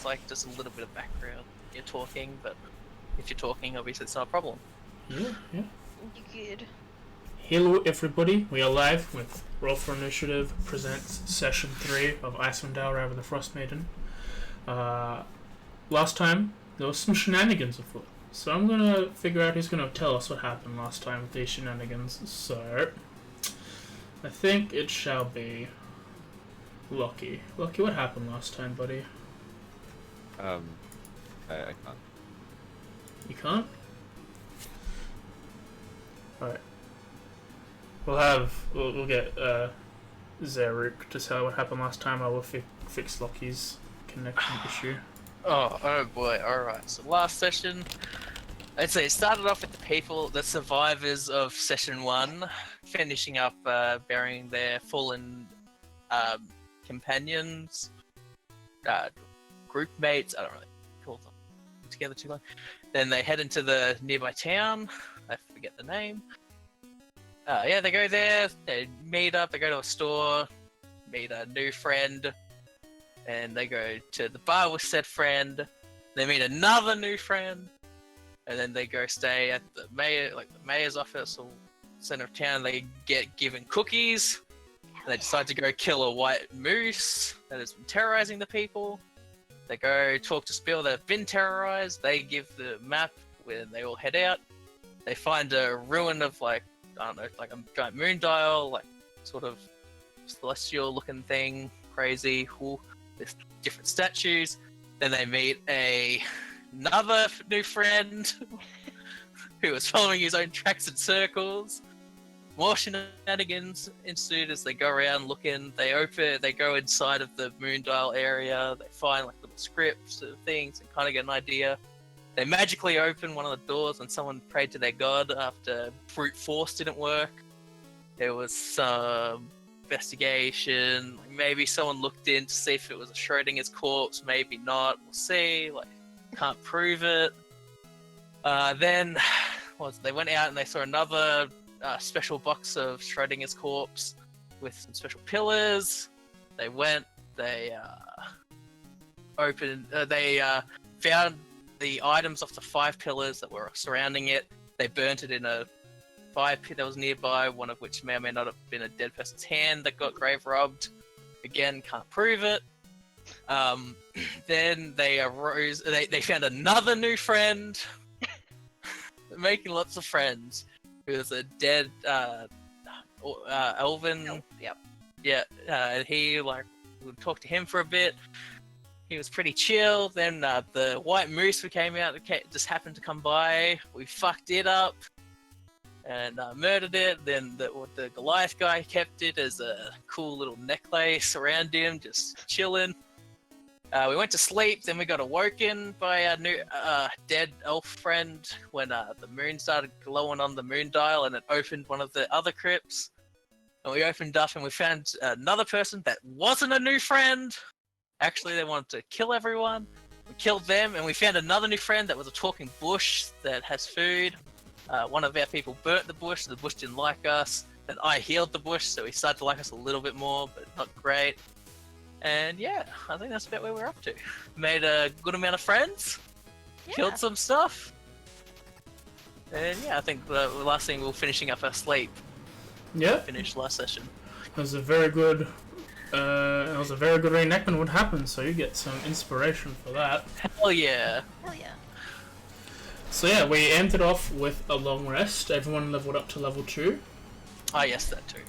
like just a little bit of background. You're talking, but if you're talking, obviously it's not a problem. Yeah. You good? Hello everybody, we are live with Roll for Initiative presents Session 3 of Icewind Dale, Rime the Frostmaiden. Last time, there was some shenanigans afoot, so I'm gonna figure out who's gonna tell us what happened last time with these shenanigans. So, I think it shall be Lockie. Lockie, what happened last time, buddy? I can't. You can't? Alright. We'll get Zaruk to tell what happened last time. I will fix Lockie's connection issue. Oh boy, alright. So last session, I'd say it started off with the survivors of session 1, finishing up burying their fallen companions, group mates, I don't really call them together too long. Then they head into the nearby town, I forget the name. They go there, they meet up, they go to a store, meet a new friend, and they go to the bar with said friend, they meet another new friend, and then they go stay at the mayor's office or center of town. They get given cookies, and they decide to go kill a white moose that has been terrorizing the people. They go talk to Spill that have been terrorized, they give the map when they all head out. They find a ruin of like a giant moon dial, like sort of celestial looking thing, crazy, cool, with different statues. Then they meet another new friend who was following his own tracks in circles. More shenanigans ensued as they go around looking. They go inside of the moon dial area, they find like little scripts and things and kind of get an idea. They magically open one of the doors when someone prayed to their god after brute force didn't work. There was some investigation. Maybe someone looked in to see if it was a Schrodinger's corpse. Maybe not. We'll see. Can't prove it. Then they went out and they saw another special box of Schrodinger's corpse with some special pillars. They went. They found the items off the 5 pillars that were surrounding it. They burnt it in a fire pit that was nearby, one of which may or may not have been a dead person's hand that got grave robbed. Again, can't prove it. Then they arose. They found another new friend, making lots of friends. Who was a dead elven. Yep. Yeah, and he would talk to him for a bit. He was pretty chill. Then the white moose who came out just happened to come by. We fucked it up and murdered it. Then the Goliath guy kept it as a cool little necklace around him, just chilling. We went to sleep. Then we got awoken by our new dead elf friend when the moon started glowing on the moon dial, and it opened one of the other crypts. And we opened up and we found another person that wasn't a new friend. Actually, they wanted to kill everyone. We killed them, and we found another new friend that was a talking bush that has food. One of our people burnt the bush. The bush didn't like us. Then I healed the bush, so he started to like us a little bit more, but not great. And yeah, I think that's about where we're up to. Made a good amount of friends. Yeah. Killed some stuff. And yeah, I think the last thing we were finishing up our sleep. Yeah. Finished last session. It was a very good reenactment of what happened, so you get some inspiration for that. Hell yeah. Hell yeah. So yeah, we ended off with a long rest. Everyone leveled up to level 2. Ah, yes, that too.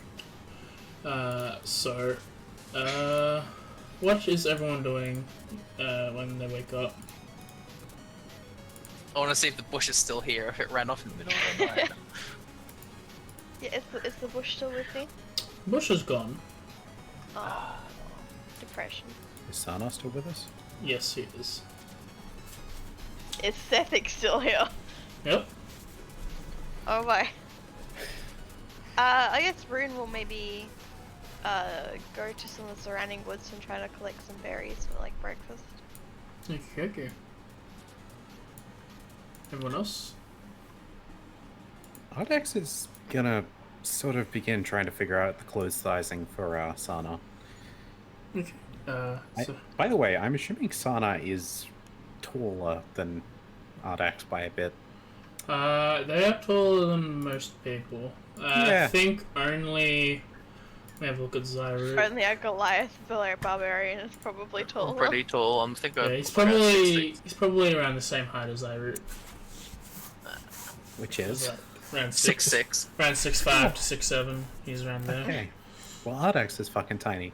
What is everyone doing when they wake up? I want to see if the bush is still here, if it ran off in the middle of the night. Yeah, is the bush still with me? Bush is gone. Oh, depression. Is Sana still with us? Yes, he is. Is Sethic still here? Yep. Oh my. I guess Rune will maybe go to some of the surrounding woods and try to collect some berries for like breakfast. Okay. Everyone else? Ardex is gonna sort of begin trying to figure out the clothes sizing for Sana. Okay. By the way, I'm assuming Sana is taller than Ardax by a bit. They are taller than most people. Yeah. I think only. Let me have a look at Zyru. Only a Goliath below barbarian is probably I'm taller. pretty tall. I'm thinking. Yeah, he's probably around the same height as Zyru. Which is? Around 6'6". Around 6'5" to 6'7". He's around there. Okay. Well, Ardax is fucking tiny.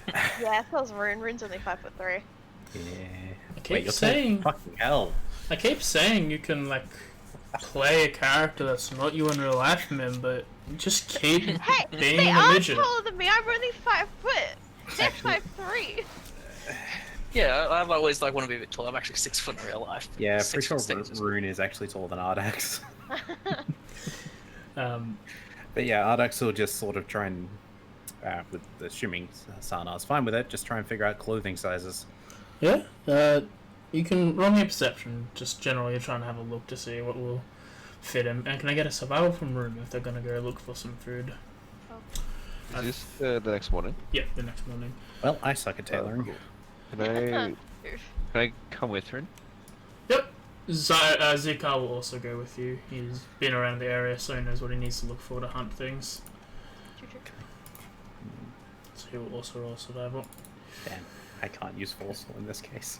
Yeah, I thought Rune. Rune's only 5'3". Yeah. I keep Wait, you're saying. fucking hell. I keep saying you can like play a character that's not you in real life, man, but you just keep Hey, being they a are midget. taller than me. I'm only 5 foot. They're 5'3". Yeah, I've always want to be a bit tall. I'm actually 6 foot in real life. Yeah, 6 pretty foot sure six. Rune is actually taller than Ardax. Um, But yeah, Ardax will just sort of try and, with assuming Sana's fine with it, just try and figure out clothing sizes. yeah. You can roll me a perception. Just generally trying to have a look to see what will fit him. And can I get a survival from room if they're gonna go look for some food? Is this the next morning? Yep, the next morning. Well, I suck at tailoring. Cool. Can I come with her? Yep. Zika will also go with you. He's been around the area, so he knows what he needs to look for to hunt things. So he will also roll survival. Damn, I can't use forceful in this case.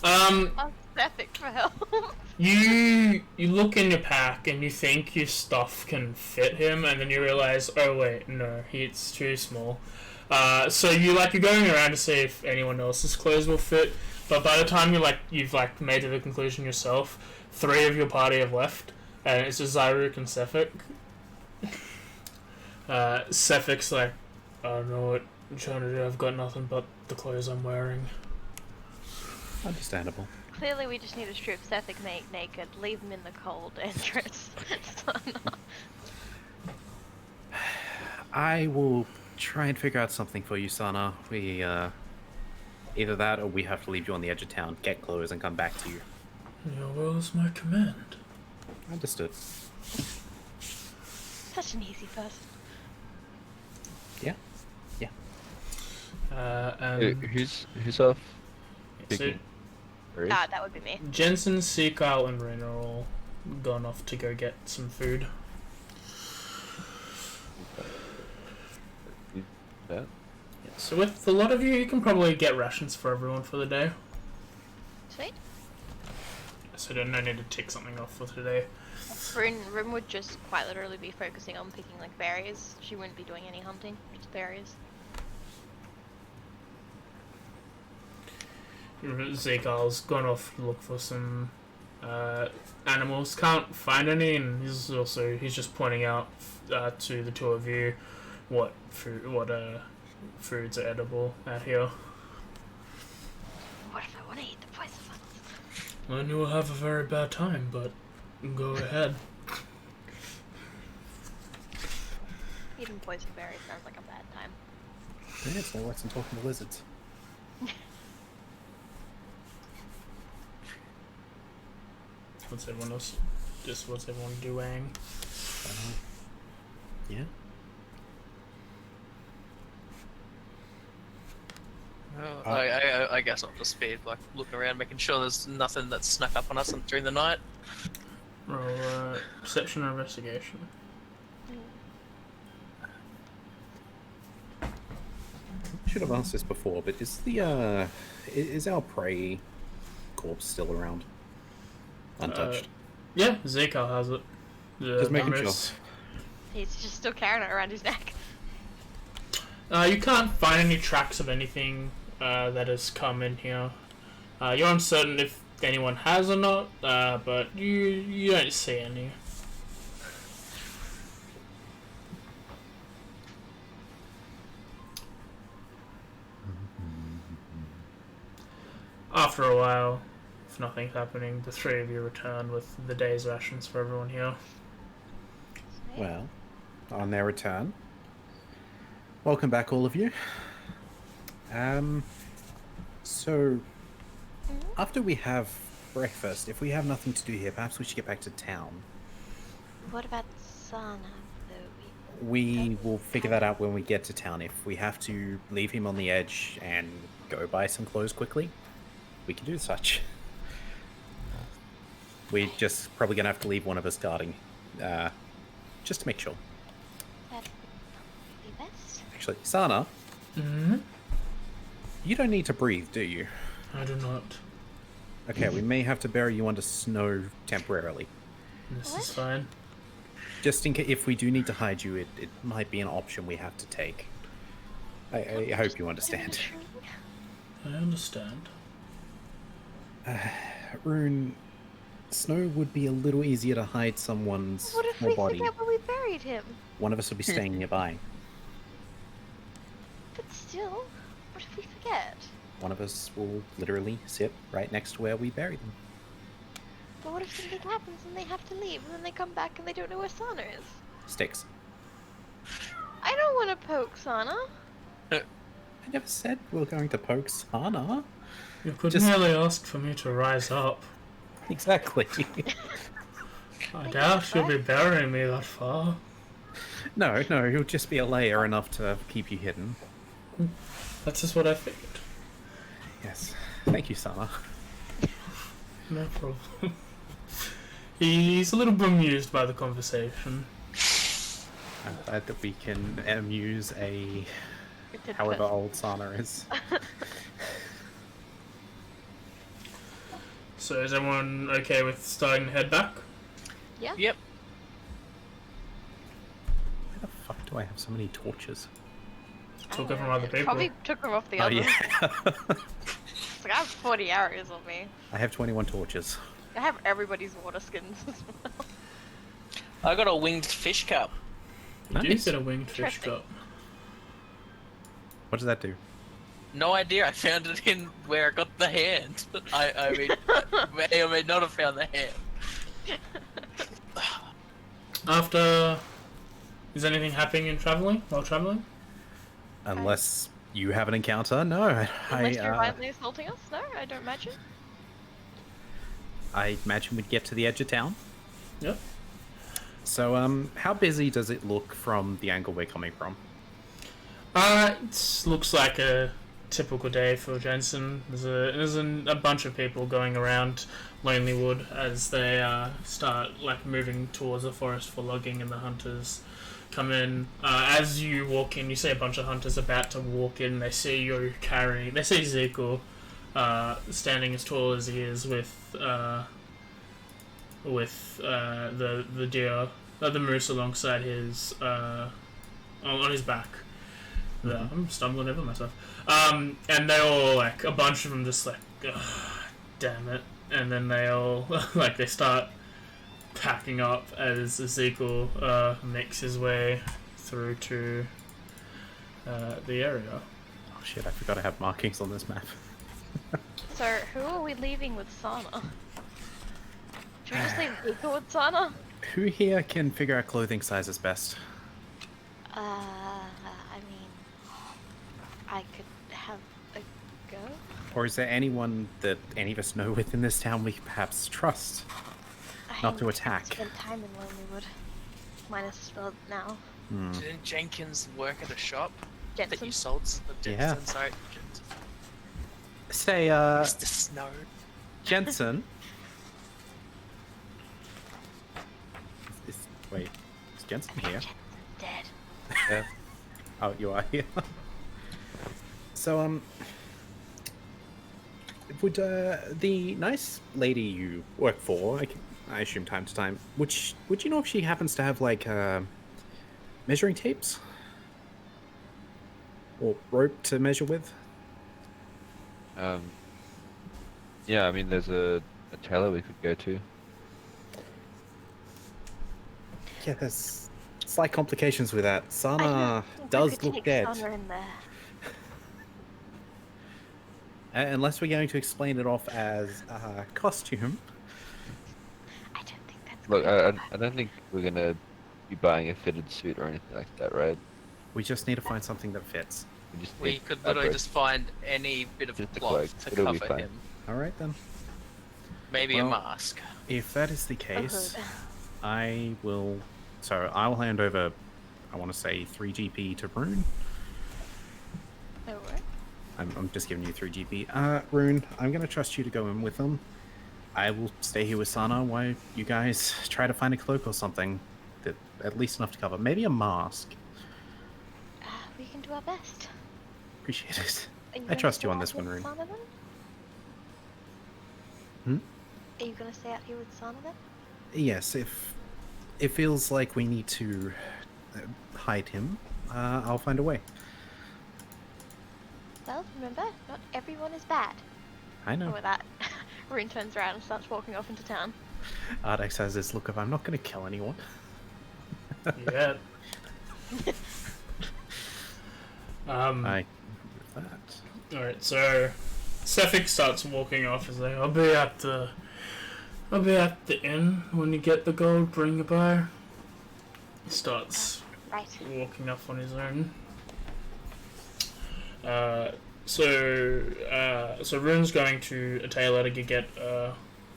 Pathetic for help. You look in your pack and you think your stuff can fit him, and then you realize, oh wait, no, it's too small. So you're going around to see if anyone else's clothes will fit, but by the time you've made to the conclusion yourself, 3 of your party have left, and it's just Zyruk and Sefik. Sefik's like, I don't know what I'm trying to do. I've got nothing but the clothes I'm wearing. Understandable. Clearly, we just need to strip Sethic naked, leave him in the cold, and dress Sana. I will try and figure out something for you, Sana. We, either that or we have to leave you on the edge of town, get clothes, and come back to you. Your will is my command. Understood. Such an easy person. Yeah. Who's off? So Picking? Rose? That would be me. Jensen, Seagal, and Ren are all gone off to go get some food. Yeah. So with a lot of you, you can probably get rations for everyone for the day. Sweet. So no need to tick something off for today. Rune would just quite literally be focusing on picking berries. She wouldn't be doing any hunting, just berries. Zekal's gone off to look for some animals. Can't find any, and he's just pointing out to the two of you what foods are edible out here. What if I want to eat the poison ones? Then you will have a very bad time, but go ahead. Eating poison berries sounds like a bad time. Yeah, it's no worse than talking to lizards. What's everyone else? What's everyone doing? Yeah. I guess I'll just be looking around, making sure there's nothing that's snuck up on us during the night. Roll perception or investigation. I should have asked this before, but is our prey corpse still around? Untouched. Yeah, Zekal has it. Just making sure. He's just still carrying it around his neck. You can't find any tracks of anything that has come in here. You're uncertain if anyone has or not, but you don't see any. After a while, if nothing's happening, the 3 of you return with the day's rations for everyone here. Well, on their return, welcome back, all of you. So after we have breakfast, if we have nothing to do here, perhaps we should get back to town. What about Sana, though? We will figure that out when we get to town. If we have to leave him on the edge and go buy some clothes quickly, we can do such. We're just probably gonna have to leave one of us guarding, just to make sure. That'd be best. Actually, Sana, you don't need to breathe, do you? I do not. Okay, we may have to bury you under snow temporarily. This What? is fine. Just in case, if we do need to hide you, it might be an option we have to take. I hope you understand. I understand. Rune, snow would be a little easier to hide someone's What if small we body. forget where we buried him? One of us will be staying nearby. But still, what if we forget? One of us will literally sit right next to where we buried them. But what if something happens and they have to leave and then they come back and they don't know where Sana is? Sticks. I don't want to poke Sana. I never said we were going to poke Sana. You could Just- merely ask for me to rise up. Exactly. I doubt you'll be burying me that far. No, he'll just be a layer enough to keep you hidden. That's just what I figured. Yes. Thank you, Sana. No problem. He's a little bemused by the conversation. I'm glad that we can amuse a Good however person. old Sana is. So is everyone okay with starting to head back? Yeah. Yep. Where the fuck do I have so many torches? Took it from other people. Probably took them off the Oh others. yeah. It's like I have 40 arrows on me. I have 21 torches. I have everybody's water skins as well. I got a winged fish cup. You do Nice. get a winged fish Interesting. cup. What does that do? No idea. I found it in where I got the hand. I mean, I may or may not have found the hand. After... Is anything happening in traveling? While traveling? Unless you have an encounter? No. Unless you're violently assaulting us? No, I don't imagine. I imagine we'd get to the edge of town. Yep. So, how busy does it look from the angle we're coming from? It looks like a typical day for Jensen. There's a bunch of people going around Lonelywood as they start like moving towards the forest for logging, and the hunters come in. As you walk in, you see a bunch of hunters about to walk in. They see you carrying. They see Ezekiel standing as tall as he is with the deer, the moose alongside his on his back. Yeah, I'm stumbling over myself. And they all, like, a bunch of them just like, ugh, damn it. And then they all, like, they start packing up as Ezekiel makes his way through to the area. Oh shit, I forgot I have markings on this map. So, who are we leaving with Sana? Should we just leave Ezekiel with Sana? Who here can figure out clothing sizes best? I mean, I could have a go. Or is there anyone that any of us know within this town we perhaps trust? Not to attack. Spend time in Lonelywood. Minus now. Didn't Jenkins work at a shop that Jensen. you sold? Jensen, Yeah. sorry. Jensen. Say, Mr. Snow. Jensen. Wait, is Jensen here? Jensen's dead. Yeah. Oh, you are here. So, would the nice lady you work for, I assume time to time, would you know if she happens to have like measuring tapes or rope to measure with? Yeah, I mean, there's a tailor we could go to. Yeah, there's slight complications with that. I Sana don't think I does could look take dead. Sana in there. Unless we're going to explain it off as a costume. I don't think that's Look, good. I don't think we're gonna be buying a fitted suit or anything like that, right? We just need to find something that fits. We just We need could literally fabric. just find any bit of Just a cloth cloak. to It'll be cover fine. him. Alright then. Maybe Well, a mask. If that is the A case, hood. I will hand over I want to say 3 GP to Rune. Alright. I'm just giving you 3 GP. Rune, I'm going to trust you to go in with them. I will stay here with Sana while you guys try to find a cloak or something. That at least enough to cover. Maybe a mask. We can do our best. Appreciate it. Are you I gonna trust stay you on out this here one, with Rune. Sana then? Are you gonna stay out here with Sana then? Yes, if it feels like we need to hide him, I'll find a way. Well, remember, not everyone is bad. I know. And with that, Rune turns around and starts walking off into town. Ardex has this look of, I'm not going to kill anyone. Yeah. I with that. Alright, so Sefik starts walking off. He's like, I'll be at the inn when you get the gold, bring it by. He starts Right. walking off on his own. So Rune's going to a tailor to get a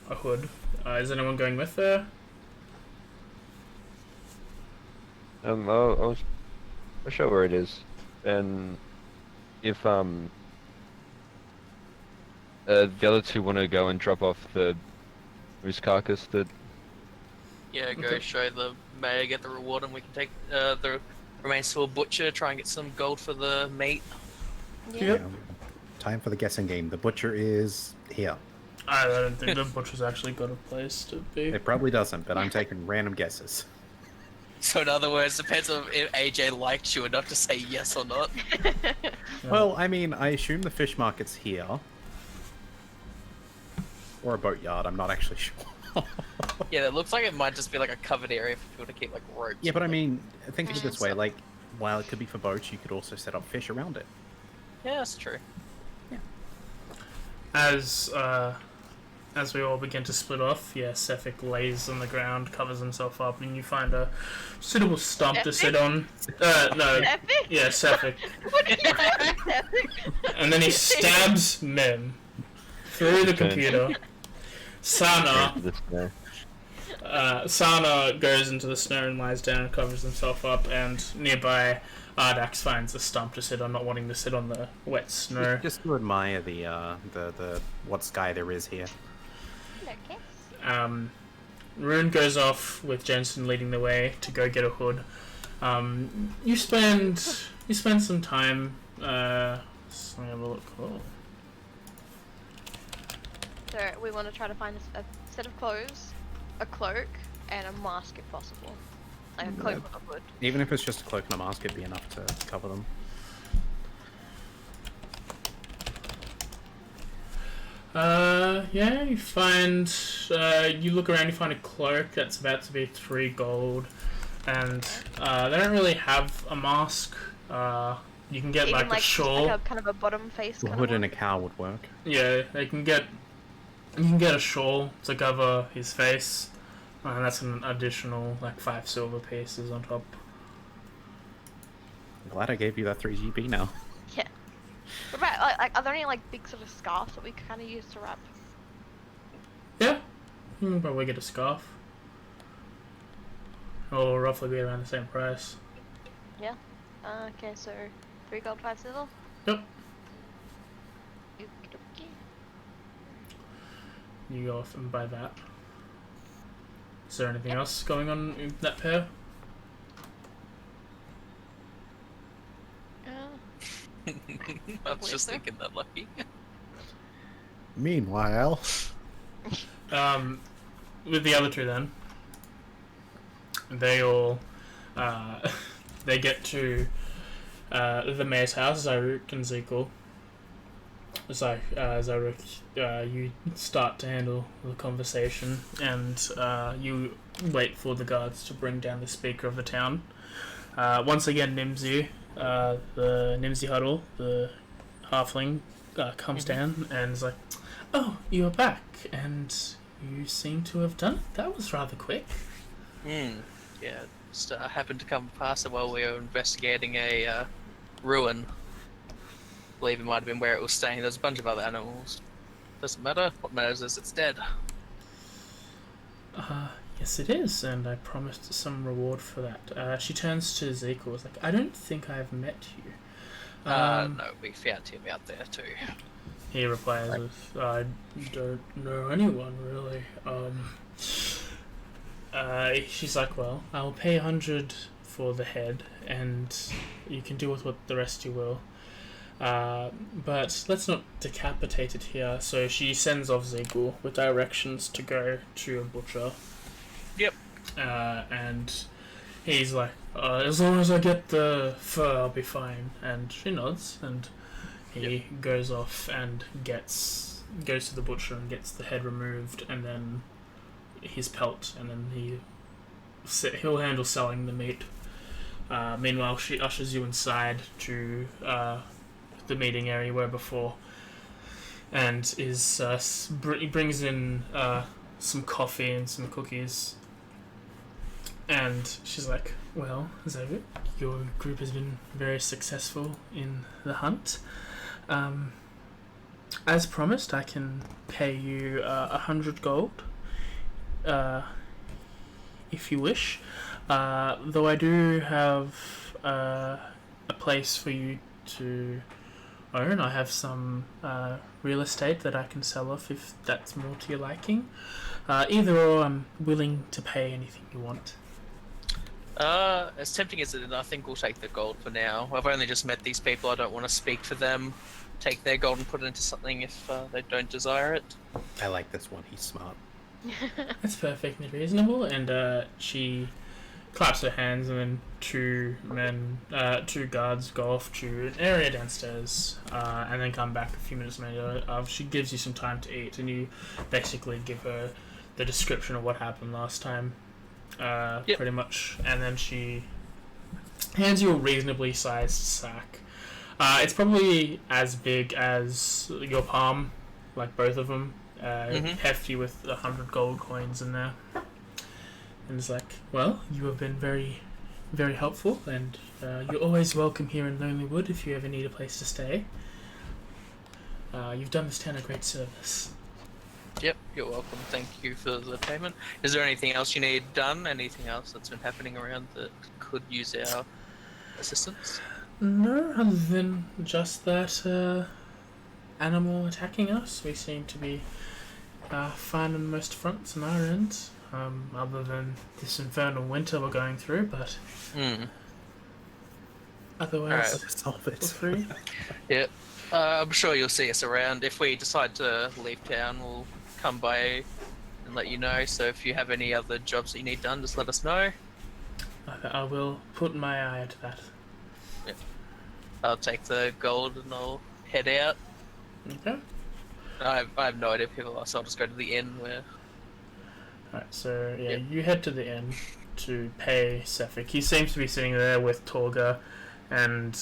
hood. Is anyone going with her? I'll show where it is, and if the other two want to go and drop off the moose carcass, that Yeah, go Okay. show the mayor, get the reward, and we can take the remains to a butcher, try and get some gold for the meat. Yeah. Yep. Time for the guessing game. The butcher is here. I don't think the butcher's actually got a place to be. It probably doesn't, but I'm taking random guesses. So in other words, depends on if AJ liked you enough to say yes or not. Well, I mean, I assume the fish market's here. Or a boatyard, I'm not actually sure. Yeah, it looks like it might just be like a covered area for people to keep like ropes. Yeah, but I mean, think of it Yeah. this way, like, while it could be for boats, you could also set up fish around it. Yeah, that's true. As we all begin to split off, Sefik lays on the ground, covers himself up, and you find a suitable stump to sit on. No, Epic? yeah, Sefik. What did you say? Epic? And then he stabs Mim through the computer. Sana goes into the snow and lies down and covers himself up, and nearby Ardax finds a stump to sit on, not wanting to sit on the wet snow. Just to admire the what sky there is here. Okay. Rune goes off with Jensen leading the way to go get a hood. You spend some time. Let's have a look. Oh. So we want to try to find a set of clothes, a cloak, and a mask if possible. Like a cloak with a hood. Even if it's just a cloak and a mask, it'd be enough to cover them. You find, you look around, you find a cloak that's about to be 3 gold, and they don't really have a mask. You can get Even like a shawl. like a kind of a bottom face A kind hood of and one. a cow would work. Yeah, you can get a shawl to cover his face, and that's an additional like 5 silver pieces on top. I'm glad I gave you that 3 GP now. Yeah. What about like are there any like big sort of scarves that we could kind of use to wrap? Yeah, you can probably get a scarf. It'll roughly be around the same price. Yeah. Okay, so 3 gold, 5 silver. Yep. Okey-dokey. You go off and buy that. Is there anything else going on in that pair? I was just thinking that, Lucky. Meanwhile, With the other two then, they all, they get to the mayor's house, Zaruk and Zekel. So, Zaruk, you start to handle the conversation, and you wait for the guards to bring down the speaker of the town. Once again, Nimsy, the Nimsy Huddle, the halfling, comes down and is like, "Oh, you're back, and you seem to have done it. That was rather quick." Yeah, just happened to come past it while we were investigating a ruin. I believe it might have been where it was staying. There's a bunch of other animals. Doesn't matter. What matters is it's dead. Yes, it is, and I promised some reward for that. She turns to Zeke, was like, I don't think I've met you. No, we found him out there too. He replies with, I don't know anyone, really. She's like, well, I'll pay 100 for the head, and you can do with what the rest you will. But let's not decapitate it here. So she sends off Zegul with directions to go to a butcher. Yep. And he's like, as long as I get the fur, I'll be fine. And she nods, and he goes off and goes to the butcher and gets the head removed, and then his pelt, and then he'll handle selling the meat. Meanwhile, she ushers you inside to the meeting area where before, and brings in some coffee and some cookies. And she's like, well, Xavier, your group has been very successful in the hunt. As promised, I can pay you 100 gold, if you wish. Though I do have a place for you to own. I have some real estate that I can sell off if that's more to your liking. Either or, I'm willing to pay anything you want. As tempting as it is, I think we'll take the gold for now. I've only just met these people. I don't want to speak for them. Take their gold and put it into something if they don't desire it. I like this one. He's smart. That's perfectly reasonable. And she claps her hands, and then two guards go off to an area downstairs, and then come back a few minutes later. She gives you some time to eat, and you basically give her the description of what happened last time. Pretty much, and then she hands you a reasonably sized sack. It's probably as big as your palm, like both of them. Hefty with 100 gold coins in there. And it's like, well, you have been very, very helpful, and you're always welcome here in Lonelywood if you ever need a place to stay. You've done this town a great service. Yep, you're welcome. Thank you for the payment. Is there anything else you need done? Anything else that's been happening around that could use our assistance? No, other than just that animal attacking us. We seem to be fine on most fronts on our end, other than this infernal winter we're going through, but otherwise, Solve it. we're free. Yep. I'm sure you'll see us around. If we decide to leave town, we'll come by and let you know. So if you have any other jobs that you need done, just let us know. I will put my eye to that. Yep. I'll take the gold and I'll head out. Okay. I have no idea people are, so I'll just go to the inn where... Alright, so Yep. you head to the inn to pay Sefik. He seems to be sitting there with Torga and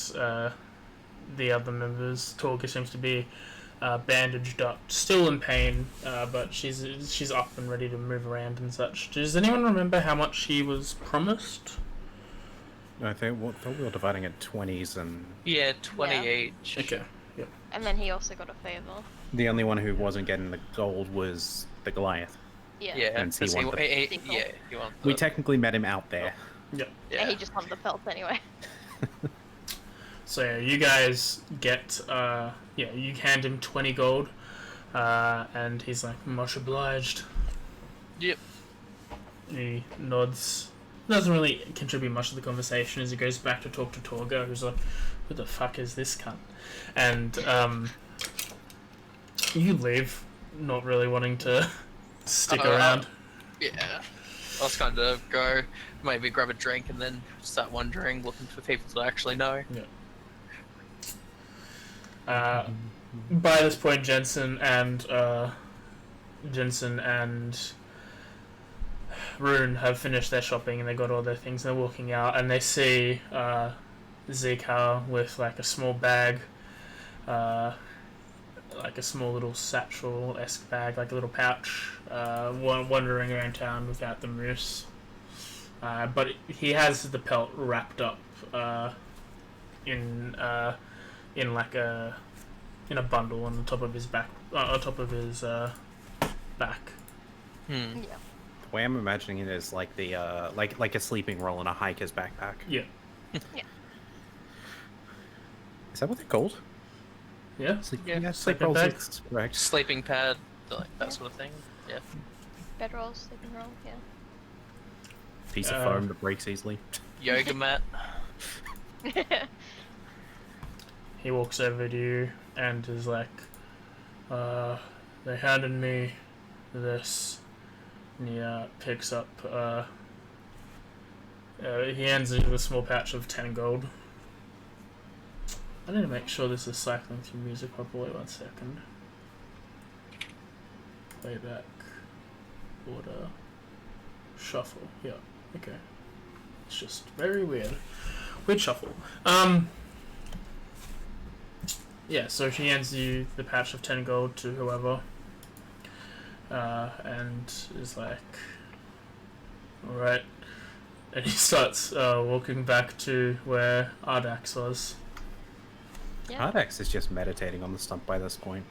the other members. Torga seems to be bandaged up, still in pain, but she's up and ready to move around and such. Does anyone remember how much he was promised? I think we were dividing it 20s, and Yeah, 20 Yeah. each. Okay. Yep. And then he also got a favor. the only one who wasn't getting the gold was the Goliath. Yeah. Yeah, And because he won the- he won We the- technically met him out there. Yep. And he just wanted the pelt anyway. So you guys get you hand him 20 gold, and he's like, much obliged. Yep. He nods. Doesn't really contribute much to the conversation as he goes back to talk to Torga, who's like, who the fuck is this cunt? And you leave, not really wanting to stick around. Yeah. I'll just kind of go, maybe grab a drink, and then start wandering, looking for people that I actually know. By this point, Jensen and Rune have finished their shopping and they got all their things. They're walking out and they see Zika with like a small bag, like a small little satchel-esque bag, like a little pouch, wandering around town without the moose. But he has the pelt wrapped up in a bundle on the top of his back, back. Yeah. way I'm imagining it is like the like a sleeping roll in a hiker's backpack. Yeah. Is that what they're called? Yeah. Yeah, sleep sleeping rolls bag. is correct. Sleeping pad, like that sort of thing. Yeah. Bedroll, sleeping roll, yeah. Piece of foam that breaks easily. Yoga mat. He walks over to you and is like, they handed me this. And he picks up, he hands you a small pouch of 10 gold. I need to make sure this is cycling through music properly. 1 second. Playback. Order. Shuffle. Yeah. Okay. It's just very weird. Weird shuffle. Yeah, so she hands you the patch of 10 gold to whoever. And is like, alright. And he starts walking back to where Ardax was. Yeah. Ardax is just meditating on the stump by this point.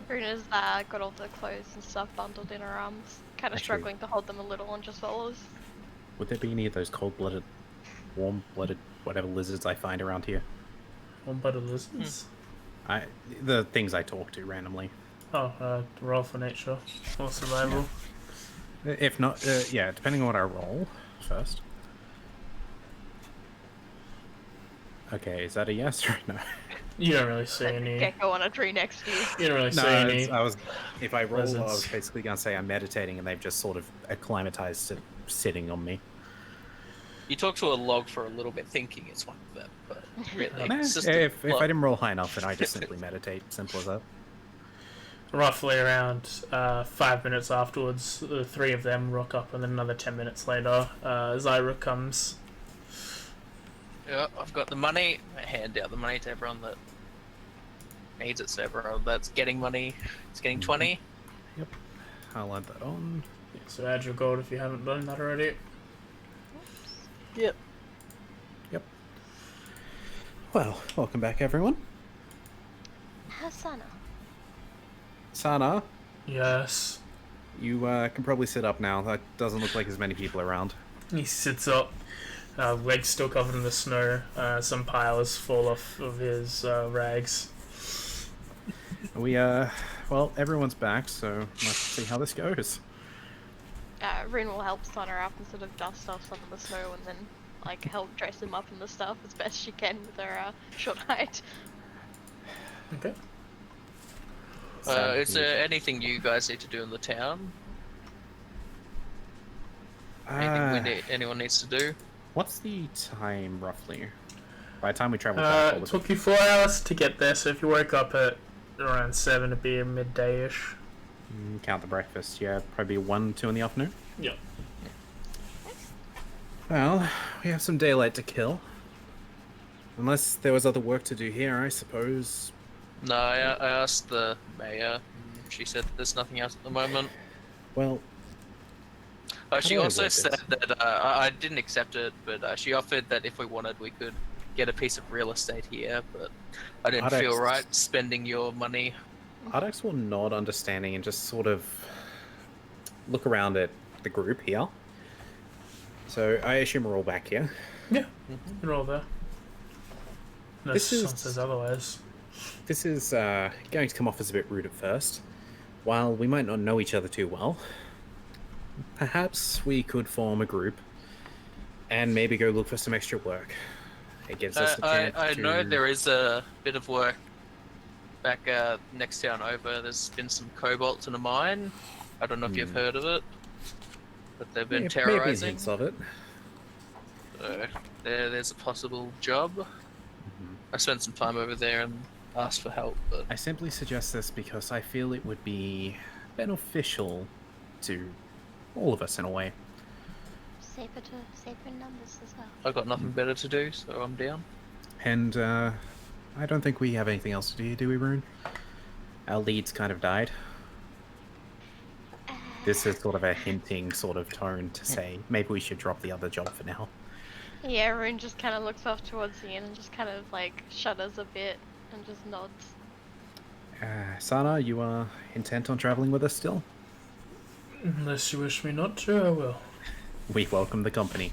Runa's got all the clothes and stuff bundled in her arms, kind of Actually- struggling to hold them a little and just follows. Would there be any of those cold-blooded, warm-blooded, whatever lizards I find around here? One-blooded lizards. The things I talk to randomly. Roll for nature or survival. If not, yeah, depending on what I roll first. Okay, is that a yes or a no? You don't really see any. Gecko on a tree next to you. You don't really see No, any. if I roll, I was lizards. basically going to say I'm meditating and they've just sort of acclimatized to sitting on me. You talk to a log for a little bit, thinking it's one of them, but really, Nah, it's just a if I log. didn't roll high enough, then I just simply meditate. Simple as that. Roughly around 5 minutes afterwards, the three of them rock up, and then another 10 minutes later, Zyra comes. Yeah, I've got the money. I hand out the money to everyone that needs it. So everyone that's getting money, it's getting 20. Yep. I'll add that on. Yeah, so add your gold if you haven't done that already. Yep. Yep. Well, welcome back, everyone. Hasana. Sana, Yes. you can probably sit up now. That doesn't look like there's many people around. He sits up, legs still covered in the snow. Some piles fall off of his rags. Well, everyone's back, so let's see how this goes. Rune will help Sana up and sort of dust off some of the snow and then like help dress him up in the stuff as best she can with her short height. Okay. Is there anything you guys need to do in the town? Anything anyone needs to do? What's the time, roughly? By the time we travel back, It took you 4 hours to get there, so if you woke up at around 7, it'd be a midday-ish. count the breakfast, yeah, probably 1, 2 in the afternoon. Yep. Well, we have some daylight to kill. Unless there was other work to do here, I suppose. No, I asked the mayor. And she said there's nothing else at the moment. Well, She do I also word this? said that I didn't accept it, but she offered that if we wanted, we could get a piece of real estate here. But I didn't Ardex- feel right spending your money. Ardex will nod understanding and just sort of look around at the group here. So I assume we're all back here. Yeah. You're all there. Unless This is- someone says otherwise. This is going to come off as a bit rude at first. While we might not know each other too well, perhaps we could form a group and maybe go look for some extra work. It gives us the chance I to... know there is a bit of work back next town over. There's been some cobalt in a mine. I don't know if you've heard of it, but they've been Maybe terrorizing. hints of it. So there's a possible job. I spent some time over there and asked for help, but I simply suggest this because I feel it would be beneficial to all of us in a way. Safer in numbers as well. I've got nothing better to do, so I'm down. And I don't think we have anything else to do we, Rune? Our leads kind of died. This is sort of a hinting sort of tone to say maybe we should drop the other job for now. Yeah, Rune just kind of looks off towards the inn and just kind of like shudders a bit and just nods. Sana, you are intent on traveling with us still? Unless you wish me not to, I will. We welcome the company.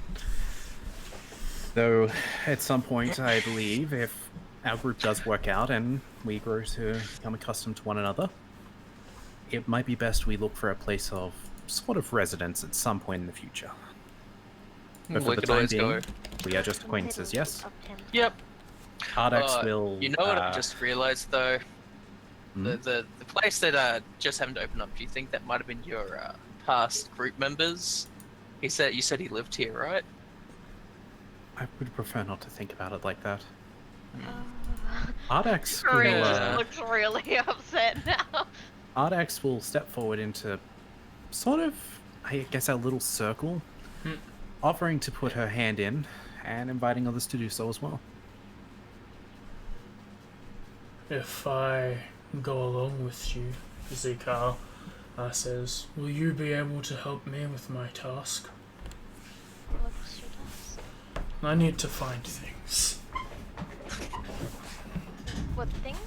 Though, at some point, I believe, if our group does work out and we grow to become accustomed to one another, it might be best we look for a place of sort of residence at some point in the future. But for We the could time always being, go. we are just acquaintances, yes? Yep. Ardax will... You know what I just realized though? Hmm? The place that just happened to open up. Do you think that might have been your past group members? You said he lived here, right? I would prefer not to think about it like that. Uh, Ardax Corinne will, just looks really upset now. Ardax will step forward into sort of, I guess, our little circle, offering to put her hand in and inviting others to do so as well. If I go along with you, Zikal says, will you be able to help me with my task? What's your task? I need to find things. What things?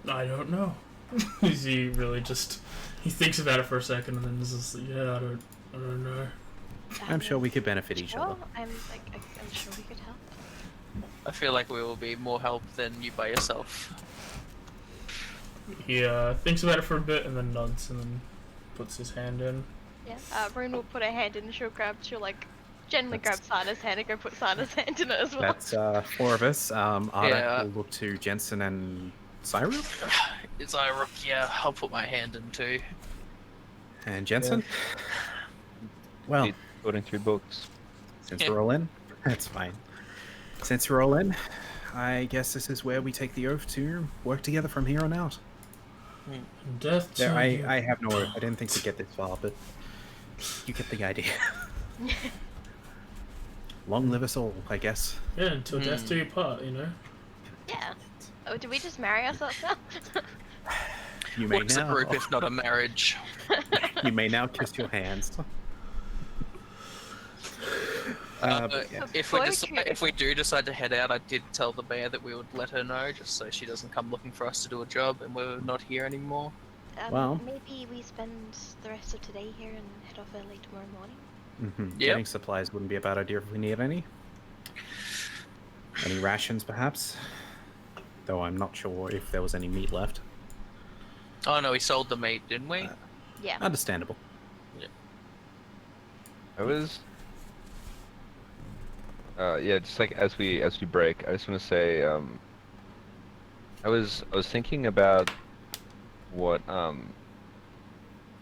I don't know. He really just... He thinks about it for a second and then is just like, yeah, I don't know. I'm sure we could benefit each other. I'm sure we could help. I feel like we will be more help than you by yourself. He thinks about it for a bit and then nods and then puts his hand in. Yeah. Rune will put her hand in and she'll like gently grab Sana's hand and go put Sana's hand in it as well. That's 4 of us. Ardax Yeah. will look to Jensen and Cyril. It's Irook, yeah, I'll put my hand in too. And Jensen? Well, According to books. since we're all in, that's fine. Since we're all in, I guess this is where we take the oath to work together from here on out. Death to There, you. I have no oath. I didn't think we'd get this far, but you get the idea. Long live us all, I guess. Yeah, until death do you part, you know? Yeah. Oh, did we just marry ourselves now? You may What's a now. group if not a marriage? You may now kiss your hands. But yeah. If we do decide to head out, I did tell the mayor that we would let her know, just so she doesn't come looking for us to do a job and we're not here anymore. Well- Maybe we spend the rest of today here and head off early tomorrow morning. Mm-hmm. Yep. Getting supplies wouldn't be a bad idea if we need any. Any rations, perhaps? Though I'm not sure if there was any meat left. Oh no, we sold the meat, didn't we? Yeah. Understandable. I was. Yeah, just like as we break, I just want to say, I was thinking about what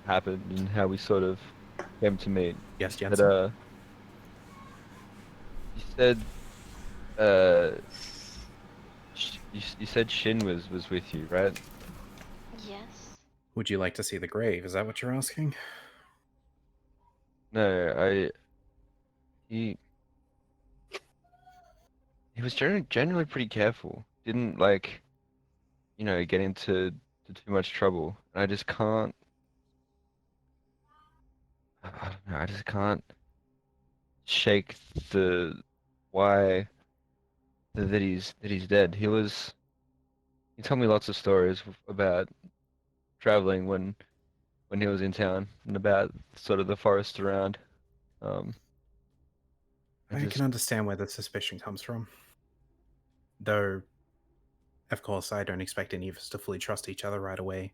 happened and how we sort of came to meet. Yes, But Jensen. you said you said Shin was with you, right? Yes. Would you like to see the grave? Is that what you're asking? No, he was generally pretty careful. Didn't like, get into too much trouble. And I just can't. I don't know. I just can't shake the why that he's dead. He told me lots of stories about traveling when he was in town and about sort of the forest around. I can understand where the suspicion comes from. Though, of course, I don't expect any of us to fully trust each other right away.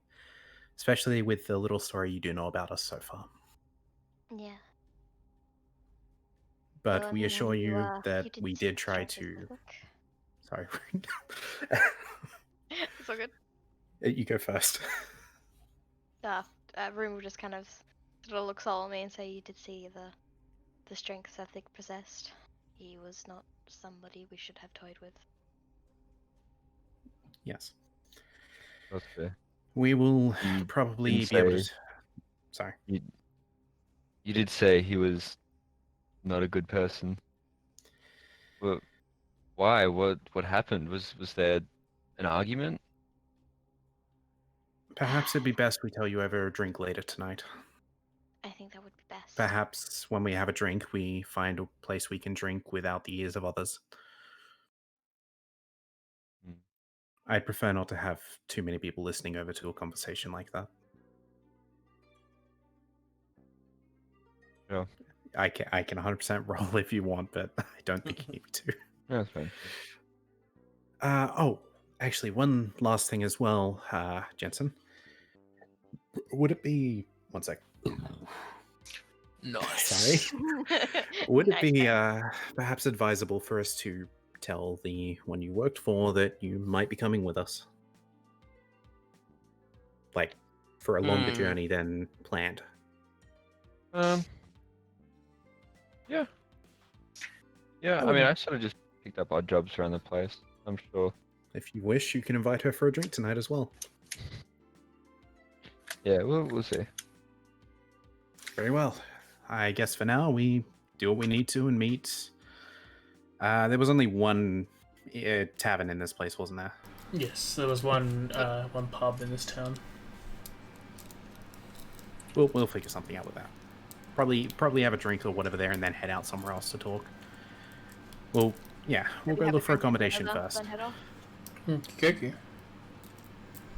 Especially with the little story you do know about us so far. Yeah. But So, I we mean, assure you that did we did try to... this book. Sorry. It's all good. You go first. Rune will just kind of sort of look solemnly and say, "You did see the strengths Ethic possessed. He was not somebody we should have toyed with." Yes. That's fair. We will You probably didn't be able to... say- Sorry. You did say he was not a good person. But why? What happened? Was there an argument? Perhaps it'd be best we tell you over a drink later tonight. I think that would be best. Perhaps when we have a drink, we find a place we can drink without the ears of others. Hmm. I'd prefer not to have too many people listening over to a conversation like that. Sure. I can 100% roll if you want, but I don't think you need me to. Yeah, that's fine. Oh, actually, one last thing as well, Jensen. Would it be one sec? Nice. Sorry. Would it Nice be guy. perhaps advisable for us to tell the one you worked for that you might be coming with us? Like, for a longer Hmm. journey than planned. Yeah. Yeah, I mean, I sort of just picked up odd jobs around the place. I'm sure. If you wish, you can invite her for a drink tonight as well. Yeah, we'll see. Very well. I guess for now, we do what we need to and meet. There was only one tavern in this place, wasn't there? Yes, there was one pub in this town. We'll figure something out with that. Probably have a drink or whatever there, and then head out somewhere else to talk. Well, yeah, we'll go Have look for drink accommodation together, first. then head off. Okay.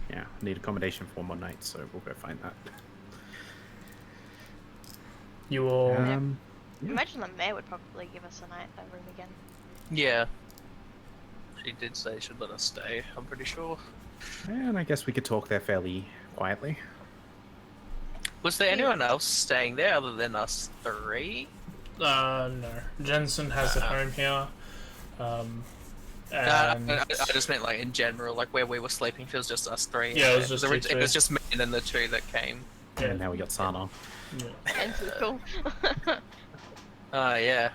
Yeah, need accommodation for 1 more night, so we'll go find that. You all. I imagine the mayor would probably give us a night at room again. Yeah. She did say she'd let us stay, I'm pretty sure. And I guess we could talk there fairly quietly. Was there anyone else staying there other than us three? No. Jensen has a home here. I And just meant like in general, like where we were sleeping, feels just us three. Yeah, it was just you it was two. just me and then the two that came. yeah, And now we got Sana. yeah. And so cool. Yeah.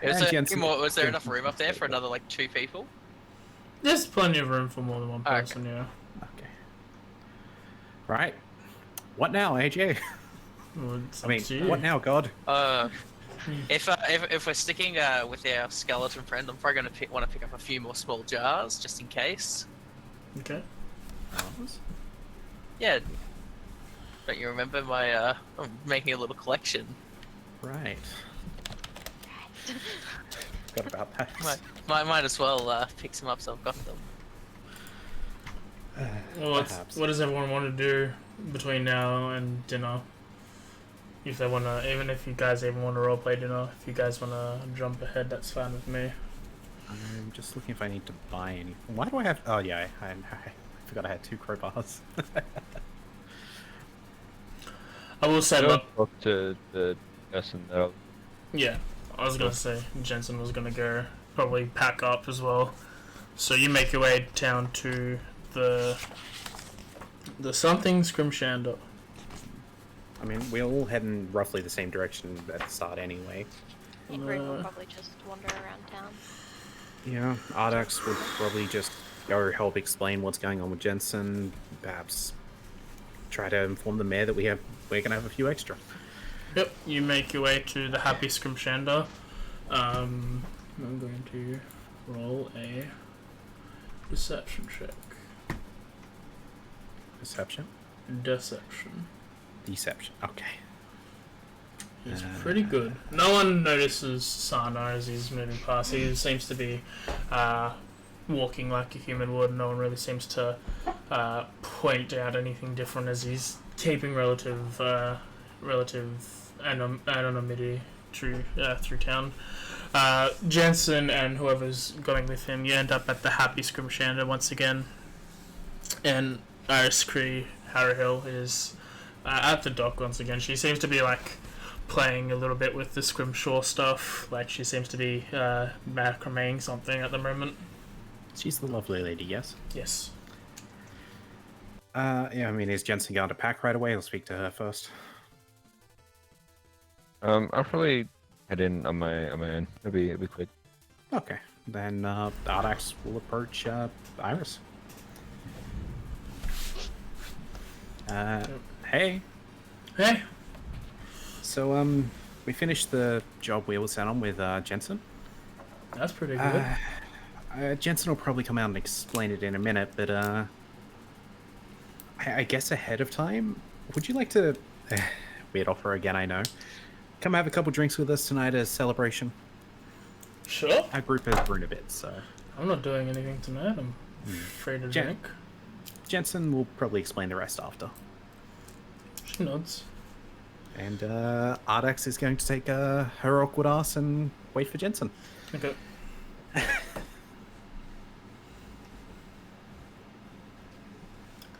And Jensen- Was there enough room up there for another like 2 people? There's plenty of room for more than one Okay. person. Yeah. Okay. Right. What now, AJ? Well, it's I up mean, to you. what now, God? If we're sticking with our skeleton friend, I'm probably gonna want to pick up a few more small jars just in case. Okay. Yeah. Don't you remember my I'm making a little collection? Right. Forgot about that. Might as well pick some up so I've got them. Well, Perhaps. what does everyone want to do between now and dinner? If they wanna, even if you guys even want to roleplay dinner, if you guys wanna jump ahead, that's fine with me. I'm just looking if I need to buy anything. Why do I have... Oh, yeah, I forgot I had 2 crowbars. I will set I'll up. talk to the person that I'll... Yeah, I was gonna say Jensen was gonna go probably pack up as well. So you make your way down to the something Scrimshander. I mean, we're all heading roughly the same direction at the start anyway. I think Rin will probably just wander around town. Yeah, Ardax would probably just go help explain what's going on with Jensen. Perhaps try to inform the mayor that we're gonna have a few extra. Yep, you make your way to the Happy Scrimshander. I'm going to roll a deception check. Deception? Deception. Deception. Okay. It's pretty good. No one notices Sana as he's moving past. He seems to be walking like a human would. No one really seems to point out anything different as he's keeping relative anonymity through town. Jensen and whoever's going with him, you end up at the Happy Scrimshander once again. And Iris Cree Harrihill is at the dock once again. She seems to be like playing a little bit with the Scrimshaw stuff. Like she seems to be macrameing something at the moment. She's the lovely lady, yes? Yes. Yeah, I mean, is Jensen going to pack right away? I'll speak to her first. I'll probably head in on my own. It'll be quick. Okay. Then Ardax will approach Iris. Hey. Hey. So, we finished the job we were sent on with Jensen. That's pretty good. Jensen will probably come out and explain it in a minute, but I guess ahead of time, would you like to... Weird offer again, I know. Come have a couple drinks with us tonight as celebration. Sure. Our group has grown a bit, so... I'm not doing anything tonight. I'm free to drink. Jensen will probably explain the rest after. She nods. And Ardex is going to take her awkward ass and wait for Jensen. Okay.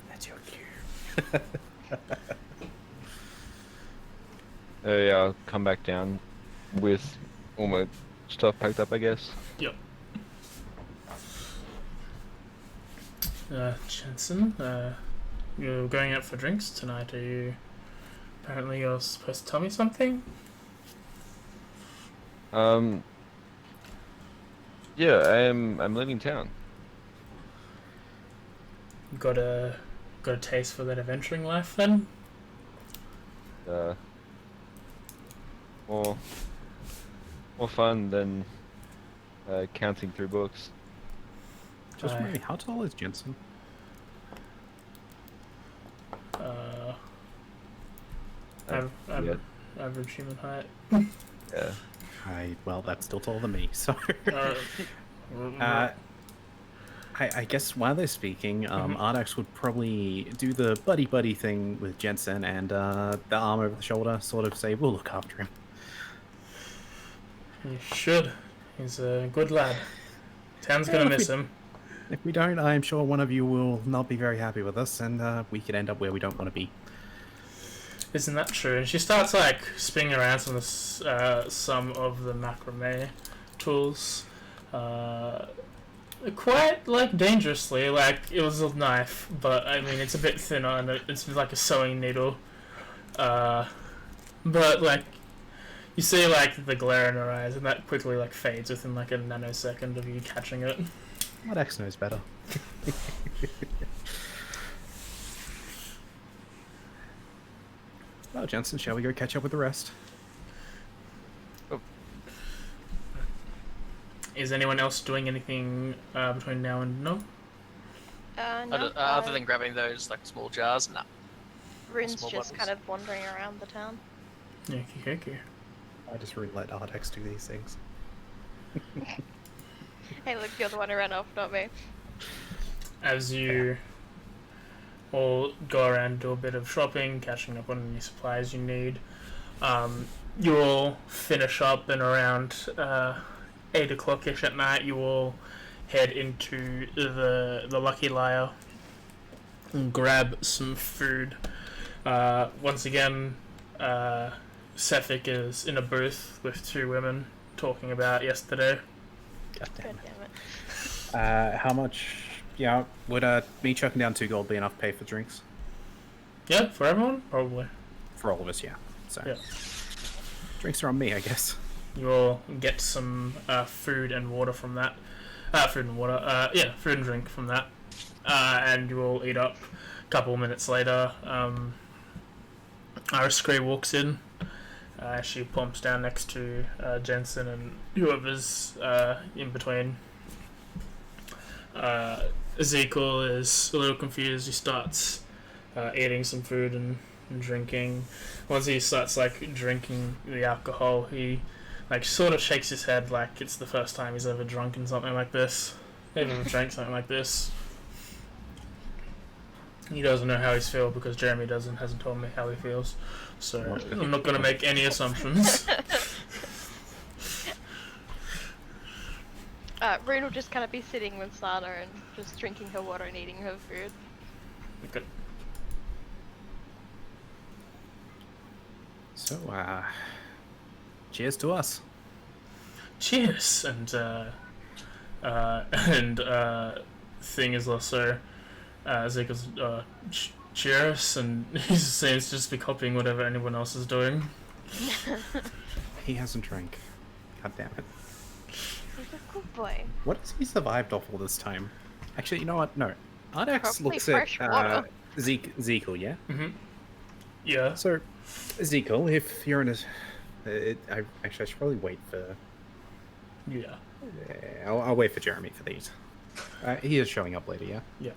That's your cue. Yeah, I'll come back down with all my stuff packed up, I guess. Yep. Jensen, you're going out for drinks tonight, are you? Apparently you're supposed to tell me something? Yeah, I'm leaving town. Got a taste for that adventuring life then? More fun than counting through books. Just really, how tall is Jensen? Average human height. Yeah. Well, that's still taller than me, so... Uh, I guess while they're speaking, Ardex would probably do the buddy-buddy thing with Jensen and the arm over the shoulder, sort of say, we'll look after him. You should. He's a good lad. Town's gonna miss him. If we don't, I'm sure one of you will not be very happy with us, and we could end up where we don't want to be. Isn't that true? And she starts like spinning around some of the macrame tools, quite like dangerously. Like it was a knife, but I mean it's a bit thinner and it's like a sewing needle. But like you see like the glare in her eyes, and that quickly like fades within like a nanosecond of you catching it. Ardex knows better. Well, Jensen, shall we go catch up with the rest? Is anyone else doing anything between now and no? No. Other than grabbing those like small jars, nah. Rune's small just bottles. kind of wandering around the town. Okay. I just really let Ardex do these things. Hey, look, you're the one who ran off, not me. As you all go around, do a bit of shopping, catching up on any supplies you need, you all finish up, and around 8 o'clock-ish at night, you all head into the Lucky Liar and grab some food. Once again, Sefik is in a booth with 2 women talking about yesterday. God God damn it. damn it. How much... Yeah, would me chucking down 2 gold be enough to pay for drinks? Yeah, for everyone? Probably. For all of us, yeah. So, Yeah. drinks are on me, I guess. You all get some food and water from that. Food and drink from that. And you all eat up. A couple of minutes later, Iris Grey walks in. She plumps down next to Jensen and whoever's in between. Ezekiel is a little confused. He starts eating some food and drinking. Once he starts like drinking the alcohol, he like sort of shakes his head like it's the first time he's ever drunken something like this. Ever drank something like this. He doesn't know how he's feel because Jeremy hasn't told me how he feels. So I'm not gonna make any assumptions. Rune will just kind of be sitting with Sana and just drinking her water and eating her food. Okay. So, cheers to us. Cheers, and Thing is also Ezekiel's cheers, and he seems to just be copying whatever anyone else is doing. He hasn't drank. God damn it. He's a good boy. What has he survived off all this time? Actually, you know what? No. Ardex Probably looks at fresh water. Ezekiel, yeah? Mm-hmm. Yeah. So, Ezekiel, if you're in a... I should probably wait for... Yeah. I'll wait for Jeremy for these. He is showing up later, yeah? Yeah.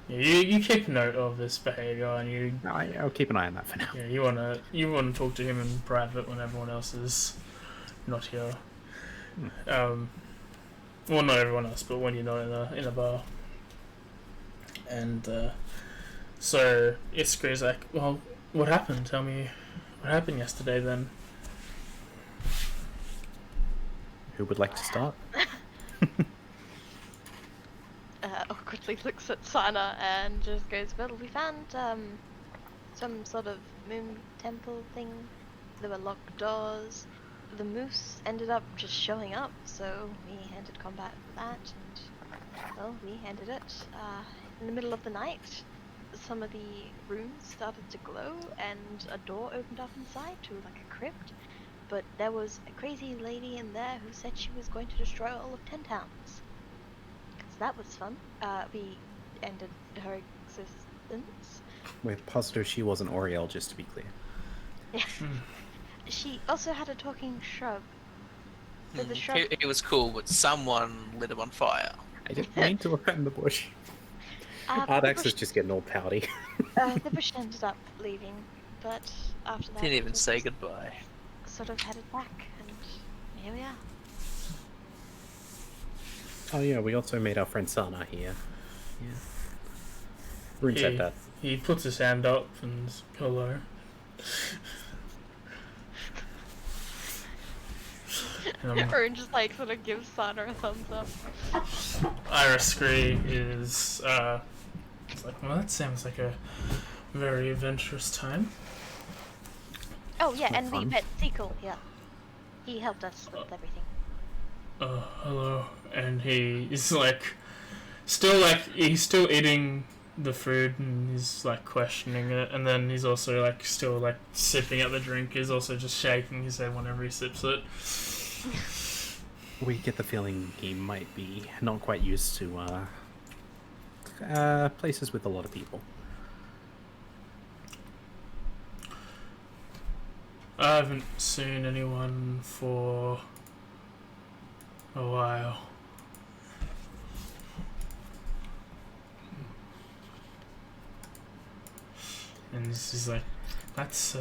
You keep note of this behavior, and you No, I'll keep an eye on that for now. you wanna talk to him in private when everyone else is not here. Well, not everyone else, but when you're not in a bar. And so Iskra's like, well, what happened? Tell me What happened yesterday then? Who would like to start? Awkwardly looks at Sana and just goes, well, we found some sort of moon temple thing. There were locked doors. The moose ended up just showing up, so we handed combat for that, and well, we handed it. In the middle of the night, some of the rooms started to glow, and a door opened up inside to like a crypt. But there was a crazy lady in there who said she was going to destroy all of 10 towns. So that was fun. We ended her existence. We're positive she wasn't Auril, just to be clear. Yeah. She also had a talking shrub. So the shrub... It was cool, but someone lit him on fire. I didn't mean to offend the bush. Ardax is just getting all pouty. The bush ended up leaving, but after that... Didn't even we say just goodbye. Sort of headed back, and here we are. Oh yeah, we also made our friend Sana here. Yeah. Rune said that. He puts his hand up and hello. Rune just like sort of gives Sana a thumbs up. Iris Scree is it's like, well, that sounds like a very adventurous time. Oh yeah, Not and we fun. met Sequel, yeah. He helped us with everything. Hello. And he's like, he's still eating the food and he's like questioning it, and then he's also like still like sipping at the drink. He's also just shaking his head whenever he sips it. We get the feeling he might be not quite used to places with a lot of people. I haven't seen anyone for a while. And she's like, that's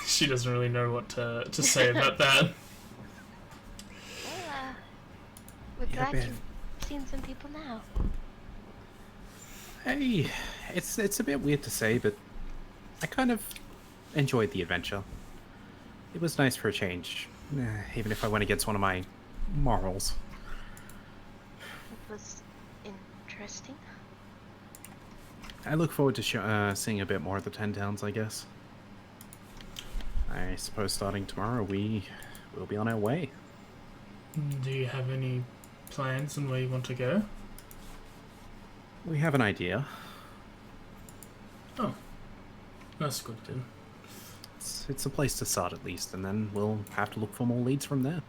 she doesn't really know what to say about that. Well, we're Yeah, glad man. you've seen some people now. Hey, it's a bit weird to say, but I kind of enjoyed the adventure. It was nice for a change, even if I went against one of my morals. It was interesting. I look forward to seeing a bit more of the 10 towns, I guess. I suppose starting tomorrow we will be on our way. Do you have any plans on where you want to go? We have an idea. Oh, that's good then. It's a place to start at least, and then we'll have to look for more leads from there.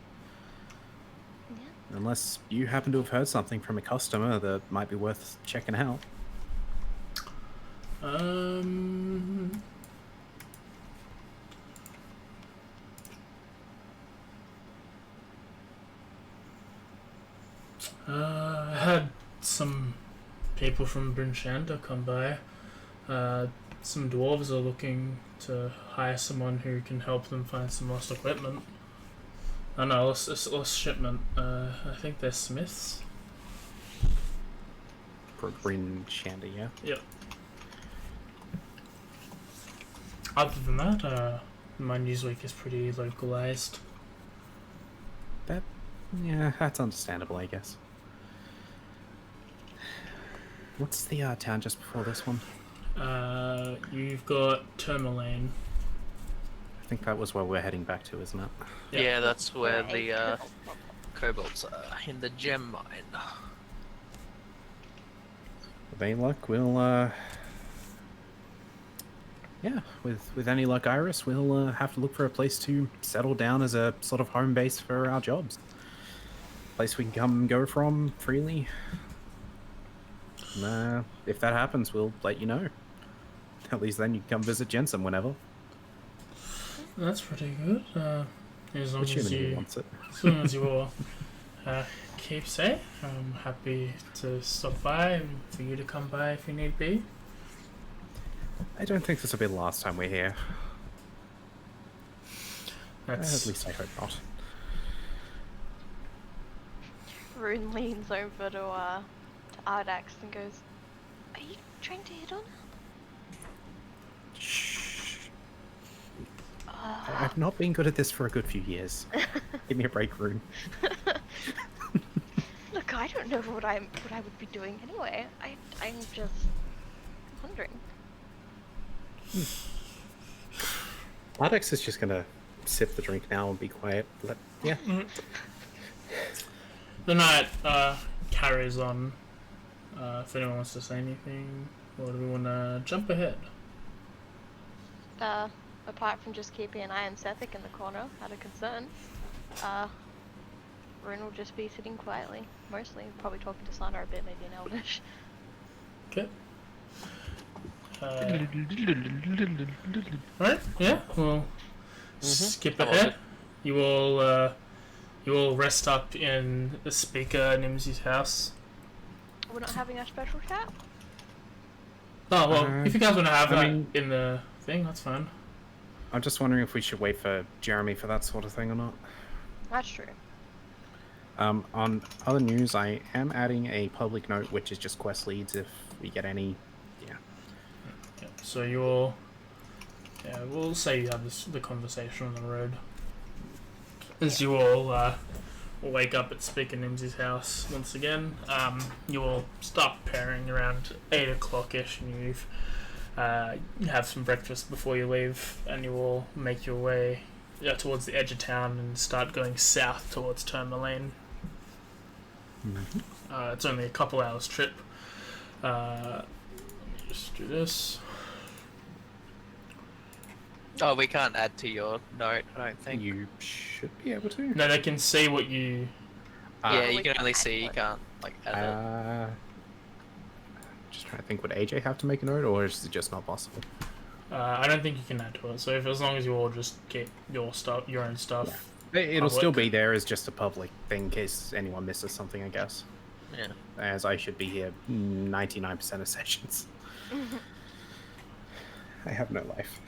Yeah. Unless you happen to have heard something from a customer that might be worth checking out. I had some people from Bryn Shander come by. Some dwarves are looking to hire someone who can help them find some lost equipment. Oh no, lost shipment. I think they're smiths. For Bryn Shander, yeah? Yep. Other than that, my news week is pretty localized. Yeah, that's understandable, I guess. What's the town just before this one? You've got Tourmaline. I think that was where we're heading back to, isn't it? Yeah. Yeah, that's where Right. the kobolds are, in the gem mine. With any luck, we'll yeah, with any luck, Iris, we'll have to look for a place to settle down as a sort of home base for our jobs. Place we can come and go from freely. And, if that happens, we'll let you know. At least then you can come visit Jensen whenever. That's pretty good. As long Assuming as he you, wants it. as long as you all keep safe, I'm happy to stop by and for you to come by if you need be. I don't think this will be the last time we're here. At That's least I hope not. Rune leans over to Ardax and goes, "Are you trying to hit on her?" Shh. Uh, I've not been good at this for a good few years. Give me a break, Rune. Look, I don't know what I would be doing anyway. I'm just wondering. Ardex is just gonna sip the drink now and be quiet. Yeah. The night carries on. If anyone wants to say anything, or do we want to jump ahead? Apart from just keeping an eye on Sethic in the corner, out of concern, Rune will just be sitting quietly, mostly, probably talking to Sana a bit, maybe in Elvish. Okay. Alright, yeah, we'll skip ahead. You all rest up in the speaker Nimsy's house. We're not having a special chat? Oh, well, if you guys want to have I that mean- in the thing, that's fine. I'm just wondering if we should wait for Jeremy for that sort of thing or not. That's true. On other news, I am adding a public note, which is just quest leads if we get any. Yeah. Yeah, so you all... Yeah, we'll say you have the conversation on the road. As you all wake up at Speaker Nimsy's house once again, you all start preparing around 8 o'clock-ish, and you have some breakfast before you leave, and you all make your way towards the edge of town and start going south towards Tourmaline. It's only a couple hours trip. Let me just do this. Oh, we can't add to your note, I don't think. You should be able to. No, they can see what you... Yeah, we you can can only add see, to you it. can't, like, add it. Just trying to think, would AJ have to make a note, or is it just not possible? I don't think you can add to it. So as long as you all just keep your stuff, your own stuff. It'll still Public. be there as just a public thing in case anyone misses something, I guess. Yeah. As I should be here 99% of sessions. I have no life.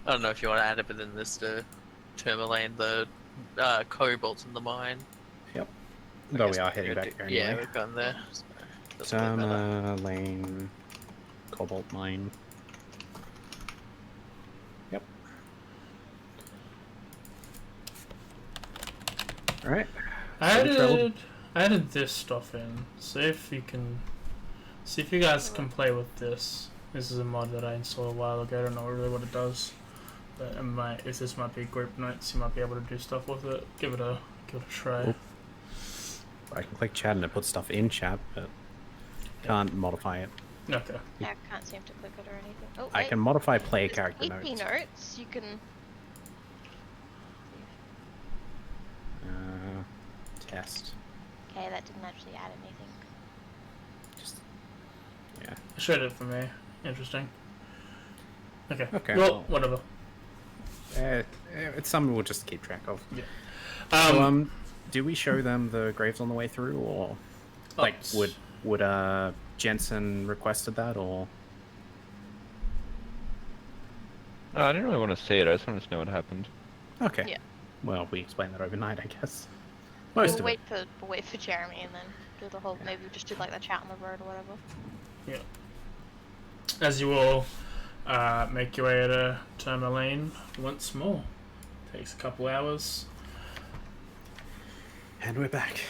I don't know if you want to add it within this to Tourmaline, the cobalt in the mine. Yep. I Though guess we are we're heading gonna back there Yeah, anyway. we've gone there. So that's probably better. Lane, Cobalt Mine. Yep. Alright. I So we traveled- added this stuff in. See if you guys can play with this. This is a mod that I installed a while ago. I don't know really what it does, but if this might be group notes, you might be able to do stuff with it. Give it a try. Oop. I can click chat and it puts stuff in chat, but can't modify it. Okay. Yeah, I can't seem to click it or anything. Oh, I wait. can modify player There's character EP notes. notes. You can. Test. Okay, that didn't actually add anything. Just yeah. It showed it for me. Interesting. Okay. Okay, Well, well- whatever. It's something we'll just keep track of. Yeah. So, do we show them the graves on the way through, or like Oh, would Jensen requested that, or No, I didn't really want to see it. I just wanted to know what happened. okay? Yeah. Well, we explain that overnight, I guess. Most We'll of wait it. for Jeremy and then do the whole. Maybe we'll just do like the chat on the road or whatever. As you all make your way to Tourmaline once more. Takes a couple hours. And we're back.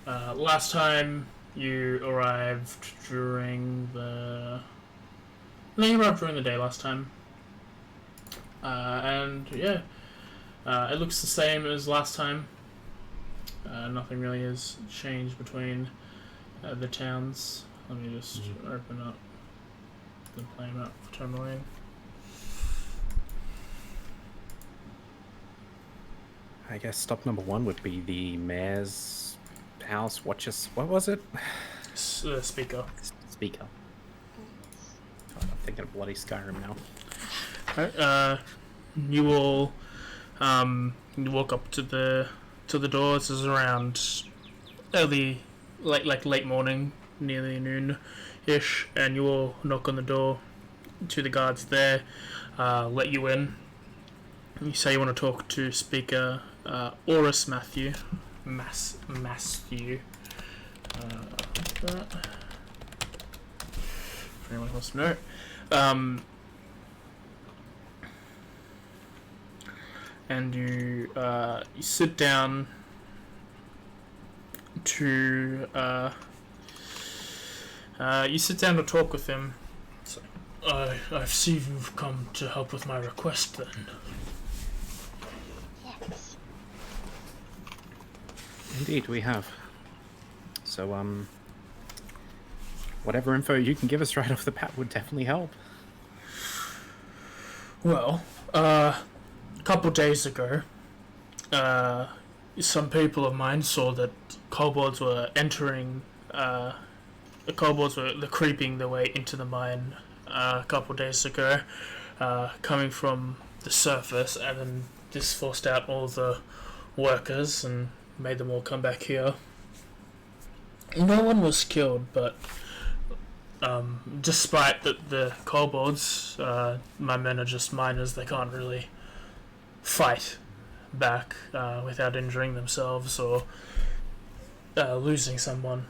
Last time you arrived during the... No, you arrived during the day last time. And yeah, it looks the same as last time. Nothing really has changed between the towns. Let me just open up the play map for Tourmaline. I guess stop number 1 would be the mayor's house. What was it? Speaker. Speaker. Oh, I'm thinking of bloody Skyrim now. Alright, you all you walk up to the door. This is around late morning, nearly noon-ish, and you all knock on the door to the guards there, let you in. You say you want to talk to Speaker Auril Matthew. if anyone wants to know. And you sit down to talk with him. So, I see you've come to help with my request then. Yes. Indeed, we have. So, whatever info you can give us right off the bat would definitely help. Well, a couple days ago, some people of mine saw that kobolds were entering. The kobolds were creeping their way into the mine a couple days ago, coming from the surface, and then this forced out all the workers and made them all come back here. No one was killed, but despite the kobolds, my men are just miners. They can't really fight back without injuring themselves or losing someone.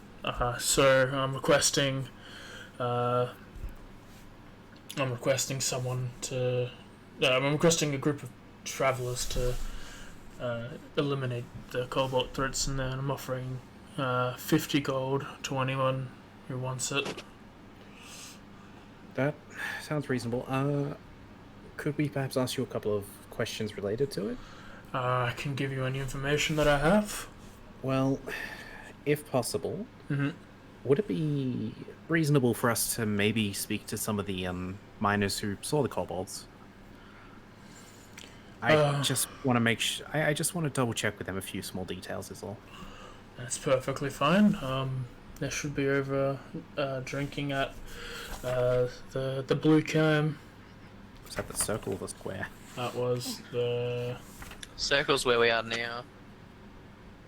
So I'm requesting someone to. I'm requesting a group of travelers to eliminate the kobold threats, and then I'm offering 50 gold to anyone who wants it. That sounds reasonable. Could we perhaps ask you a couple of questions related to it? I can give you any information that I have. Well, if possible, would it be reasonable for us to maybe speak to some of the miners who saw the kobolds? I just want to make sure. I just want to double check with them a few small details, is all. That's perfectly fine. They should be over drinking at the Blue Cam. Was that the circle or the square? That was the Circle's where we are now.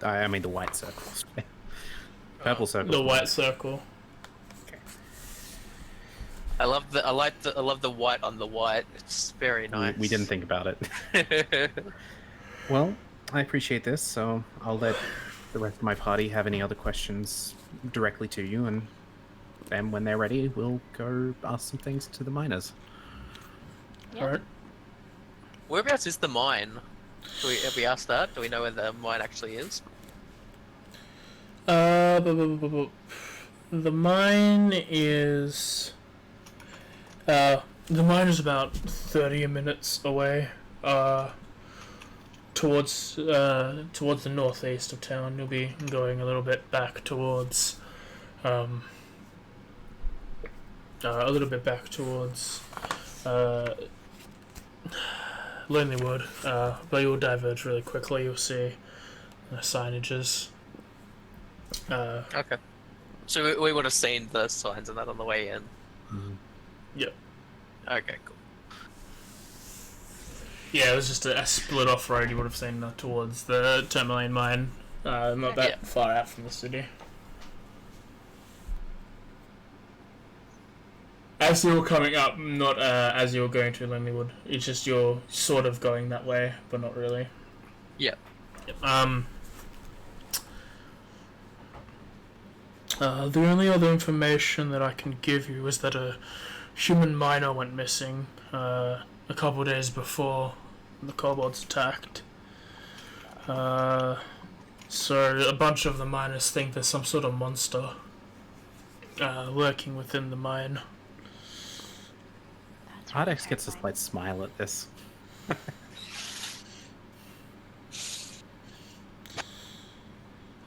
I mean the white circle. Purple circle. the white circle. Okay. I love the white on the white. It's very nice. We didn't think about it. Well, I appreciate this, so I'll let the rest of my party have any other questions directly to you, and then when they're ready, we'll go ask some things to the miners. Yep. Alright. Whereabouts is the mine? Have we asked that? Do we know where the mine actually is? The mine is about 30 minutes away. Towards the northeast of town. You'll be going a little bit back towards Lonelywood, but you'll diverge really quickly. You'll see signages. Okay. So we would have seen the signs and that on the way in. Yep. Okay, cool. Yeah, it was just a split off road. You would have seen towards the Tourmaline mine, not that far out from the city. As you were coming up, not as you were going to Lonelywood. It's just you're sort of going that way, but not really. Yep. The only other information that I can give you is that a human miner went missing a couple days before the kobolds attacked. So a bunch of the miners think there's some sort of monster lurking within the mine. Ardex gets a slight smile at this.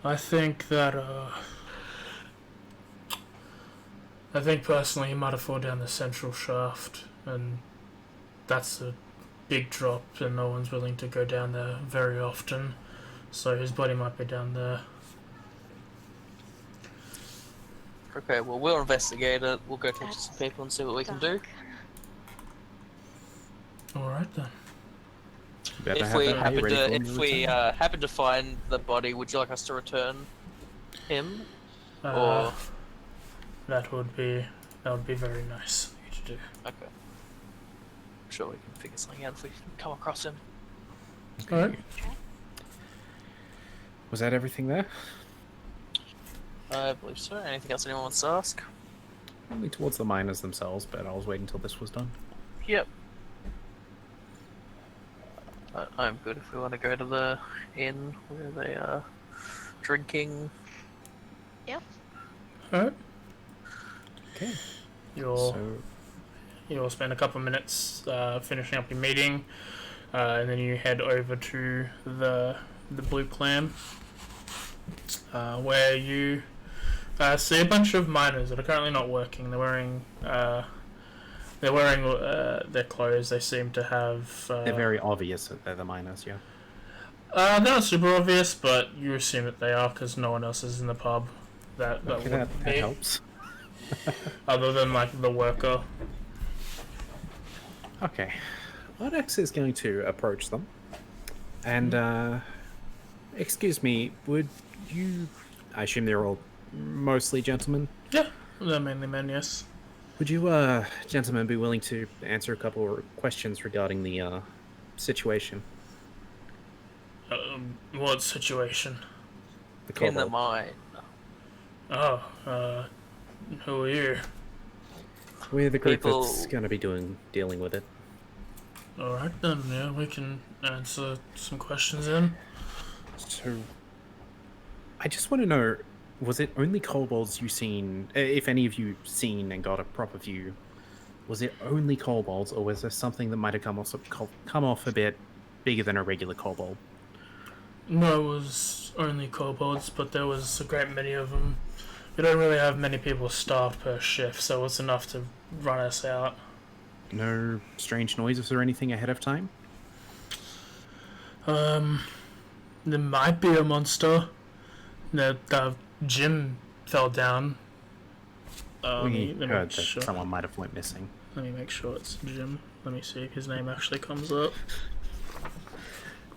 I think personally he might have fallen down the central shaft, and that's a big drop, and no one's willing to go down there very often, so his body might be down there. Okay, well we'll investigate it. We'll go talk to some people and see what we can do. Alright then. Better If have we that happen ready to for when we return. happen to find the body, would you like us to return him? That would be very nice of you to do. Okay. I'm sure we can figure something out if we come across him. Alright. Was that everything there? I believe so. Anything else anyone wants to ask? Only towards the miners themselves, but I was waiting until this was done. Yep. I'm good if we want to go to the inn where they are drinking. Alright. Okay. You'll spend a couple of minutes finishing up your meeting, and then you head over to the Blue Clam, where you see a bunch of miners that are currently not working. They're wearing their clothes. They seem to have. They're very obvious that they're the miners, yeah. They're not super obvious, but you assume that they are because no one else is in the pub. That Okay, would that be, helps. other than like the worker. Okay. Odex is going to approach them. And, excuse me, would you... I assume they're all mostly gentlemen. Yeah, they're mainly men. Yes. Would you, gentlemen, be willing to answer a couple of questions regarding the, situation? What situation? The In the kobold. mine. Oh, who are you? We're the group People- that's going to be dealing with it. Alright then, yeah, we can answer some questions then. So, I just want to know, was it only kobolds you seen, if any of you seen and got a proper view, was it only kobolds, or was there something that might have come off a bit bigger than a regular kobold? No, it was only kobolds, but there was a great many of them. We don't really have many people staffed per shift, so it's enough to run us out. No strange noises or anything ahead of time? There might be a monster. The gym fell down. We let me heard that sure. someone might have went missing. Let me make sure it's Jim. Let me see if his name actually comes up.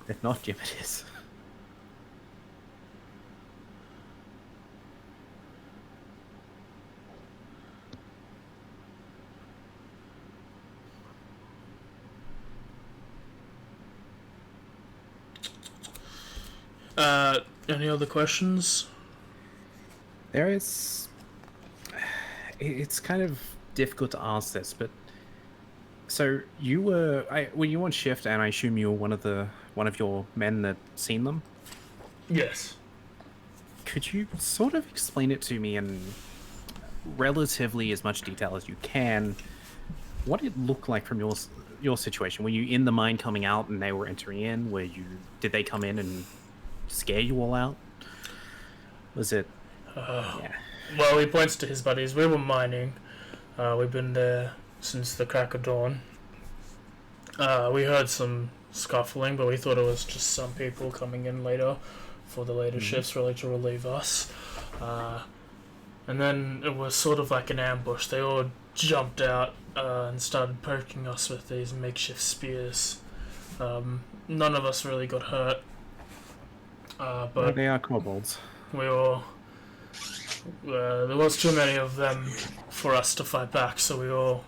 If not, Jim, it is. Any other questions? There is... It's kind of difficult to ask this, but... So, you were... were you on shift, and I assume you were one of your men that seen them? Yes. Could you sort of explain it to me in relatively as much detail as you can, what it looked like from your situation? Were you in the mine coming out and they were entering in? Did they come in and scare you all out? Was it... yeah. Well, he points to his buddies. We were mining. We've been there since the crack of dawn. We heard some scuffling, but we thought it was just some people coming in later for the later shifts, really to relieve us. And then it was sort of like an ambush. They all jumped out and started poking us with these makeshift spears. None of us really got hurt. But They are kobolds. we all... there was too many of them for us to fight back, so we all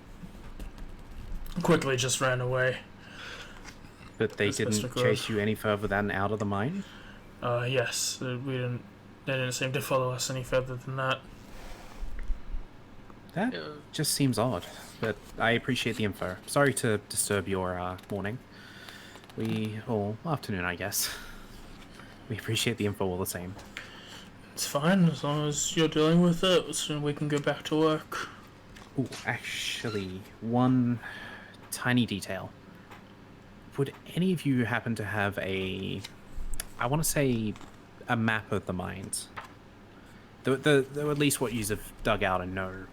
quickly just ran away. But they As best we didn't could. chase you any further than out of the mine? Yes, they didn't seem to follow us any further than that. That Yeah. just seems odd, but I appreciate the info. Sorry to disturb your morning. Or afternoon, I guess. We appreciate the info all the same. It's fine, as long as you're dealing with it, so we can go back to work. Ooh, actually, one tiny detail. Would any of you happen to have I want to say, a map of the mines? The at least what you have dug out and know.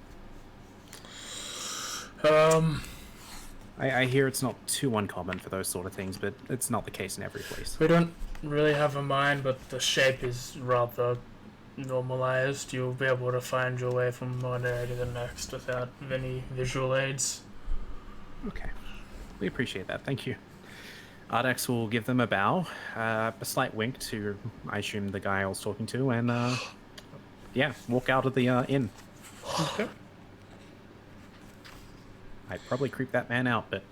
I hear it's not too uncommon for those sort of things, but it's not the case in every place. We don't really have a mine, but the shape is rather normalized. You'll be able to find your way from one area to the next without any visual aids. Okay. We appreciate that. Thank you. Ardex will give them a bow, a slight wink to, I assume, the guy I was talking to, and, yeah, walk out of the inn. Okay. I'd probably creep that man out, but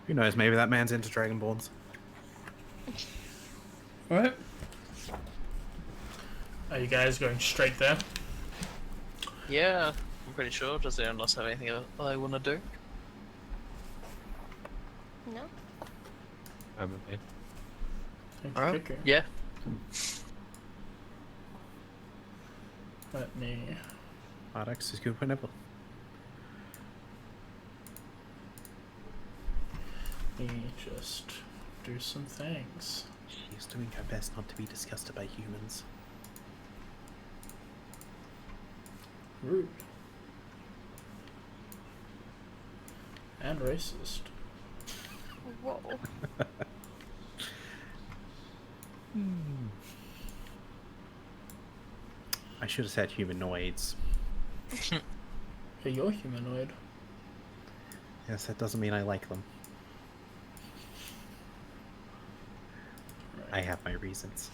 who knows? Maybe that man's into Dragonborns. Alright. Are you guys going straight there? Yeah, I'm pretty sure. Does anyone else have anything they want to do? No? I'm okay. Thank you, Alright. Kicker. Yeah. Let me. Ardex is good whenever. Me just do some things. She's doing her best not to be disgusted by humans. Rude. And racist. Whoa. I should have said humanoids. Hey, you're humanoid. Yes, that doesn't mean I like them. I have my reasons.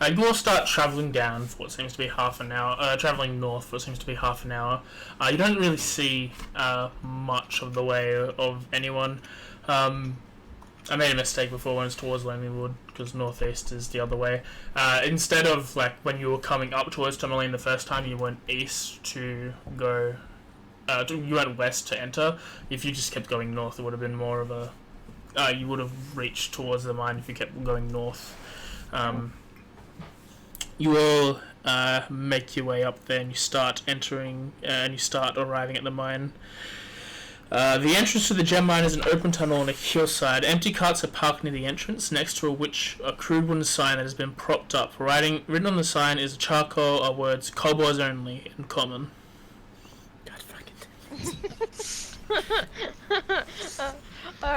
You will start travelling down for what seems to be half an hour. Travelling north for what seems to be half an hour. You don't really see much of the way of anyone. I made a mistake before when it's towards Lemingwood, because northeast is the other way. Instead of like when you were coming up towards Tourmaline the first time, you went east to go. You went west to enter. If you just kept going north, it would have been more of a. You would have reached towards the mine if you kept going north. You will make your way up there, and you start entering, and you start arriving at the mine. The entrance to the gem mine is an open tunnel on a hillside. Empty carts are parked near the entrance, next to a crude wooden sign that has been propped up. Written on the sign is charcoal words "Kobolds only" in common. God fucking.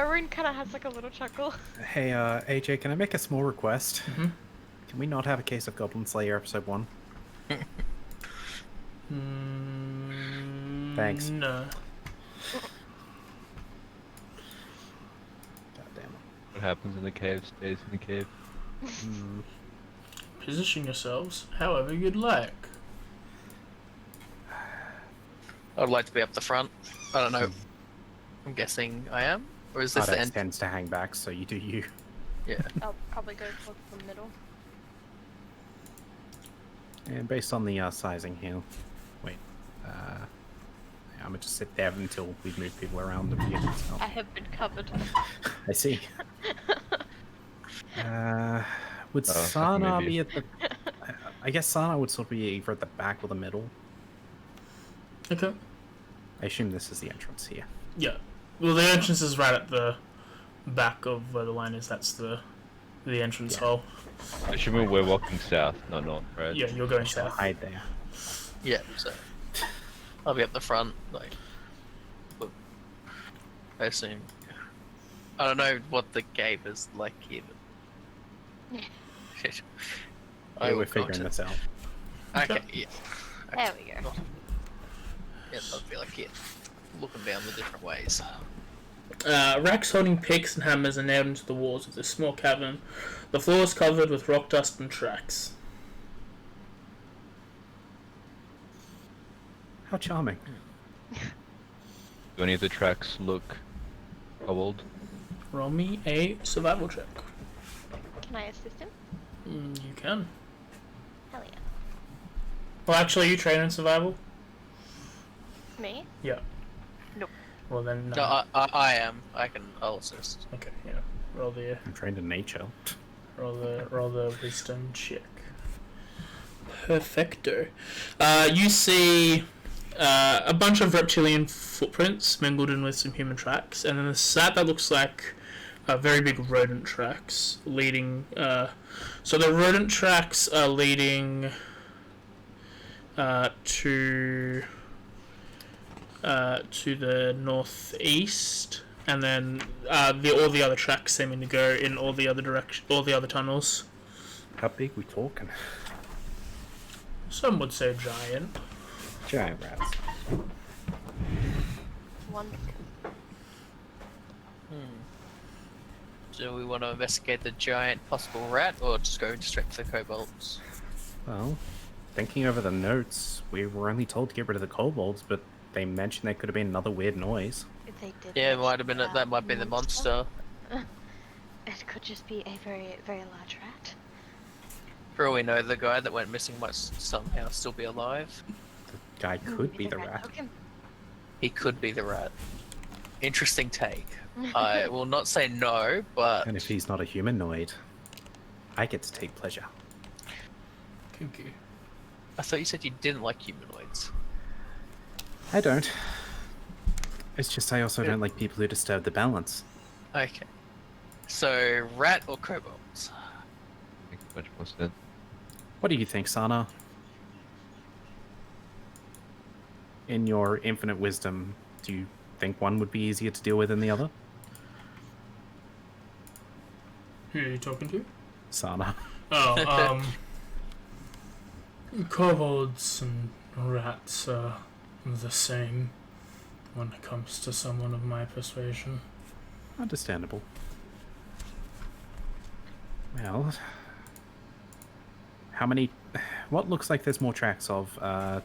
Rune kind of has like a little chuckle. Hey, AJ, can I make a small request? Mm-hmm. Can we not have a case of Goblin Slayer episode 1? Thanks. No. God damn it. What happens in the cave stays in the cave. Position yourselves however you'd like. I'd like to be up the front. I don't know. I'm guessing I am, or is this the Ardex end? tends to hang back, so you do you. Yeah. I'll probably go for the middle. And based on the sizing here, wait, yeah, I'm gonna just sit there until we move people around the view. So. I have been covered. I see. Would Oh, Sana maybe. be at the? I guess Sana would sort of be either at the back or the middle. Okay. I assume this is the entrance here. Yeah. Well, the entrance is right at the back of where the line is. That's the entrance hole. Assuming we're walking south, not north, right? Yeah, you're going So south. hide there. Yeah. So I'll be up the front. Like, look, I assume. I don't know what the gate is like here, but Yeah, we're will figuring go to- this out. Okay. Yeah. There we go. Yeah, I feel like looking down the different ways. Racks holding picks and hammers are nailed into the walls of this small cavern. The floor is covered with rock dust and tracks. How charming. Do any of the tracks look cobbled? Roll me a survival check. Can I assist him? You can. Hell yeah. Well, actually, you train in survival? Me? Yeah. Nope. Well, then, no. No, I am. I'll assist. Okay, yeah. Roll the I'm trained in nature. roll the wisdom check. Perfecto. You see a bunch of reptilian footprints mingled in with some human tracks, and then a set that looks like very big rodent tracks leading. So the rodent tracks are leading to the northeast, and then all the other tracks seeming to go in all the other tunnels. How big we talking? Some would say giant. Giant rats. Wonderful. Do we want to investigate the giant possible rat, or just go straight to the kobolds? Well, thinking over the notes, we were only told to get rid of the kobolds, but they mentioned there could have been another weird noise. If they did. Yeah, it mention might have been. That might be the monster. It could just be a very, very large rat. For all we know, the guy that went missing might somehow still be alive. guy could be the rat. Took him. He could be the rat. Interesting take. I will not say no, but And if he's not a humanoid, I get to take pleasure. Kinky. I thought you said you didn't like humanoids. I don't. It's just I also don't like people who disturb the balance. Okay. So, rat or kobolds? Makes much more sense. What do you think, Sana? In your infinite wisdom, do you think one would be easier to deal with than the other? Who are you talking to? Sana. Oh, kobolds and rats are the same when it comes to someone of my persuasion. Understandable. Well, how many... What looks like there's more tracks of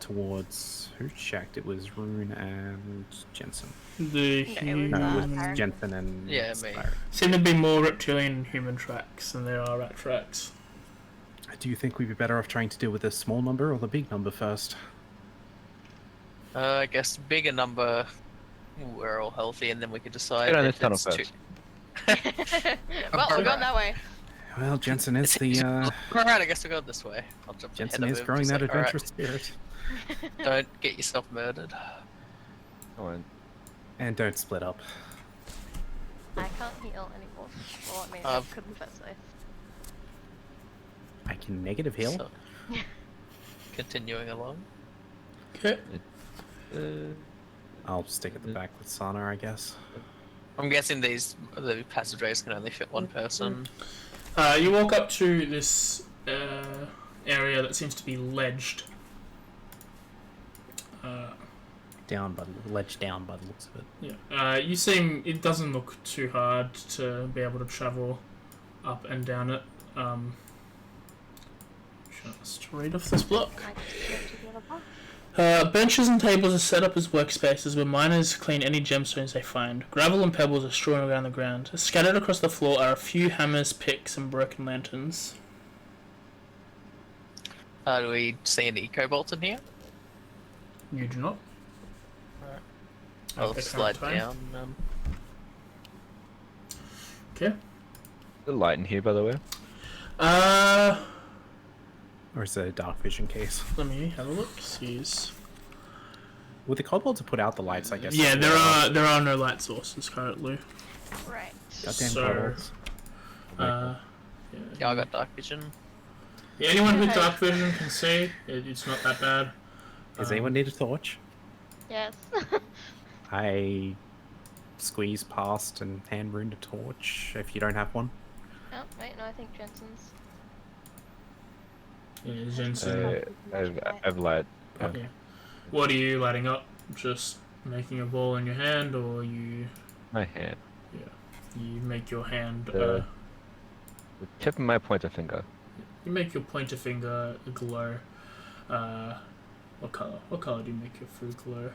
towards... Who checked? It was Rune and Jensen. The Yeah, it was, No, it human... was Aaron. Jensen and... Yeah, me. Spyro. seem to be more reptilian and human tracks than there are rat tracks. Do you think we'd be better off trying to deal with the small number or the big number first? I guess bigger number, we're all healthy, and then we could decide Get on if this tunnel it's first. Well, we're going that way. Well, Jensen is the... Alright, I guess we'll go this way. I'll jump Jensen ahead is of him, growing just that like, "Alright, adventurous spirit. Don't get yourself murdered. Come on. And don't split up. I can't heal anymore. Well, I mean, Uh, I couldn't first say. I can negative heal. So, continuing along. Okay. I'll stick at the back with Sana, I guess. I'm guessing the passageways can only fit one person. You walk up to this area that seems to be ledged. Ledge down by the looks of it. Yeah. It doesn't look too hard to be able to travel up and down it. Just read off this block. I just go to the other path. Benches and tables are set up as workspaces where miners clean any gemstones they find. Gravel and pebbles are strewn around the ground. Scattered across the floor are a few hammers, picks, and broken lanterns. Do we see any kobolds in here? You do not. I'll Okay, slide fine. down. Okay. The light in here, by the way. Or is it a dark vision case? Let me have a look. Sees. Would the kobolds have put out the lights, I guess? Yeah, there are no light sources currently. Right. Goddamn So- kobolds. Yeah, I got dark vision. Yeah, anyone with dark vision can see. It's not that bad. Does anyone need a torch? Yes. I squeeze past and hand Rune a torch if you don't have one. Oh, wait, no, I think Jensen's. Yeah, Jensen. I've light. Yeah. What are you lighting up? Just making a ball in your hand, or you My hand. make your hand? The tip of my pointer finger. You make your pointer finger glow. What color? What color do you make your food glow?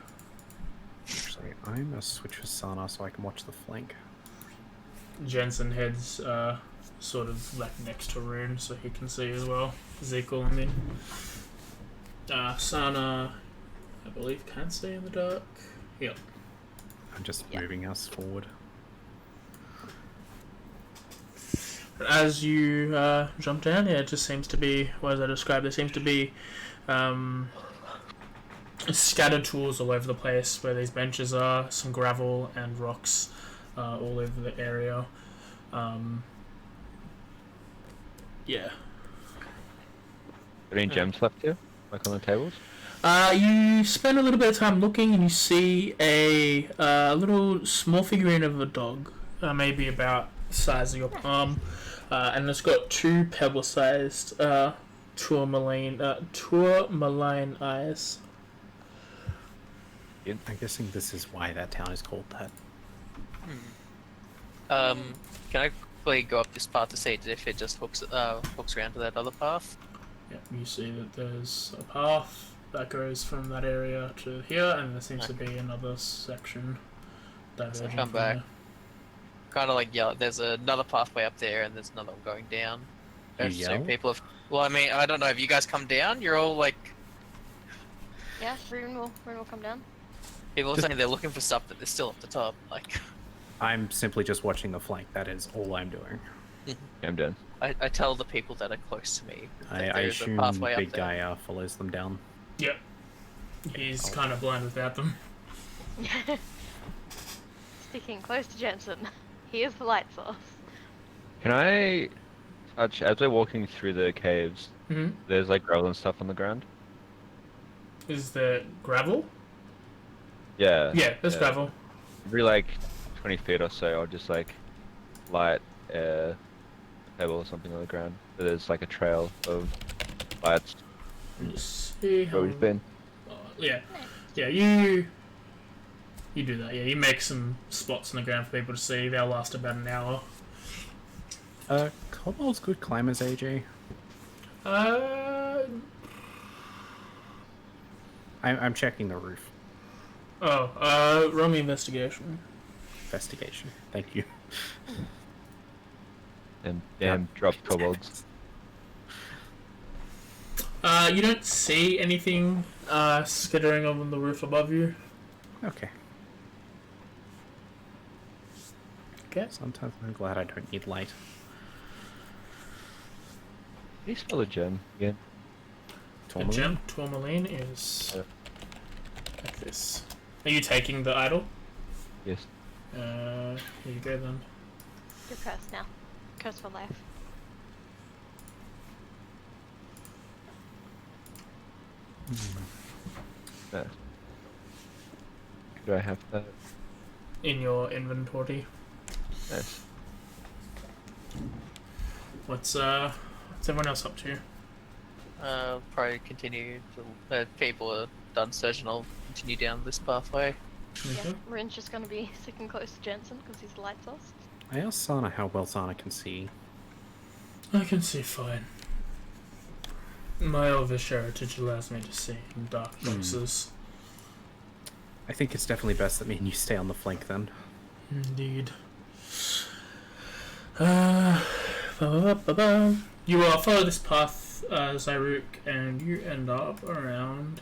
Actually, I'm gonna switch with Sana so I can watch the flank. Jensen heads sort of like next to Rune, so he can see as well. Ezekiel, I mean. Sana, I believe, can see in the dark. Yep. I'm just Yeah. moving us forward. As you jump down, yeah, it just seems to be, what as I described, there seems to be scattered tools all over the place where these benches are, some gravel and rocks all over the area. Yeah. Are there any gems left here? Like on the tables? You spend a little bit of time looking and you see a little small figurine of a dog, maybe about the size of your palm, and it's got two pebble-sized tourmaline eyes. I'm guessing this is why that town is called that. Can I quickly go up this path to see if it just hooks around to that other path? Yeah, you see that there's a path that goes from that area to here, and there seems to be another section diverging come from back. there. Kind of like yell. There's another pathway up there, and there's another one going down. You So yell? people have. Well, I mean, I don't know. Have you guys come down? You're all like. Yeah, Rune will come down. People are saying they're looking for stuff, but they're still up the top. Like, I'm simply just watching the flank. That is all I'm doing. Yeah, I'm done. I tell the people that are close to me that I there's a assume pathway big up there. guy follows them down. Yep. He's kind of blind without them. Sticking close to Jensen. He is the light source. Can I touch, as we're walking through the caves, Mm-hmm. there's like gravel and stuff on the ground? Is the gravel? Yeah. Yeah, there's gravel. Every like 20 feet or so, I'll just like light a pebble or something on the ground. So there's like a trail of lights Let's see how... where we've been. Yeah. Yeah, you do that. Yeah, you make some spots on the ground for people to see. They'll last about an hour. Kobolds good climbers, AJ. I'm checking the roof. Roll me investigation. Investigation. Thank you. And damn, dropped kobolds. You don't see anything skittering on the roof above you. Okay. Okay. Sometimes I'm glad I don't need light. Can you spell a gem again? The gem tourmaline is Yeah. like this. Are you taking the idol? Yes. Here you go then. You're cursed now. Cursed for life. No. Could I have that? In your inventory. Nice. What's everyone else up to? Probably continue. People are done searching. I'll continue down this pathway. Okay. Yeah, Rune's just gonna be sticking close to Jensen because he's the light source. I asked Sana how well Sana can see. I can see fine. My elvish heritage allows me to see in dark boxes. I think it's definitely best that me and you stay on the flank then. Indeed. You follow this path, Zyruk, and you end up around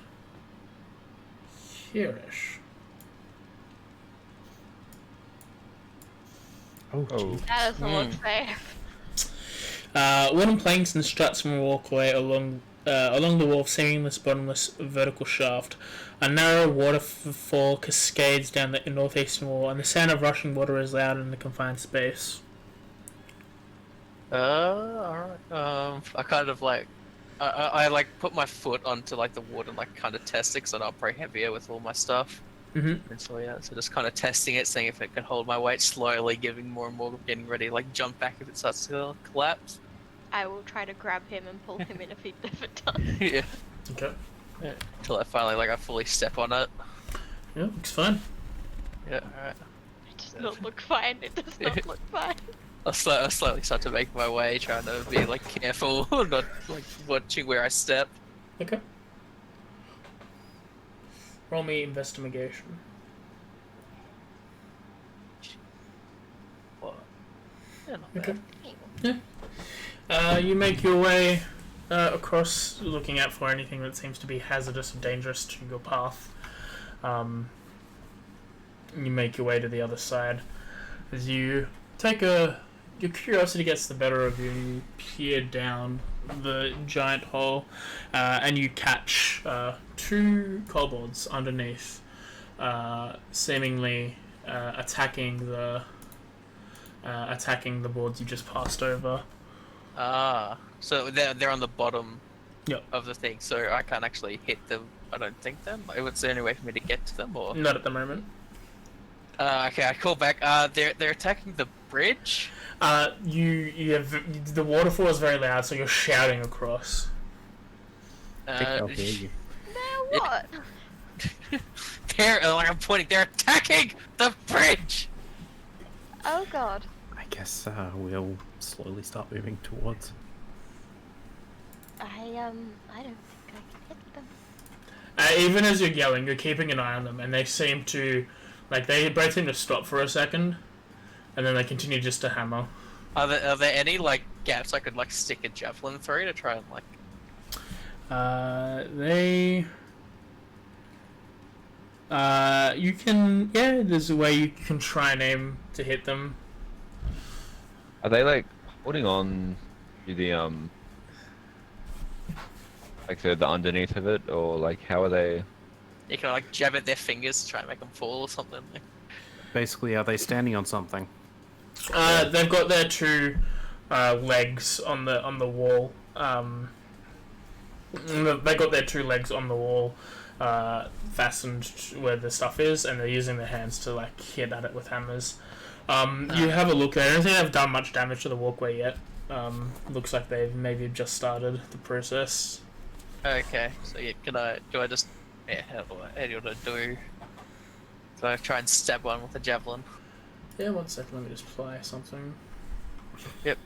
here-ish. Oh, Oh. gee. That doesn't look safe. Wooden planks and struts from a walkway along the wall of seamless, bottomless vertical shaft. A narrow waterfall cascades down the northeastern wall, and the sound of rushing water is loud in the confined space. Alright. I kind of like, I like put my foot onto like the wood and like kind of test it because I'm not very heavier with all my stuff. Mm-hmm. And so yeah, so just kind of testing it, seeing if it can hold my weight slowly, giving more and more, getting ready to like jump back if it starts to collapse. I will try to grab him and pull him in if it does. Yeah. Okay. Until I finally like I fully step on it. Yeah, looks fine. Yeah. Alright. It does not look fine. It does not look fine. I'll slowly start to make my way, trying to be like careful, not like watching where I step. Okay. Roll me investigation. What? Yeah, not Okay. bad. You make your way across, looking out for anything that seems to be hazardous or dangerous to your path. You make your way to the other side. As you your curiosity gets the better of you, and you peer down the giant hole, and you catch two kobolds underneath, seemingly attacking the boards you just passed over. So they're on the bottom Yep. of the thing, so I can't actually hit them. I don't think then. Like, what's the only way for me to get to them, or? Not at the moment. Okay, I call back. They're attacking the bridge. You have the waterfall is very loud, so you're shouting across. I think they'll hear you. Now what? They're like I'm pointing. They're attacking the bridge. Oh god. I guess we'll slowly start moving towards. I don't think I can hit them. Even as you're yelling, you're keeping an eye on them, and they seem to, they both seem to stop for a second, and then they continue just to hammer. Are there any like gaps I could like stick a javelin through to try and like? You can, yeah, there's a way you can try and aim to hit them. Are they like holding on to the like the underneath of it, or like how are they? You can like jab at their fingers to try and make them fall or something. Like, Basically, are they standing on something? They've got their two legs on the wall. They got their two legs on the wall, fastened where the stuff is, and they're using their hands to like hit at it with hammers. You have a look there. I don't think they've done much damage to the walkway yet. Looks like they've maybe just started the process. okay, so yeah, do I just, yeah, how do I do? So I try and stab one with a javelin. Yeah, 1 second. Let me just play something. Yep.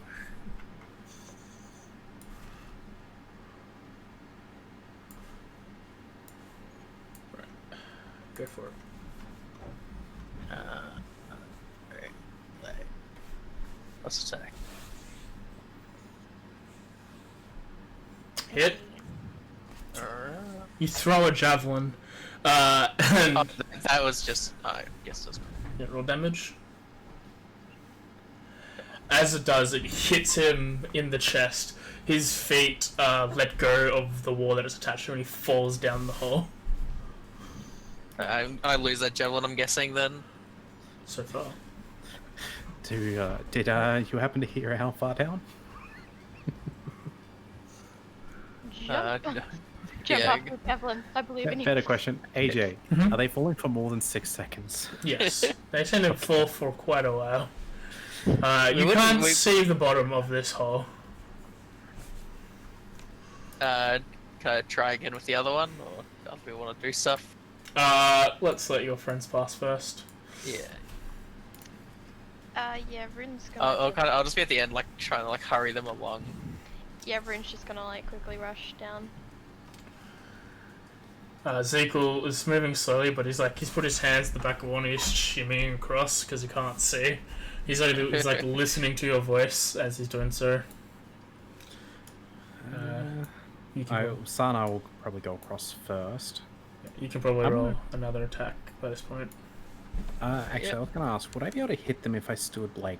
Right. Go for it. Right. Let's attack. Hit. You throw a javelin. And Oh, that was just. I guess that's. yeah, roll damage. As it does, it hits him in the chest. His feet let go of the wall that it's attached to, and he falls down the hole. I lose that javelin, I'm guessing then. So far. Did you happen to hear how far down? Jump, no. jump yeah. off the javelin. I believe in you. Better question. AJ, Mhm. are they falling for more than 6 seconds? Yes, they tend to fall for quite a while. You wouldn't- can't we- see the bottom of this hole. Can I try again with the other one, or do we want to do stuff? Let's let your friends pass first. Yeah. Yeah, Rune's gonna. I'll just be at the end, like trying to like hurry them along. Yeah, Rune's just gonna like quickly rush down. Ezekiel is moving slowly, but he's put his hands in the back of one, he's shimmying across because he can't see. He's like listening to your voice as he's doing so. You can, Sana will probably go across first. you can probably I'm roll gonna- another attack by this point. Actually, I was going to ask, would I be able to hit them if I stood, like,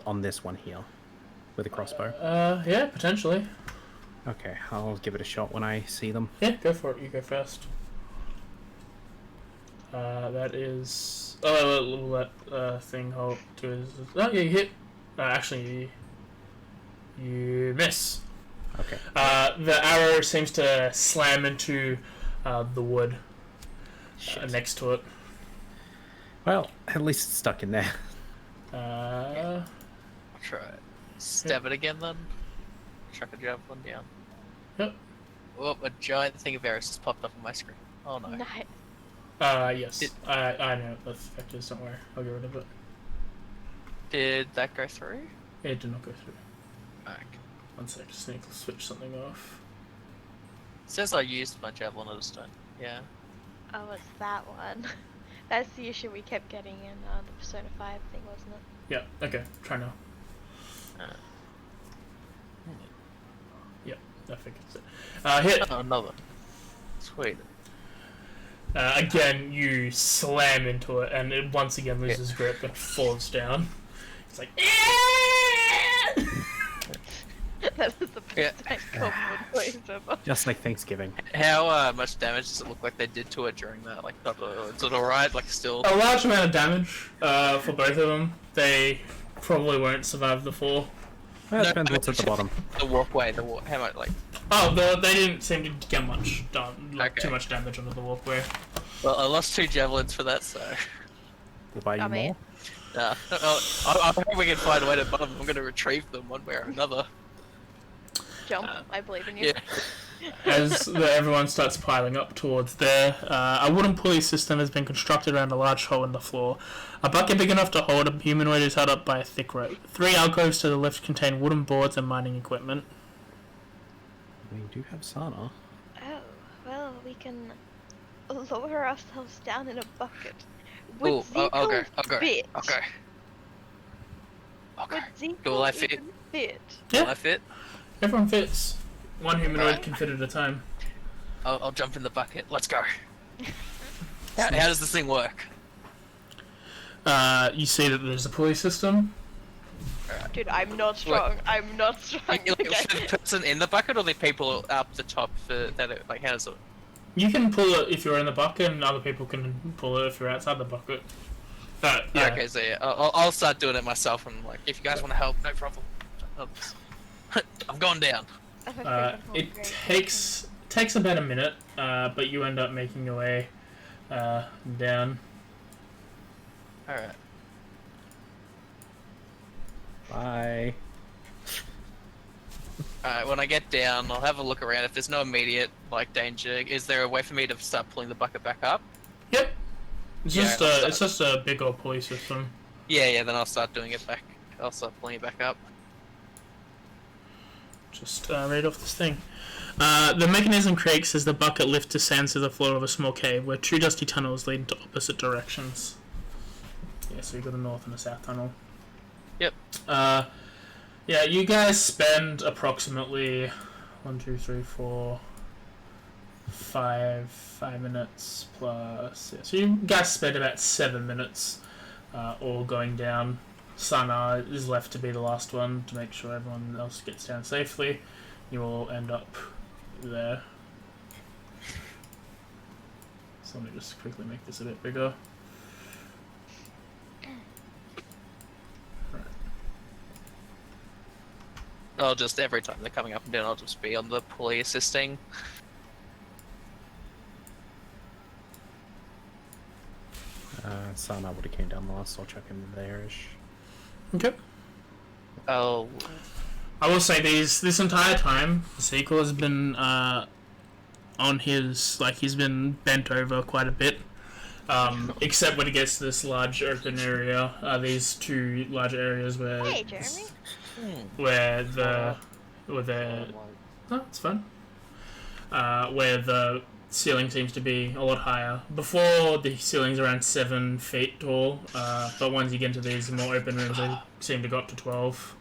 on this one here with a crossbow? Yeah, potentially. Okay, I'll give it a shot when I see them. Yeah, go for it. You go first. That is. Oh, let thing hold to his. Oh, yeah, you hit. Actually, you miss. Okay. The arrow seems to slam into the wood Shit. next to it. Well, at least it's stuck in there. I'll try it. Stab it again then. Chuck a javelin down. Yep. Oh, a giant thing of arrows just popped up on my screen. Oh no. Nice. Yes. I know what the effect is, don't worry. I'll get rid of it. Did that go through? It did not go through. Okay. 1 sec, just need to switch something off. It says I used my javelin, I just don't. Yeah. Oh, it's that one. That's the issue we kept getting in the Persona 5 thing, wasn't it? Yeah, okay, try now. Uh, Yep, I think it's it. Hit! oh, another. Sweet. Again, you slam into it, and it once again loses grip and falls down. It's like, That was the Yeah. best compliment voice ever. Just like Thanksgiving. How much damage does it look like they did to it during that? Like, is it alright? Like, still. a large amount of damage for both of them. They probably won't survive the fall. Well, it No, depends what's at the bottom. The walkway, how much, like. Oh, they didn't seem to get much done, like Okay. too much damage onto the walkway. Well, I lost 2 javelins for that, so. We'll buy you I mean- more. Nah. I hope we can find a way to bottom. I'm going to retrieve them one way or another. Jump, I believe in you. Yeah. As everyone starts piling up towards there, a wooden pulley system has been constructed around a large hole in the floor. A bucket big enough to hold a humanoid is held up by a thick rope. 3 alcoves to the left contain wooden boards and mining equipment. We do have Sana. Oh, well, we can lower ourselves down in a bucket. Ooh, okay. Fit? Okay. Would Zeke Will I fit? even fit? Will Yeah, I fit? everyone fits. One humanoid Alright. can fit at a time. I'll jump in the bucket. Let's go. How does this thing work? You see that there's a pulley system. Dude, I'm not strong. I'm not strong. Like, for the person in the bucket or the people up the top for that? Like, how does it? You can pull it if you're in the bucket, and other people can pull it if you're outside the bucket. But, yeah. Okay, so yeah, I'll start doing it myself, and like, if you guys want to help, no problem. I'm going down. It takes about a minute, but you end up making your way down. All right. Bye. Alright, when I get down, I'll have a look around. If there's no immediate like danger, is there a way for me to start pulling the bucket back up? Yep. It's Yeah, just a big old pulley system. Yeah, then I'll start doing it back. I'll start pulling it back up. Just read off this thing. The mechanism creaks as the bucket lifts descends to the floor of a small cave, where two dusty tunnels lead into opposite directions. Yeah, so you've got a north and a south tunnel. Yep. Yeah, you guys spend approximately 5 minutes plus. Yeah, so you guys spend about 7 minutes all going down. Sana is left to be the last one to make sure everyone else gets down safely. You all end up there. So let me just quickly make this a bit bigger. I'll just, every time they're coming up and down, I'll just be on the pulley assisting. Sana would have came down last, so I'll check in there-ish. Okay. Oh. I will say this entire time, the sequel has been on his, like, he's been bent over quite a bit. Except when he gets to this large open area, these two large areas where... Hey, Jeremy. Where the... Oh, it's fun. Where the ceiling seems to be a lot higher. Before, the ceiling's around 7 feet tall, but once you get into these more open rooms, they seem to go up to 12.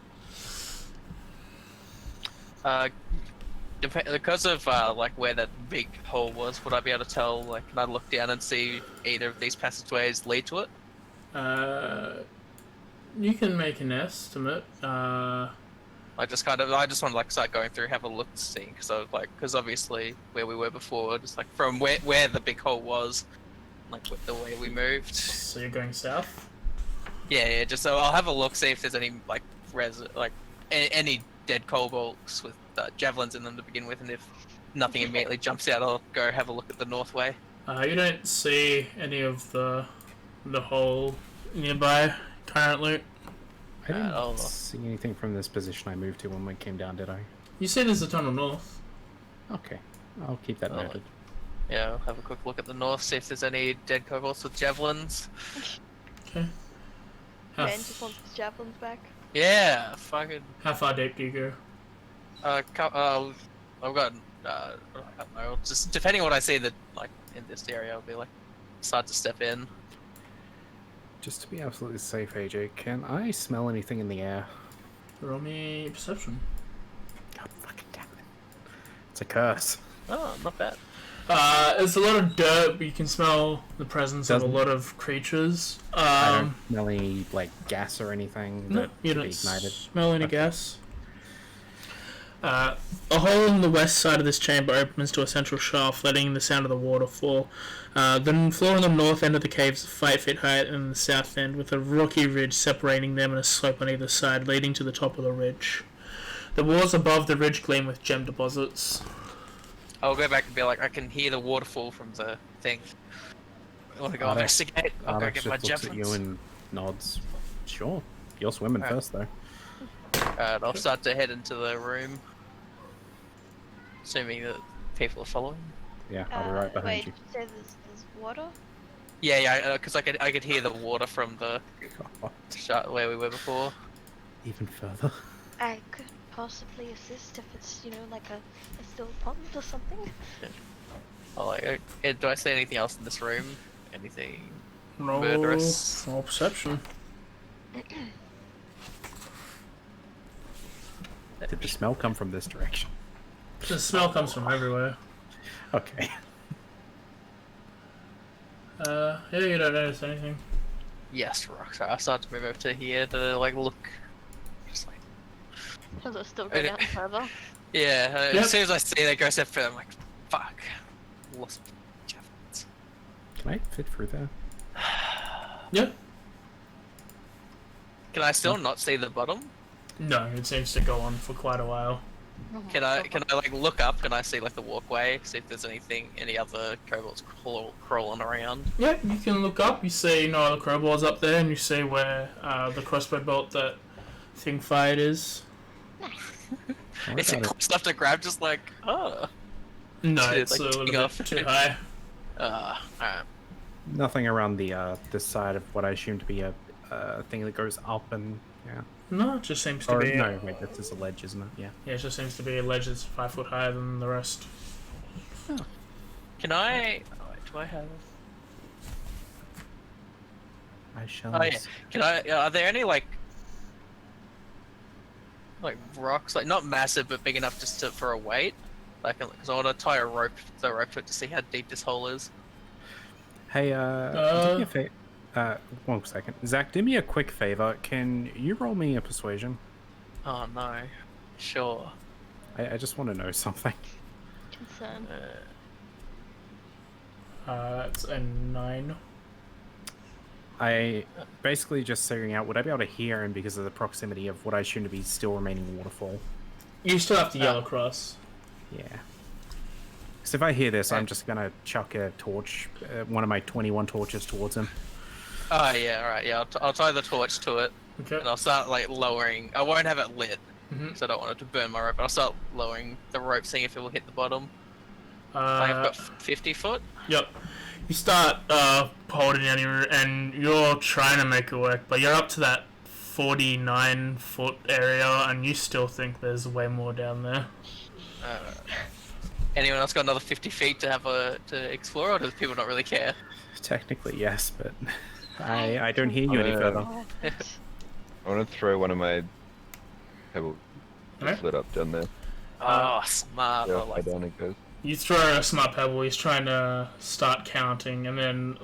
Because of like where that big hole was, would I be able to tell? Like, can I look down and see either of these passageways lead to it? You can make an estimate. I just want to like start going through, have a look, see, because obviously where we were before, just like from where the big hole was, like with the way we moved. So you're going south? Yeah. Just so I'll have a look, see if there's any like any dead kobolds with javelins in them to begin with, and if nothing immediately jumps out, I'll go have a look at the north way. You don't see any of the hole nearby currently. I didn't see anything from this position I moved to when we came down, did I? You see there's a tunnel north. Okay, I'll keep that noted. Yeah, I'll have a quick look at the north, see if there's any dead kobolds with javelins. Okay. Ben just wants his javelins back. Yeah, fucking. How far deep do you go? I've got, I don't know, just depending on what I see that, like, in this area, I'll be like, start to step in. Just to be absolutely safe, AJ, can I smell anything in the air? Roll me perception. God fucking damn it. It's a curse. Oh, not bad. There's a lot of dirt, but you can smell the presence of a lot of creatures. I don't smell any, like, gas or anything No, that you could don't be ignited. smell any gas. A hole in the west side of this chamber opens to a central shaft, letting the sound of the water fall. The floor on the north end of the cave is 5 feet high, and the south end, with a rocky ridge separating them and a slope on either side, leading to the top of the ridge. The walls above the ridge gleam with gem deposits. I'll go back and be like, I can hear the waterfall from the thing. I want to go investigate. I'll go get my just looks at you javelins. and nods. Sure. You're swimming first, though. I'll start to head into the room. Assuming that people are following. Yeah, I'll be right behind wait, you. did you say there's water? Yeah, because I could hear the water from the God, shot where we were before. even further. I could possibly assist if it's, like a still pond or something. Oh, like, do I see anything else in this room? Anything Roll murderous? perception. Did the smell come from this direction? The smell comes from everywhere. Okay. Yeah, you don't notice anything. Yes, rock. So I started to move over to here to like look. Just like Does it still go down further? yeah. Yep. As soon as I see that go a step further, I'm like, fuck. Lost javelins. Can I fit through there? Yeah. Can I still not see the bottom? No, it seems to go on for quite a while. Can I like look up? Can I see like the walkway? See if there's any other kobolds crawling around? Yeah, you can look up, you see no other crowbars up there, and you see where the crossbow bolt that thing fired is. Is it close enough to grab? Just like, oh. No, Dude, it's like, a little ticking bit off. too high. Alright. Nothing around the this side of what I assume to be a thing that goes up and yeah. No, it just seems to Or be. no, wait, that's just a ledge, isn't it? Yeah. Yeah, it just seems to be a ledge that's 5 foot higher than the rest. Can I? Oh, wait, do I have? I shall. Oh yeah. Can I? Are there any like rocks, like not massive but big enough just for a weight? Like, because I want to tie a rope to it to see how deep this hole is. Hey, do me a favor. 1 second. Zach, do me a quick favor. Can you roll me a persuasion? Oh no. Sure. I just want to know something. Concern. It's a 9. I basically just figuring out, would I be able to hear him because of the proximity of what I assume to be still remaining waterfall? You still have to yell across. Yeah. Because if I hear this, I'm just gonna chuck a torch, one of my 21 torches towards him. Oh yeah. All right. Yeah. I'll tie the torch to it, Okay. and I'll start like lowering. I won't have it lit, Mhm. because I don't want it to burn my rope. But I'll start lowering the rope, seeing if it will hit the bottom. I've got 50 foot. Yep. You start holding on and you're trying to make it work, but you're up to that 49 foot area and you still think there's way more down there. Anyone else got another 50 feet to explore, or does people not really care? Technically, yes, but I don't hear you any further. I want to throw one of my pebbles Okay. lit up down there. Oh, smart. Yeah, I like down it goes. You throw a smart pebble, he's trying to start counting, and then,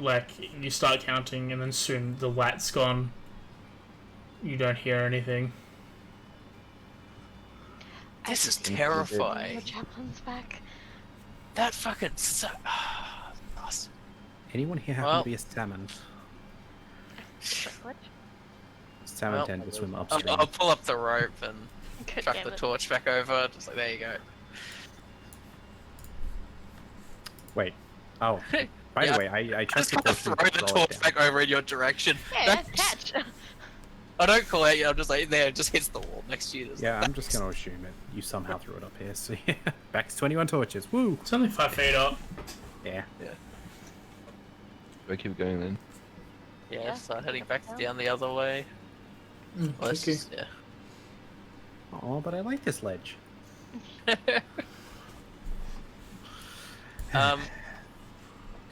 you start counting, and then soon the light's gone. You don't hear anything. This is terrifying. The chaplain's back. That fucking awesome. Anyone here happen Well- to be a salmon? What? Salmon Well, tend to swim upstream. I'll pull up the rope and God chuck damn the it. torch back over. Just like, there you go. Wait. Oh. By Yeah, the way, I Just chucked gonna the throw torch the and roll it torch down. back over in your direction. Yeah, catch. I don't call out you. I'm just like, there, it just hits the wall next to you. Just Yeah, like, I'm just gonna assume it. You somehow threw it up here, so yeah. Back to 21 torches. Woo! It's only 5 feet up. Yeah. Do I keep going then? Yeah, Yeah. start heading back down the other way. Well, let's Okay. just, yeah. Oh, but I like this ledge.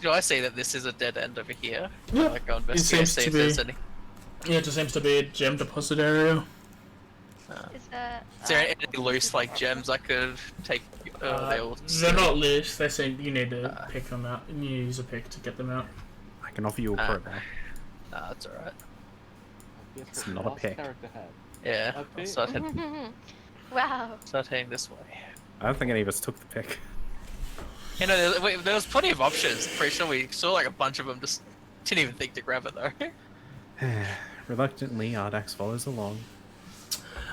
Do I see that this is a dead end over here? Yeah, Like, go it investigate, seems see to if there's be. any. Yeah, it just seems to be a gem deposit area. Is there, Is there any loose like gems I could take? They all They're not loose. They say you need to pick them out. You need to use a pick to get them out. I can offer you a crowbar. Nah, that's alright. It's not a pick. Yeah, I'll Okay. start wow. heading this way. I don't think any of us took the pick. You know, there was plenty of options. I'm pretty sure we saw like a bunch of them. Just didn't even think to grab it though. Reluctantly, Ardax follows along.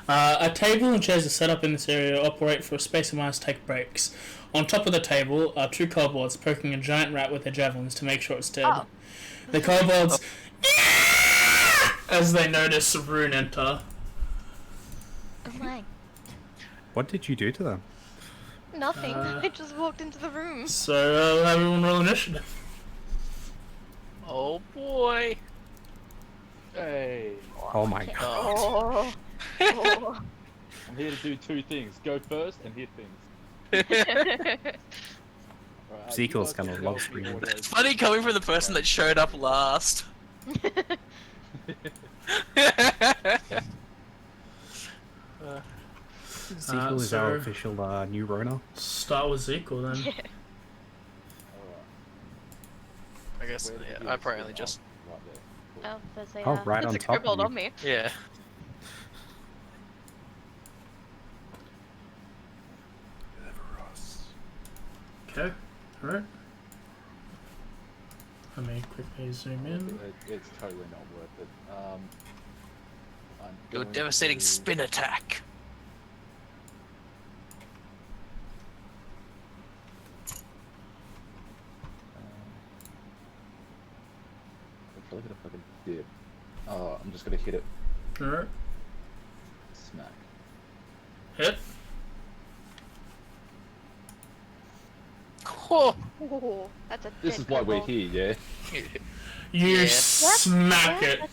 A table and chairs are set up in this area to operate for a space of minds to take breaks. On top of the table are 2 kobolds poking a giant rat with their javelins to make sure it's dead. Oh. The kobolds as they notice Rune enter. Oh my. What did you do to them? Nothing. I just walked into the room. So everyone roll initiative. Oh boy. Hey, Oh my god. Oh. Oh. I'm here to do 2 things: go first and hit things. Alright, Ezekiel's you guys gonna can love tell me screaming. what It's funny coming from the person that showed up last. Ezekiel is our so- official new Rona. Start with Ezekiel then. Yeah. I guess Where the yeah, hell I is apparently it? just Oh, right there. Cool. Oh, there's a, Oh, right there's on a top of kobold you. on me. yeah. Okay, alright. Let me quickly zoom in. It's totally not worth it. I'm Do a going devastating to- spin attack. I'm probably gonna fucking dip. I'm just gonna hit it. Alright, Smack. hit. Oh. Oh, that's a This dead is why we're kobold. here, yeah? You Yeah. smack Yeah,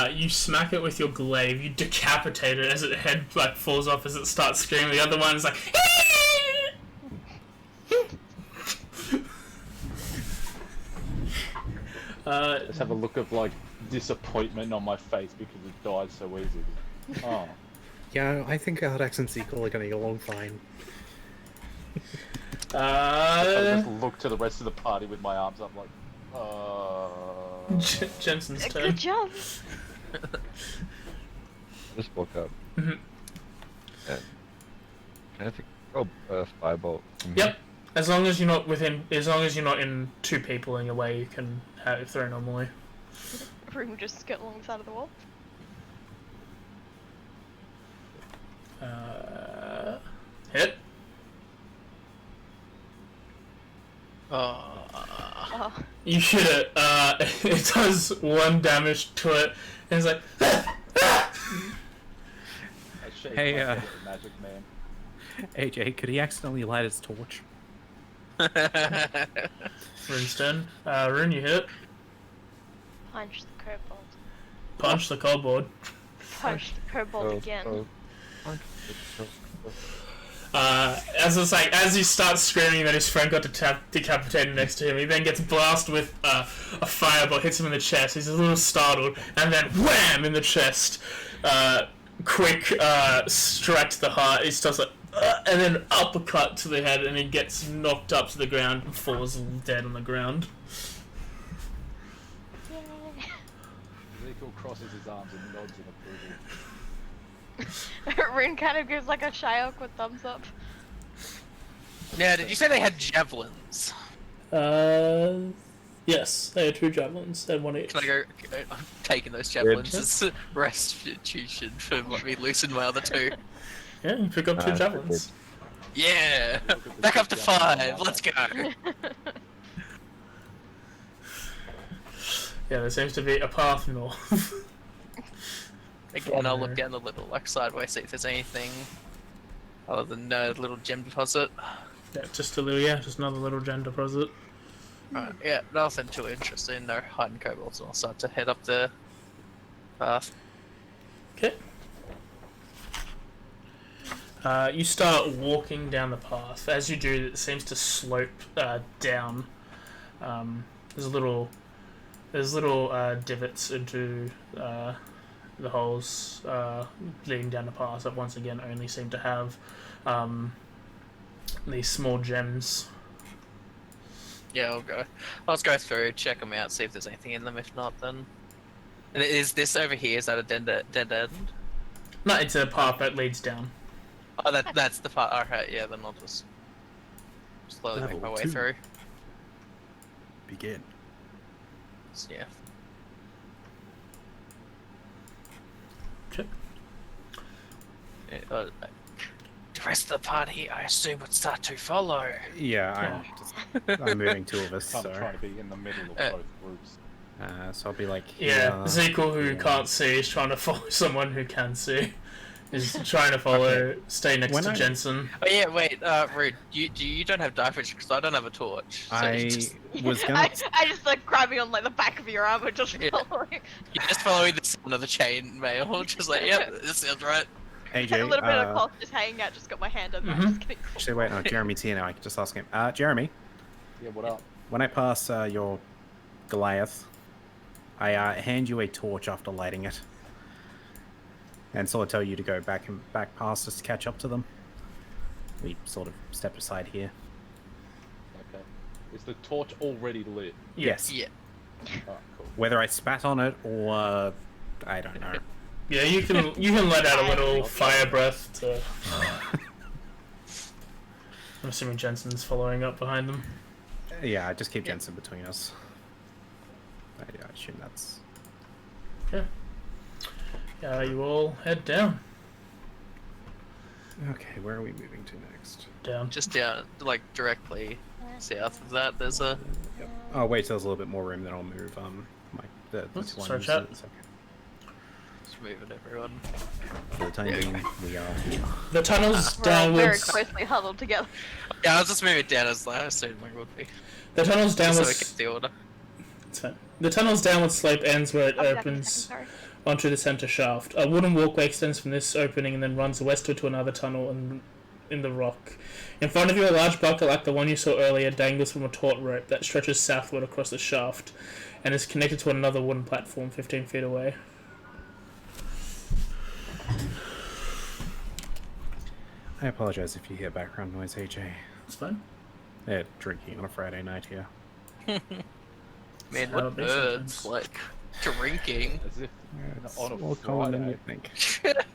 it. You smack it with your glaive. You decapitate it as its head like falls off as it starts screaming. The other one's like. Let's have a look of like disappointment on my face because it died so easy. Oh. Yeah, I think Ardax and Sequel are going to get along fine. I Uh, just look to the rest of the party with my arms up like, Jensen's turn. Good job. Just woke up. Mhm. And can I think? Oh, firebolt. from Yep. As long as you're not within, as long as you're not in two people in your way, you can have it throw normally. Room just get along the side of the wall. Hit. Oh. Oh, You hit it. It does 1 damage to it, and it's like. I shake Hey, my head uh, at the magic man. AJ, could he accidentally light his torch? Rune's turn. Rune, you hit it. punch the kobold. Punch the kobold. Punch the kobold again. As he starts screaming that his friend got decapitated next to him, he then gets blasted with a firebolt, hits him in the chest. He's a little startled, and then wham in the chest. Quick strike to the heart. He starts like, and then uppercut to the head, and he gets knocked up to the ground and falls dead on the ground. Yay. Ezekiel crosses his arms and nods in approval. Rune kind of gives like a shy awkward thumbs up. Yeah, did you say they had javelins? Yes, they had 2 javelins and 1 each. Can I go? I'm taking those javelins as restitution for me losing my other 2. Yeah, you pick up 2 javelins. Yeah! Look at the Back up to javelin 5, let's go! Yeah, there seems to be a path north. Again, I'll look down the little like sideways, see if there's anything other than a little gem deposit. Yeah, just a little, just another little gem deposit. Right, yeah, nothing too interesting. No hiding kobolds, and I'll start to head up the path. Okay. You start walking down the path. As you do, it seems to slope down. There's little divots into the holes leading down the path that once again only seem to have these small gems. Yeah, I'll just go through, check them out, see if there's anything in them. If not, then. And is this over here? Is that a dead end? No, it's a path that leads down. Oh, that's the part. Alright, yeah, then I'll just slowly make my Level way 2. through. Begin. Yeah. Okay. The rest of the party, I assume, would start to follow. Yeah, I'm moving 2 of us, I'm so trying to be in the middle of both groups. so I'll be like Yeah, Ezekiel, who yeah. can't see, is trying to follow someone who can see. Is trying to follow, Okay. stay next When to I- Jensen. Oh yeah, wait, Rude, you don't have dive vision because I don't have a torch. So I was gonna. I just like grabbing on like the back of your arm and just Yeah. following. you're just following the sound of the chain mail, just like, yep, this sounds right. AJ, a little bit of cloth just hanging out, just got my hand on that. Mhm. Just getting actually, wait, no, Jeremy's here now. I can just ask him. Jeremy, Yeah, what up? when I pass your Goliath, I hand you a torch after lighting it, and sort of tell you to go back past us to catch up to them. We sort of step aside here. Okay. Is the torch already lit? Yes. Yeah. Oh, cool. Whether I spat on it or I don't know. Yeah, you can let out a little fire breath to. I'm assuming Jensen's following up behind them. Yeah, just keep Jensen between us. I assume that's. Okay. You all head down. Okay, where are we moving to next? Down. Just down, like directly south of that. There's a. Yep. Oh wait, so there's a little bit more room. Then I'll move. The Oops, one sorry, is- chat. it's okay. Just moving everyone. For the time being, we are here. The tunnels We're all very downwards. closely huddled together. Yeah, I was just moving down as I assumed it would be. The tunnels Just so we downwards. keep the order. It's fine. The tunnel's downward slope ends where it I'll be back in a opens second, sorry. onto the center shaft. A wooden walkway extends from this opening and then runs westward to another tunnel in the rock. In front of you, a large bucket like the one you saw earlier dangles from a taut rope that stretches southward across the shaft and is connected to another wooden platform 15 feet away. I apologize if you hear background noise, AJ. It's fine. They're drinking on a Friday night here. Man, So what basically nerds it's- like drinking? As if It's on a more common than Friday. you think.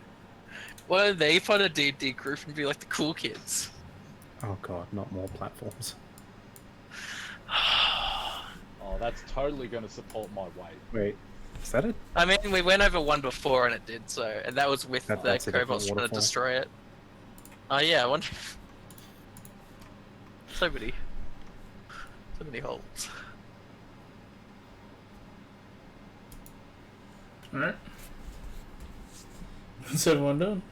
Why don't they find a D&D group and be like the cool kids? Oh god, not more platforms. Oh, that's totally going to support my weight. Wait, is that it? I mean, we went over one before and it did so, and that was with That's the a different kobolds trying to waterfall. destroy it. Oh yeah, I wonder. So many holes. Alright. What's everyone doing?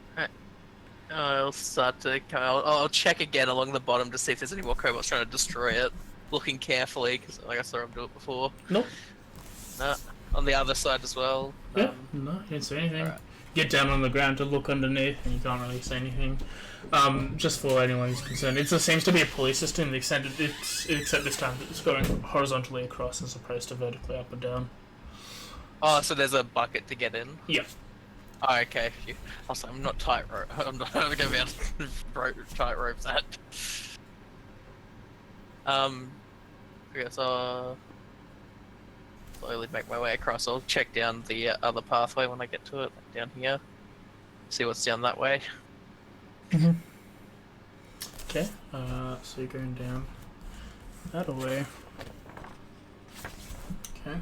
I'll start to. I'll check again along the bottom to see if there's any more kobolds trying to destroy it. Looking carefully, because like I saw them do it before. Nope. No, on the other side as well. Yeah, no, you didn't say anything. alright. Get down on the ground to look underneath, and you can't really say anything. Just for anyone who's concerned, it seems to be a pulley system, except this time it's going horizontally across as opposed to vertically up and down. Oh, so there's a bucket to get in. Yeah. Oh, okay. Also, I'm not tight rope. I'm not going to be able to tight rope that. I guess I'll slowly make my way across. I'll check down the other pathway when I get to it, like down here. See what's down that way. Okay, so you're going down that way. Okay.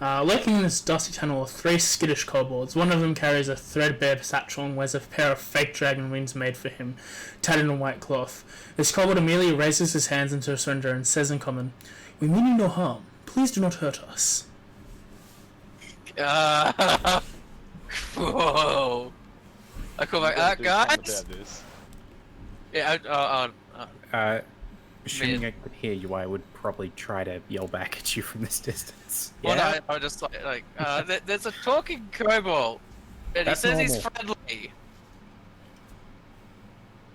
Lurking in this dusty tunnel are three skittish kobolds. One of them carries a threadbare satchel and wears a pair of fake dragon wings made for him, tied in a white cloth. This kobold immediately raises his hands into surrender and says in common, "We mean you no harm. Please do not hurt us." Whoa! I call back, Do something guys. about this. Yeah. Assuming I could hear you, I would probably try to yell back at you from this distance. Well, no, I just there's a talking kobold, and That's he says he's normal. friendly.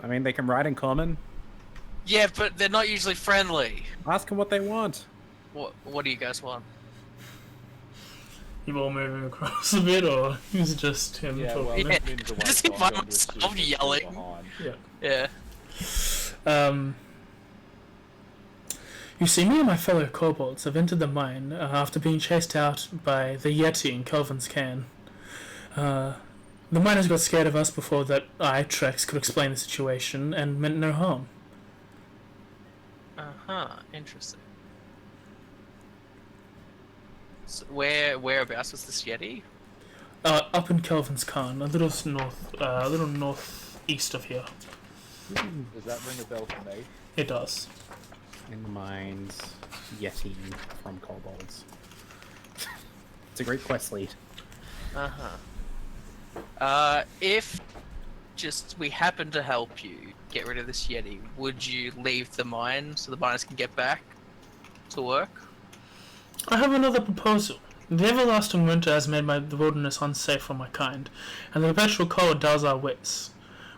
I mean, they can ride in common. Yeah, but they're not usually friendly. Ask them what they want. What do you guys want? You all moving across a bit, or is it just him Yeah, talking? well, Yeah. Min's away, Just so I'm by going to myself assume he's yelling. behind. Yeah. Yeah. You see, me and my fellow kobolds have entered the mine after being chased out by the Yeti in Kelvin's Cairn. The miners got scared of us before that I, Trex, could explain the situation and meant no harm. Interesting. So whereabouts was this Yeti? Up in Kelvin's Cairn, a little northeast of here. Does that ring a bell for me? It does. In the mines, Yeti from kobolds. It's a great quest lead. If we happen to help you get rid of this Yeti, would you leave the mine so the miners can get back to work? I have another proposal. The everlasting winter has made the wilderness unsafe for my kind, and the perpetual cold dulls our wits.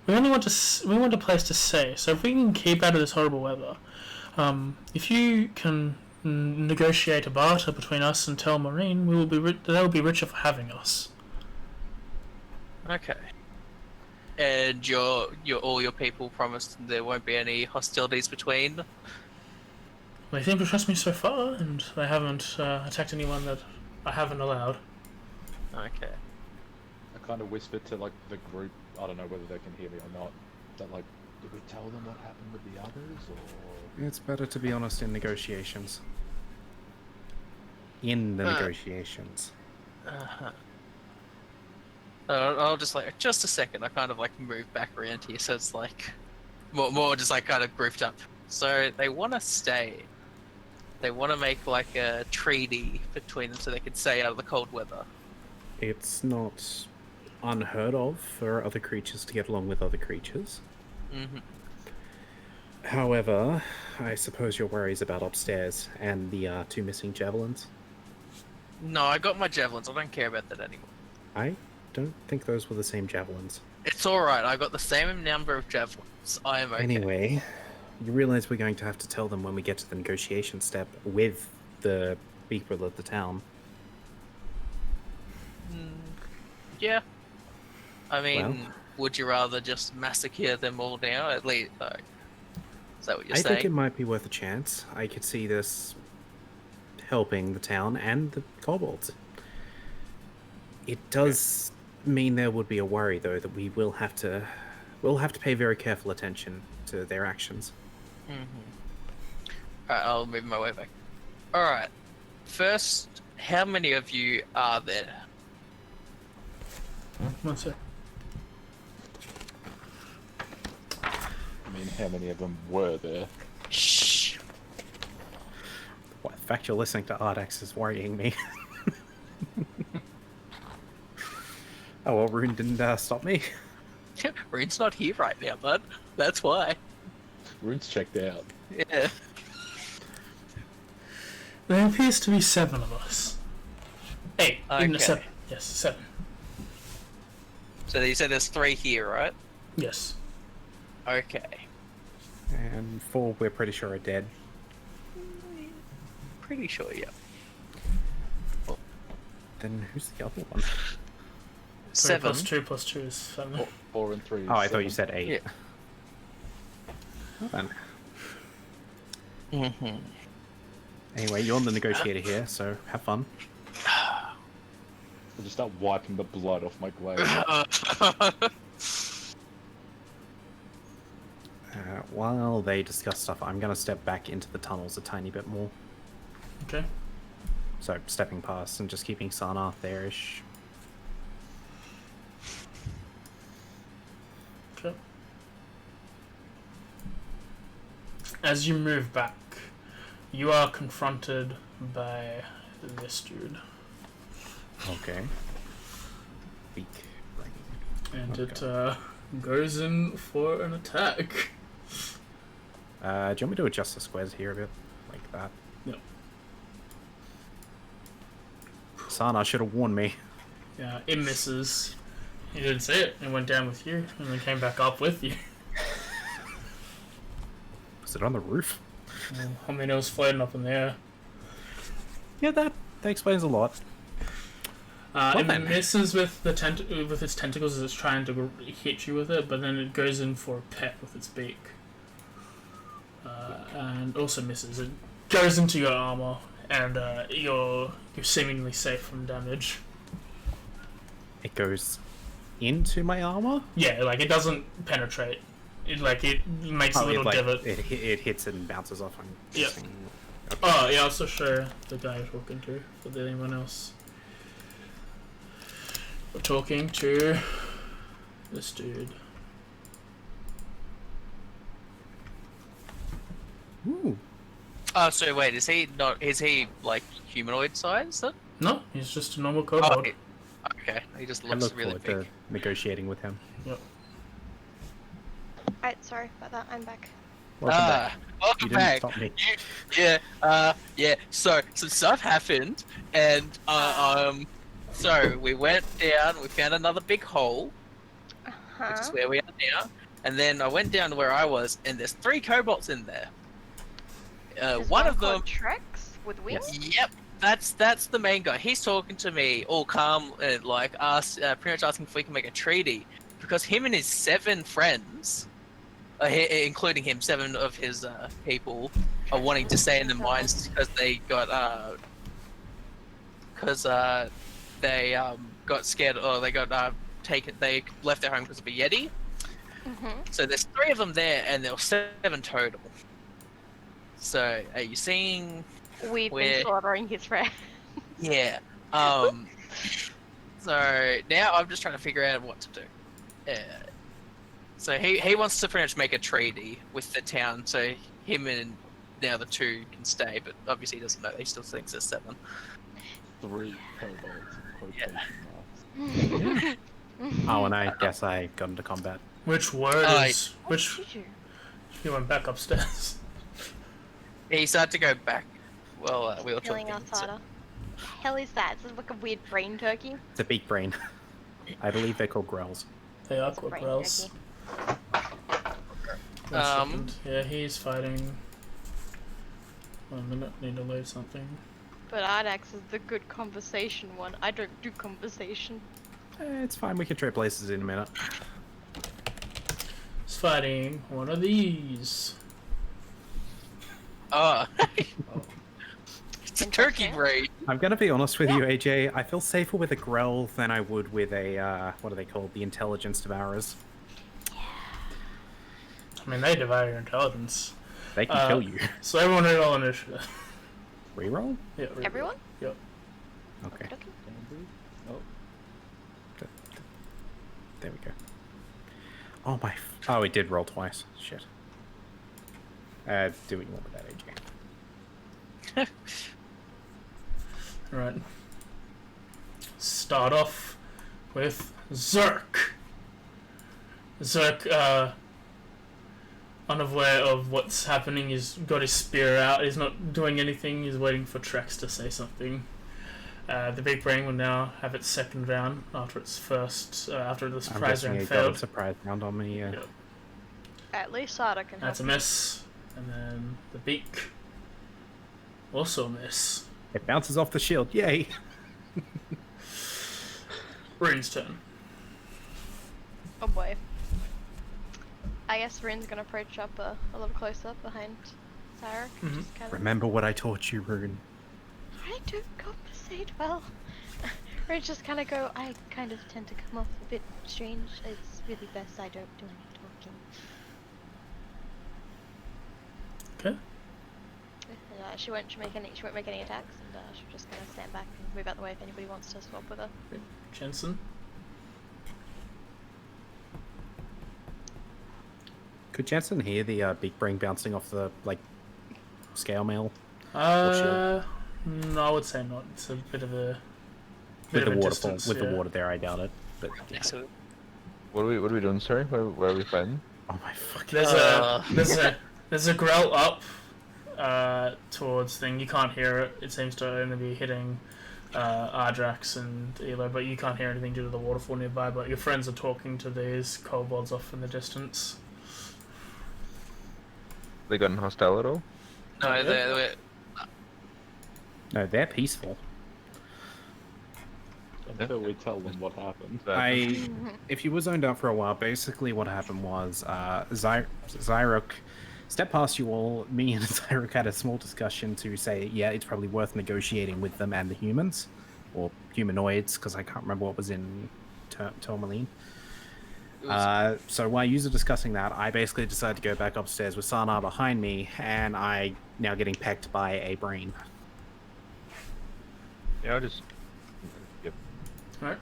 We want a place to stay, so if we can keep out of this horrible weather, if you can negotiate a barter between us and Telmarine, they will be richer for having us. Okay. And all your people promised there won't be any hostilities between. They seem to trust me so far, and they haven't attacked anyone that I haven't allowed. Okay. I kind of whispered to like the group. I don't know whether they can hear me or not. That like, did we tell them what happened with the others, or? It's better to be honest in negotiations. In the negotiations. Uh-huh. I'll just just a second. I kind of move back around here, so it's more just kind of grouped up. So they want to stay. They want to make a treaty between them so they can stay out of the cold weather. It's not unheard of for other creatures to get along with other creatures. Mm-hmm. However, I suppose your worries about upstairs and the 2 missing javelins. No, I got my javelins. I don't care about that anymore. I don't think those were the same javelins. It's alright. I got the same number of javelins. I am okay. Anyway, you realize we're going to have to tell them when we get to the negotiation step with the people of the town. Yeah. I mean, Well, would you rather just massacre them all now? At least, is that what you're I saying? think it might be worth a chance. I could see this helping the town and the kobolds. It does mean there would be a worry, though, that we'll have to pay very careful attention to their actions. Alright, I'll move my way back. Alright. First, how many of you are there? One sec. I mean, how many of them were there? Shh. What, the fact you're listening to Ardax is worrying me. Oh, well, Rune didn't stop me. Rune's not here right now, bud. That's why. Rune's checked out. Yeah. There appears to be 7 of us. 8. Even Okay. 7. Yes, 7. So you said there's 3 here, right? Yes. Okay. And 4 we're pretty sure are dead. Pretty sure, yeah. Then who's the other one? 3 7. plus 2 is 7. 4 and 3. Oh, I thought you said 8. Yeah. Well then. Mm-hmm. Anyway, you're the negotiator here, so have fun. I'll just start wiping the blood off my glaive. While they discuss stuff, I'm going to step back into the tunnels a tiny bit more. Okay. So, stepping past and just keeping Sana there-ish. Okay. As you move back, you are confronted by this dude. Okay. Weak brain. And Okay. it goes in for an attack. Do you want me to adjust the squares here a bit? Like that? Yep. Sana should have warned me. Yeah, it misses. He didn't see it. It went down with you, and then came back up with you. Was it on the roof? I mean, it was floating up in the air. Yeah, that explains a lot. It then. misses with the with its tentacles as it's trying to hit you with it, but then it goes in for a peck with its beak. And also misses. It goes into your armor, and you're seemingly safe from damage. It goes into my armor? Yeah, like it doesn't penetrate. It makes a little divot. It hits it and bounces off. I'm Yep. guessing. Okay. Oh, yeah, I'll also show the guy you're talking to for anyone else. We're talking to this dude. Ooh. Oh, so wait, is he humanoid size then? No, he's just a normal Oh, kobold. okay. He just I looks look really forward big. to negotiating with him. Yep. Alright, sorry about that. I'm back. Welcome back. Welcome You didn't back. stop me. Yeah. So some stuff happened, and so we went down. We found another big hole, which is where we are now. And then I went down to where I was, and there's 3 kobolds in there. Is One of them. called Trex with wings? Yep. that's the main guy. He's talking to me all calm, like pretty much asking if we can make a treaty, because him and his 7 friends, including him, 7 of his people are wanting to stay in the mines because they got got scared, or they got taken. They left their home because of a yeti. So there's 3 of them there, and there were 7 total. So are you seeing? We've been slaughtering his friend. Yeah. So now I'm just trying to figure out what to do. So he wants to pretty much make a treaty with the town, so him and now the 2 can stay, but obviously he doesn't know. He still thinks there's 7. 3 kobolds in quotation marks. Oh, and I guess I got into combat. Which word is... Which... Did you? He went back upstairs. He started to go back. Well, we were Killing talking. outsider. The hell is that? Is it like a weird brain turkey? It's a big brain. I believe they're called growls. They are It's a brain corporals. turkey. Yeah, he's fighting. 1 minute, need to load something. But Ardax is the good conversation one. I don't do conversation. It's fine, we can trade places in a minute. He's fighting one of these. Oh. It's a turkey Interesting. brain. I'm gonna be honest with you, AJ. I feel safer with a Grell than I would with a, what are they called? The Intelligence Devourers. I mean, they devour your intelligence. They can kill you. So everyone roll initiative. Reroll? Yeah, reroll. Everyone? Yep. Okay, Okay. Oh, there we go. Oh my... Oh, it did roll twice. Shit. Do what you want with that, AJ. Right. Start off with Zerk. Zerk, unaware of what's happening, he's got his spear out. He's not doing anything. He's waiting for Trex to say something. The big brain will now have its second round after its first, after the surprise round got a failed. surprise round on me, yeah. Yep. At least Sada can That's a help. miss. And then the beak. Also a miss. It bounces off the shield, yay! Rune's turn. Oh boy. I guess Rin's gonna approach up a little closer behind Sarah. Mhm. Just kind of. Remember what I taught you, Rune. I don't compensate well. Rin just kind of go. I kind of tend to come off a bit strange. It's really best I don't do any talking. Okay. She won't make any attacks, and she'll just kind of stand back and move out the way if anybody wants to swap with her. Jensen. Could Jensen hear the big brain bouncing off the, like, scale mail? No, I would say not. It's a bit of a With the a waterfall, distance, with yeah. the water there, I doubt it. But yeah. Excellent. What are we doing? Sorry, where are we fighting? Oh my fucking... There's a growl up towards thing. You can't hear it. It seems to only be hitting Ardrax and Elo, but you can't hear anything due to the waterfall nearby. But your friends are talking to these kobolds off in the distance. They gotten hostile at all? No, Yeah. they're No, they're peaceful. until we tell them what happened. If you were zoned out for a while, basically what happened was Zyrok stepped past you all. Me and Zyrok had a small discussion to say, yeah, it's probably worth negotiating with them and the humans, or humanoids, because I can't remember what was in Tourmaline. So while you were discussing that, I basically decided to go back upstairs with Sana behind me, and I now getting pecked by a brain. Yeah, I'll just... Yep. Alright.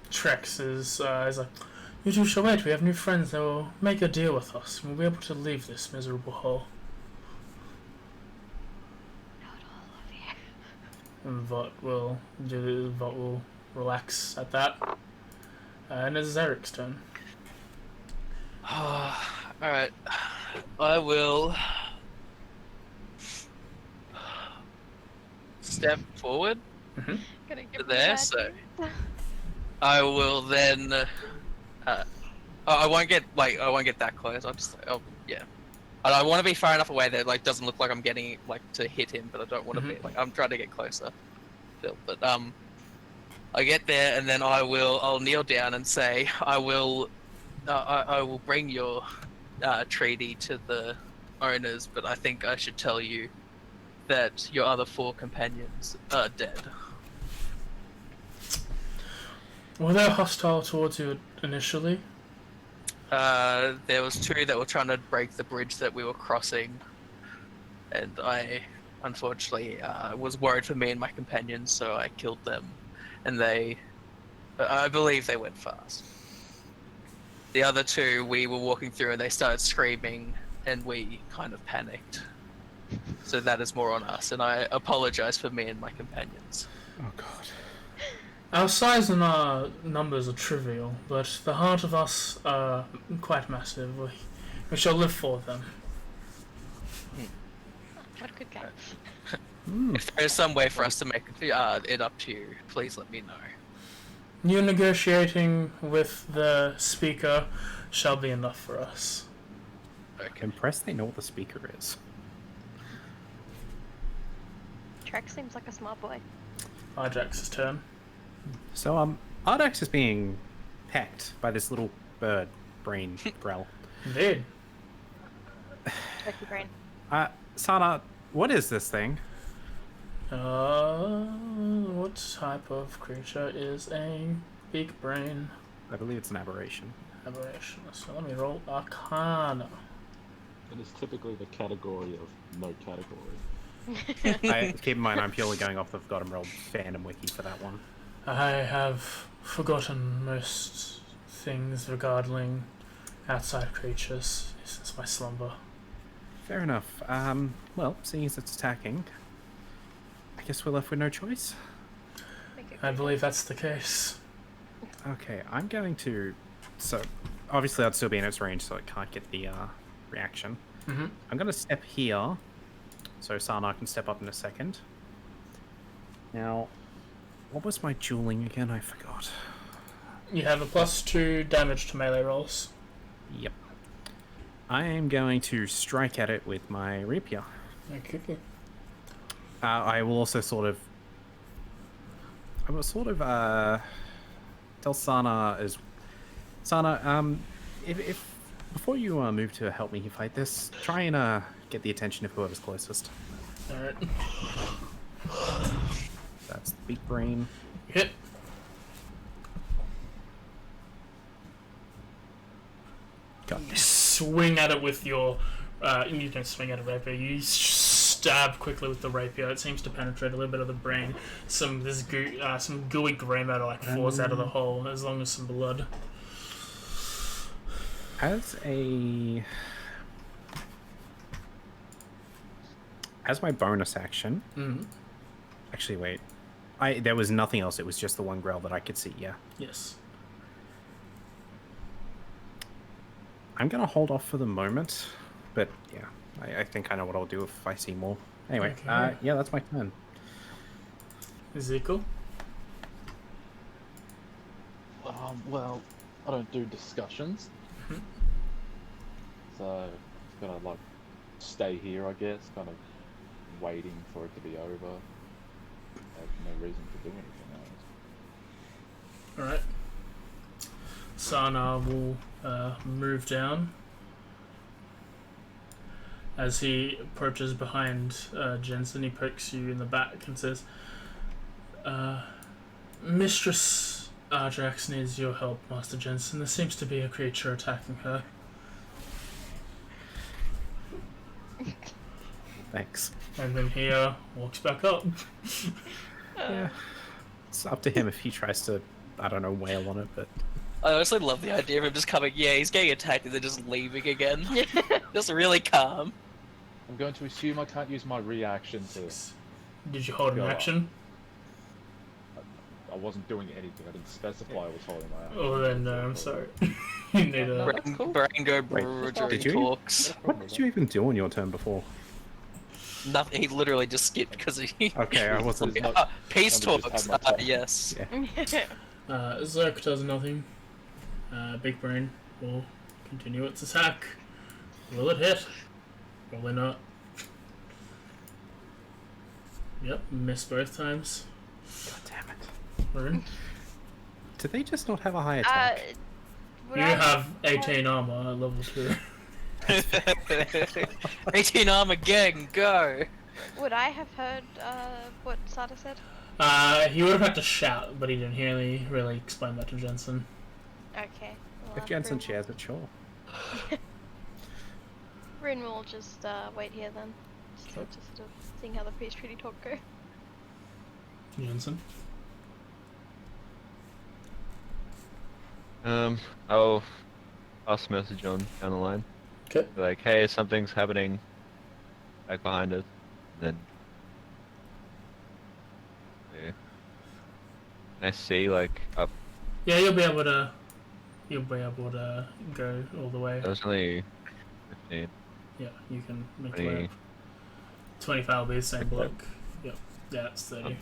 Trex is like, you two shall wait. We have new friends. They will make a deal with us, and we'll be able to leave this miserable hole. Not all of you. And Vought will relax at that. And it's Eric's turn. Alright. I will step forward Gonna to give there, so I will then I won't get that close. I'll just yeah. And I want to be far enough away that like doesn't look like I'm getting like to hit him, but I don't want to be like I'm trying to get closer. Still, but I get there and then I'll kneel down and say I will bring your treaty to the owners, but I think I should tell you that your other 4 companions are dead. Were they hostile towards you initially? There was 2 that were trying to break the bridge that we were crossing, and I unfortunately was worried for me and my companions, so I killed them, and I believe they went fast. The other 2, we were walking through and they started screaming, and we kind of panicked. So that is more on us, and I apologize for me and my companions. Oh god. Our size and our numbers are trivial, but the heart of us are quite massive. We shall live for them. What a good guy. If there is some way for us to make it up to you, please let me know. You negotiating with the speaker shall be enough for us. Okay. Impressed they know what the speaker is. Trex seems like a smart boy. Ajax's turn. So, Ardax is being pecked by this little bird brain grell. Indeed. Turkey brain. Sana, what is this thing? What type of creature is a big brain I believe it's an aberration. aberration? So let me roll Arcana. It is typically the category of no category. Keep in mind, I'm purely going off the Forgotten Realm fandom wiki for that one. I have forgotten most things regarding outside creatures since my slumber. Fair enough. Well, seeing as it's attacking, I guess we're left with no choice. I believe that's the case. Okay, I'm going to... So, obviously I'd still be in its range, so it can't get the reaction. Mm-hmm. I'm going to step here, so Sana can step up in a second. Now, what was my dueling again? I forgot. You have a +2 damage to melee rolls. Yep. I am going to strike at it with my rapier. Okay. I will also tell Sana if before you move to help me fight this, try and get the attention of whoever's closest. Alright. That's the big brain. Hit. Got You swing at it with your... you don't swing at a rapier, you stab quickly with the rapier. It seems to penetrate a little bit of the brain. Some gooey grey matter like falls out of the hole, as long as some blood. As my bonus action... Mm-hmm. Actually, wait. There was nothing else. It was just the one growl that I could see, yeah. Yes. I'm going to hold off for the moment. But, yeah. I think I know what I'll do if I see more. Anyway, Okay. yeah, that's my turn. Ezekiel? Well, I don't do discussions. Mhm. So, just gonna, like, stay here, I guess, kind of waiting for it to be over. I have no reason to do anything else. Alright. Sana will move down. As he approaches behind Jensen, he pokes you in the back and says, Mistress Ajax needs your help, Master Jensen. There seems to be a creature attacking her. Thanks. And then he walks back up. Yeah. It's up to him if he tries to, I don't know, wail on it, but... I honestly love the idea of him just coming, yeah, he's getting attacked and then just leaving again. Just really calm. I'm going to assume I can't use my reaction to... Did you hold an Go on. action? I wasn't doing anything. I didn't specify I was holding my action. Oh, then no, I'm sorry. You need No, a... that's cool. Brain go Wait, brrr did during you? talks. What did you even do on your turn before? Nothing. He literally just skipped because he. Okay, I wasn't... There's Peace Let me just talks. have my time. Yes. Yeah. Zerk does nothing. Big Brain will continue its attack. Will it hit? Probably not. Yep, missed both times. God damn it. Rune. Do they just not have a high attack? Would You I have 18 armor at level 2. 18 armor gang, go! Would I have heard what Sada said? He would have had to shout, but he didn't really explain that to Jensen. Okay. Well, If Jensen shares it, sure. Rune will just wait here then. Just Okay. seeing how the peace treaty talk go. Jensen. I'll pass a message on down the line. Okay. Be like, hey, something's happening back behind us. And then yeah. Can I see like up? Yeah, you'll be able to go all the way. That was only 15. Yeah, you can make 20. it. 25 will be the same Okay. block. Yep. Yeah, it's 30.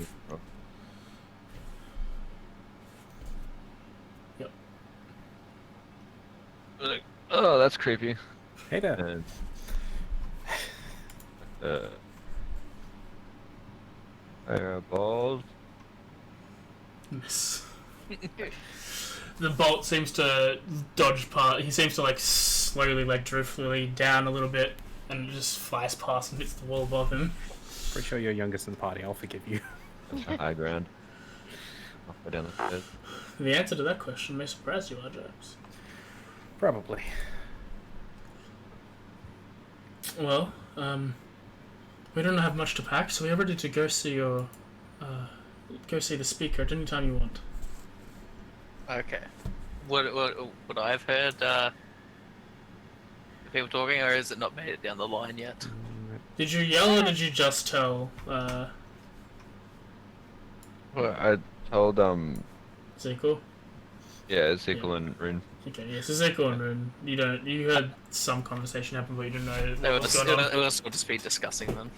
Oh, that's creepy. Hey there. And, fireball. Miss. The bolt seems to dodge part. He seems to like slowly like drift Lily down a little bit, and it just flies past and hits the wall above him. Pretty sure you're youngest in the party. I'll forgive you. That's a high ground. I'll go down the stairs. The answer to that question may surprise you, Ajax. Probably. Well, we don't have much to pack, so we're ready to go see your, go see the speaker at any time you want. Okay. Would I have heard people talking, or has it not made it down the line yet? Did you yell or did you just tell, Well, I told Ezekiel? yeah, Ezekiel and Rune. Okay, yes, Ezekiel and Rune. You heard some conversation happen, but you didn't know It what was going on. will just be discussing then.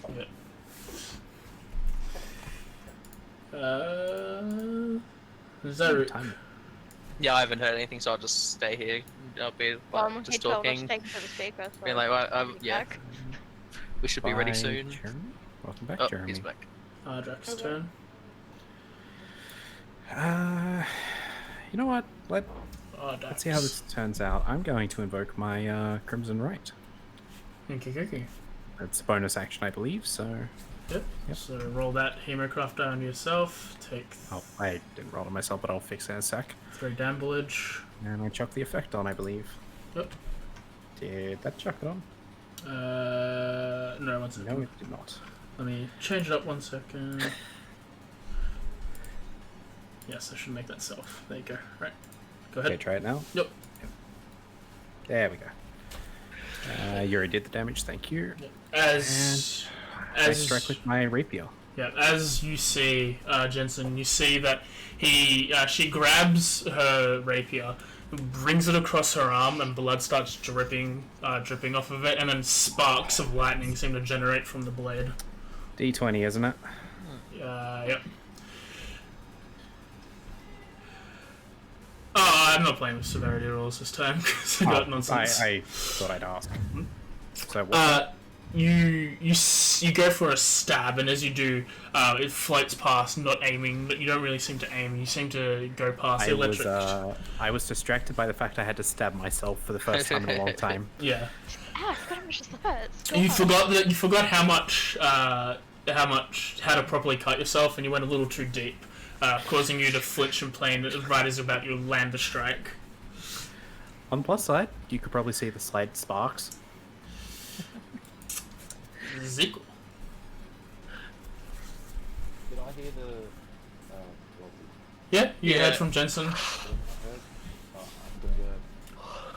Is that Time. Yeah, I haven't heard anything, so I'll just stay here. I'll be just talking. Take for the speaker. So Being like, well, yeah, back. we should be ready Bye, soon. Jeremy. Welcome back, Oh, Jeremy. he's back. Ajax's Okay. turn? You know what? Let's Ajax. see how this turns out. I'm going to invoke my Crimson Right. Okay. It's a bonus action, I believe, so... Yep. Yep. So roll that Hemocraft down yourself. Take Oh, I didn't roll it myself, but I'll fix it in a sec. 3 damage. And I chuck the effect on, I believe. Yep. Did that chuck it on? No, one second. No, it did not. Let me change it up 1 second. Yes, I should make that self. There you go. Right. Go ahead. Okay, try it now. Yep. There we go. You already did the damage, thank you. As I strike with my rapier. Yeah, as you see, Jensen, you see that she grabs her rapier, brings it across her arm, and blood starts dripping off of it, and then sparks of lightning seem to generate from the blade. D20, isn't it? Yep. Oh, I'm not playing with severity rules this time because I got nonsense. I thought I'd ask. So what? You go for a stab, and as you do, it floats past, not aiming. But you don't really seem to aim. You seem to go past the electric. I was distracted by the fact I had to stab myself for the first time in a long time. Yeah. Ah, I forgot how much this hurts. You forgot how to properly cut yourself, and you went a little too deep, causing you to flinch and plane right as about you land the strike. On the plus side, you could probably see the slight sparks. Ezekiel. Did I hear the? Yeah, you Yeah. heard from Jensen. I'm gonna go.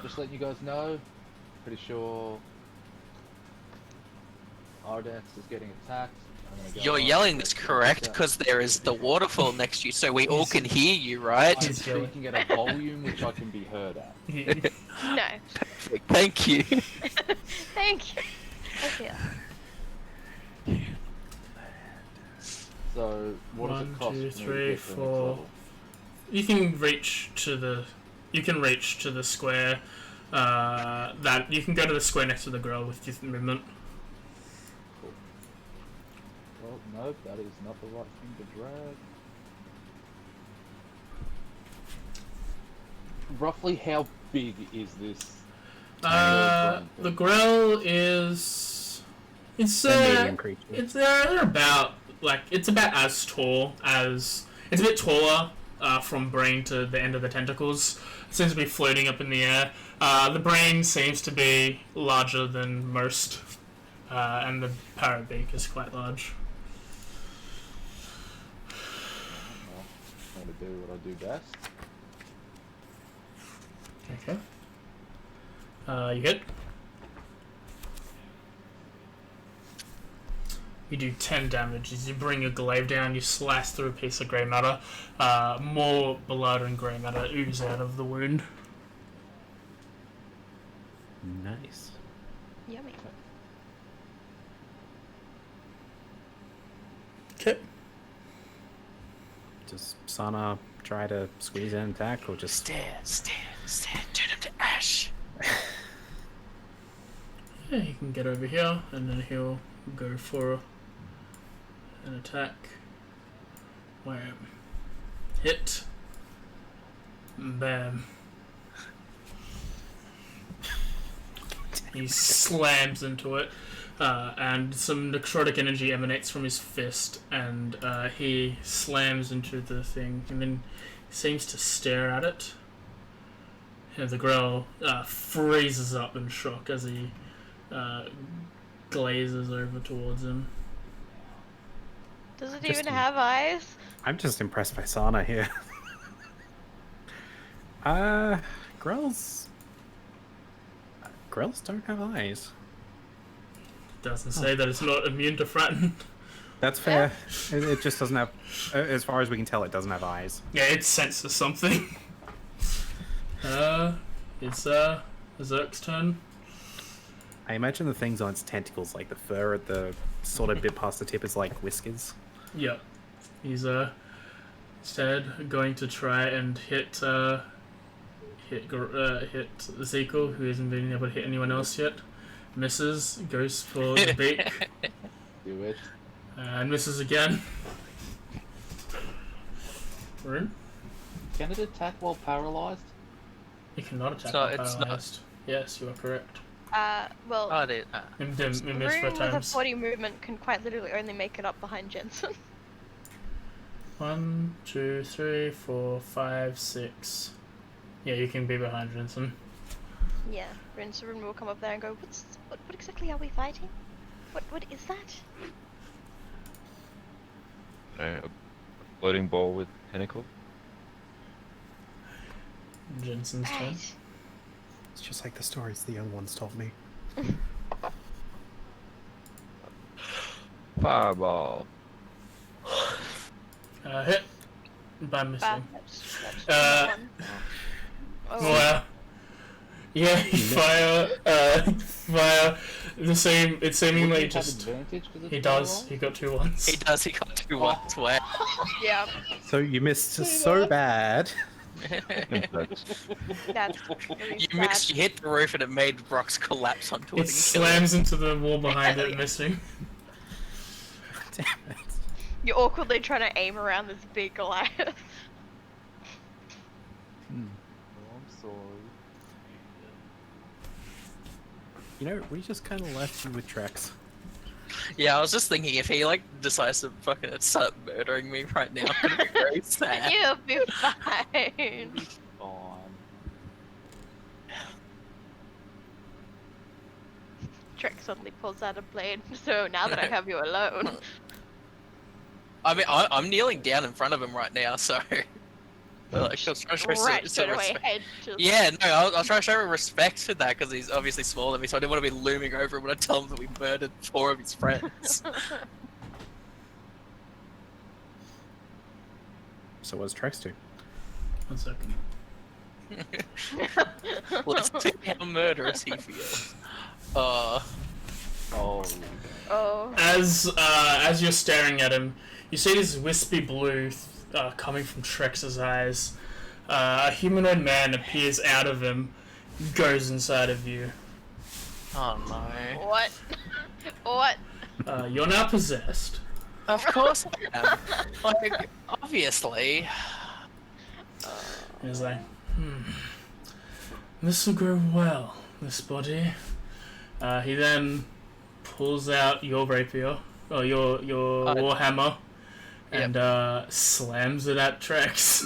Just letting you guys know. Pretty sure Ardax is getting attacked. I'm gonna go You're up. yelling this correct because there is the waterfall next to you, so we all can hear you, right? I'm He's yelling. speaking at a volume which I can be heard at. No. Thank you. Thank you. Okay. So what does 1, it cost 2, me to 3, get to the next 4. level? You can reach to the square. That you can go to the square next to the girl with your movement. Nope, that is not the right thing to drag. Roughly how big is this? The Grell is... It's They're medium creatures. they're about, like, it's about as tall as... It's a bit taller from brain to the end of the tentacles. It seems to be floating up in the air. The brain seems to be larger than most, and the parrot beak is quite large. I'm going to do what I do best. Okay. You hit. You do 10 damage. As you bring your glaive down, you slice through a piece of grey matter. More blood and grey matter ooze out of the wound. Nice. Yummy. Okay. Does Sana try to squeeze in and attack, or just... Stare, turn him to ash. Yeah, he can get over here, and then he'll go for an attack. Wham. Hit. Bam. He slams into it, and some necrotic energy emanates from his fist, and he slams into the thing, and then seems to stare at it. And the Grell freezes up in shock as he glazes over towards him. Does it Just even a- have eyes? I'm just impressed by Sana here. Grells don't have eyes. Doesn't say that it's not immune to frighten. That's fair. It just doesn't have, as far as we can tell, it doesn't have eyes. Yeah, it senses something. It's Zerk's turn. I imagine the things on its tentacles, like the fur at the sort of bit past the tip, is like whiskers. Yep. He's instead going to try and hit Ezekiel, who hasn't been able to hit anyone else yet. Misses, goes for the beak, Do it. and misses again. Rune? Can it attack while paralyzed? You cannot attack So with it's not- paralyzed. Yes, you are correct. Well, Oh, dude. You missed Rune both with a times. 40 movement can quite literally only make it up behind Jensen. 1, 2, 3, 4, 5, 6. Yeah, you can be behind Jensen. Yeah, Rune will come up there and go, what exactly are we fighting? What is that? A floating ball with tentacle. Jensen's turn. Right. It's just like the stories the young ones told me. Fireball. Hit by missing. Bad. That's Uh, one. Oh, Wow. Yeah, fire the same. It's seemingly Wouldn't it have just. advantage 'cause it's He does. paralyzed? He got 2 ones. He does, he got 2 ones. Wow. yeah, So you missed so bad. that's really You sad. missed, you hit the roof and it made rocks collapse onto it. It and kill slams into the wall behind it, missing. Damn it. You're awkwardly trying to aim around this big Goliath. Oh, I'm sorry. You know, we just kind of left you with Trex. Yeah, I was just thinking if he like decides to fucking start murdering me right now, I'm gonna be very sad. You'll be fine. Fine. Trek suddenly pulls out a blade, so now that I have you alone. I mean, I'm kneeling down in front of him right now, so. Like, I was trying to show Right, some straight away, respect. head just... Yeah, no, I was trying to show him respect for that because he's obviously smaller than me, so I didn't want to be looming over him when I tell him that we murdered 4 of his friends. So what's Trex do? 1 second. Let's see how murderous he feels. Oh. Oh. As you're staring at him, you see this wispy blue coming from Trex's eyes. A humanoid man appears out of him, goes inside of you. Oh no. What? What? You're now possessed. Of course I am. Like, obviously. He's like, this will go well, this body. He then pulls out your rapier, or your warhammer, Yep. and slams it at Trex.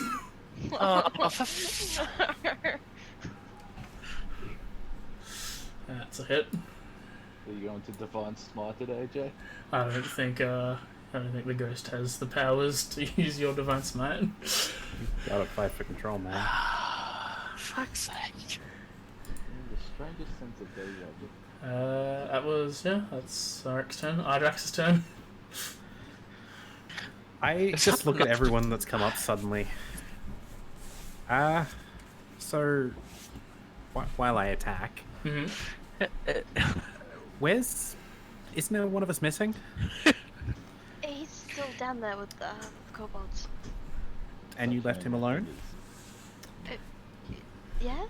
That's a hit. Are you going to Divine Smite today, Jay? I don't think the ghost has the powers to use your divine smite. Gotta fight for control, man. Fuck's sake. The strangest sense of deja vu. That's Zarik's turn. Idrax's turn. I just look at everyone that's come up suddenly. So while I attack, isn't there one of us missing? He's still down there with the kobolds. And you left him alone? Yes?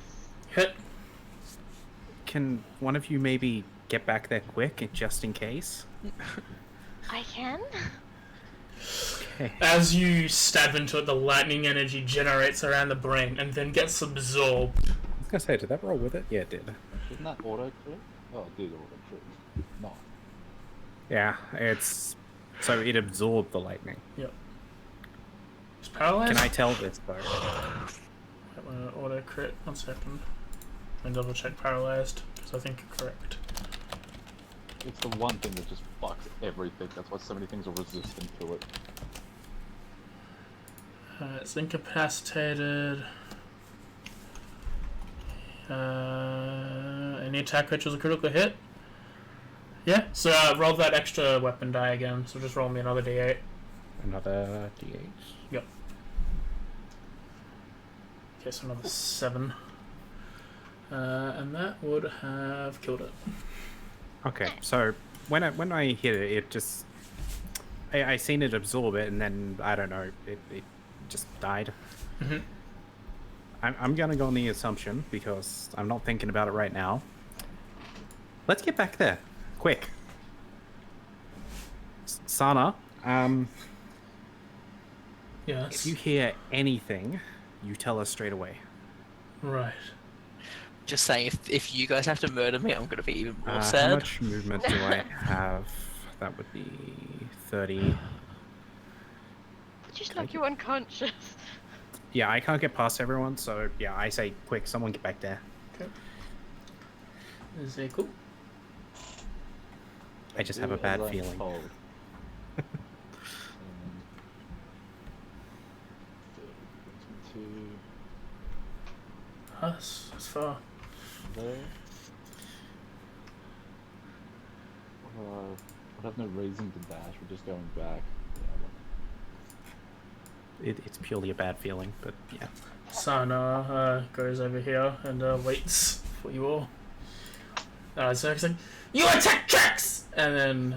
Hit. Can one of you maybe get back there quick, just in case? I can? Okay. As you stab into it, the lightning energy generates around the brain and then gets absorbed. I was gonna say, did that roll with it? Yeah, it did. Isn't that auto crit? Oh, it did auto crit. No. Yeah, so it absorbed the lightning. Yep. It's paralyzed. Can I tell this though? Auto crit. 1 second. And double check paralyzed because I think you're correct. It's the one thing that just fucks everything. That's why so many things are resistant to it. It's incapacitated. Any attack which was a critical hit? Yeah, so roll that extra weapon die again, so just roll me another d8. Another d8. Yep. Okay, so another 7. And that would have killed it. Okay, so when I hit it, it just... I seen it absorb it, and then, I don't know, it just died. Mm-hmm. I'm gonna go on the assumption, because I'm not thinking about it right now. Let's get back there. Quick. Sana, Yes. if you hear anything, you tell us straight away. Right. Just saying, if you guys have to murder me, I'm gonna be even more How sad. much movement do I have? That would be 30. Just knock you unconscious. Yeah, I can't get past everyone, so yeah, I say quick, someone get back there. Okay. Is that cool? I just have a bad feeling. 22 That's far. there. I have no reason to dash. We're just going back. It's purely a bad feeling, but yeah. Sana goes over here and waits for you all. So it's like, you attack Trex! And then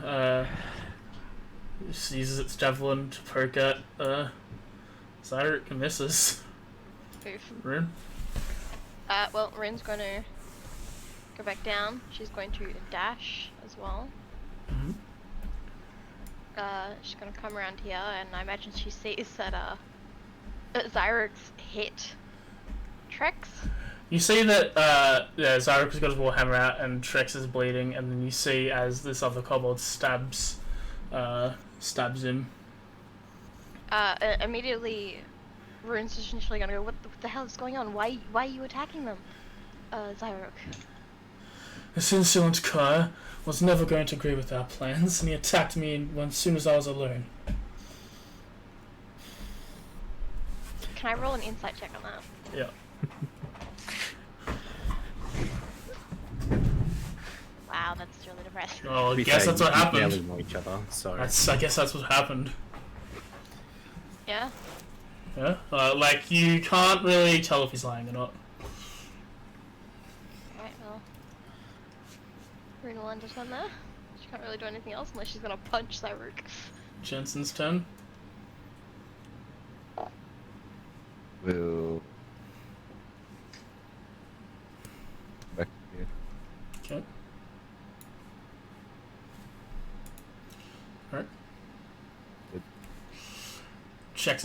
it uses its javelin to poke at Zyric and misses. Oof. Rune. Well, Rin's going to go back down. She's going to dash as well. Mhm. She's going to come around here, and I imagine she sees that Zyric's hit Trex. You see that Zyric has got his warhammer out and Trex is bleeding, and then you see as this other kobold stabs him. Immediately, Rune's essentially going to go, what the hell is going on? Why are you attacking them, Zyric? This insolent cur was never going to agree with our plans, and he attacked me as soon as I was alone. Can I roll an insight check on that? Yeah. Wow, that's really depressing. Oh, I We guess say that's what we barely happened. know each other, so I guess that's what happened. Yeah? Yeah? Like, you can't really tell if he's lying or not. Alright, well. Rune will understand there. She can't really do anything else unless she's gonna punch Zyric. Jensen's turn. Will back here. Okay. Alright.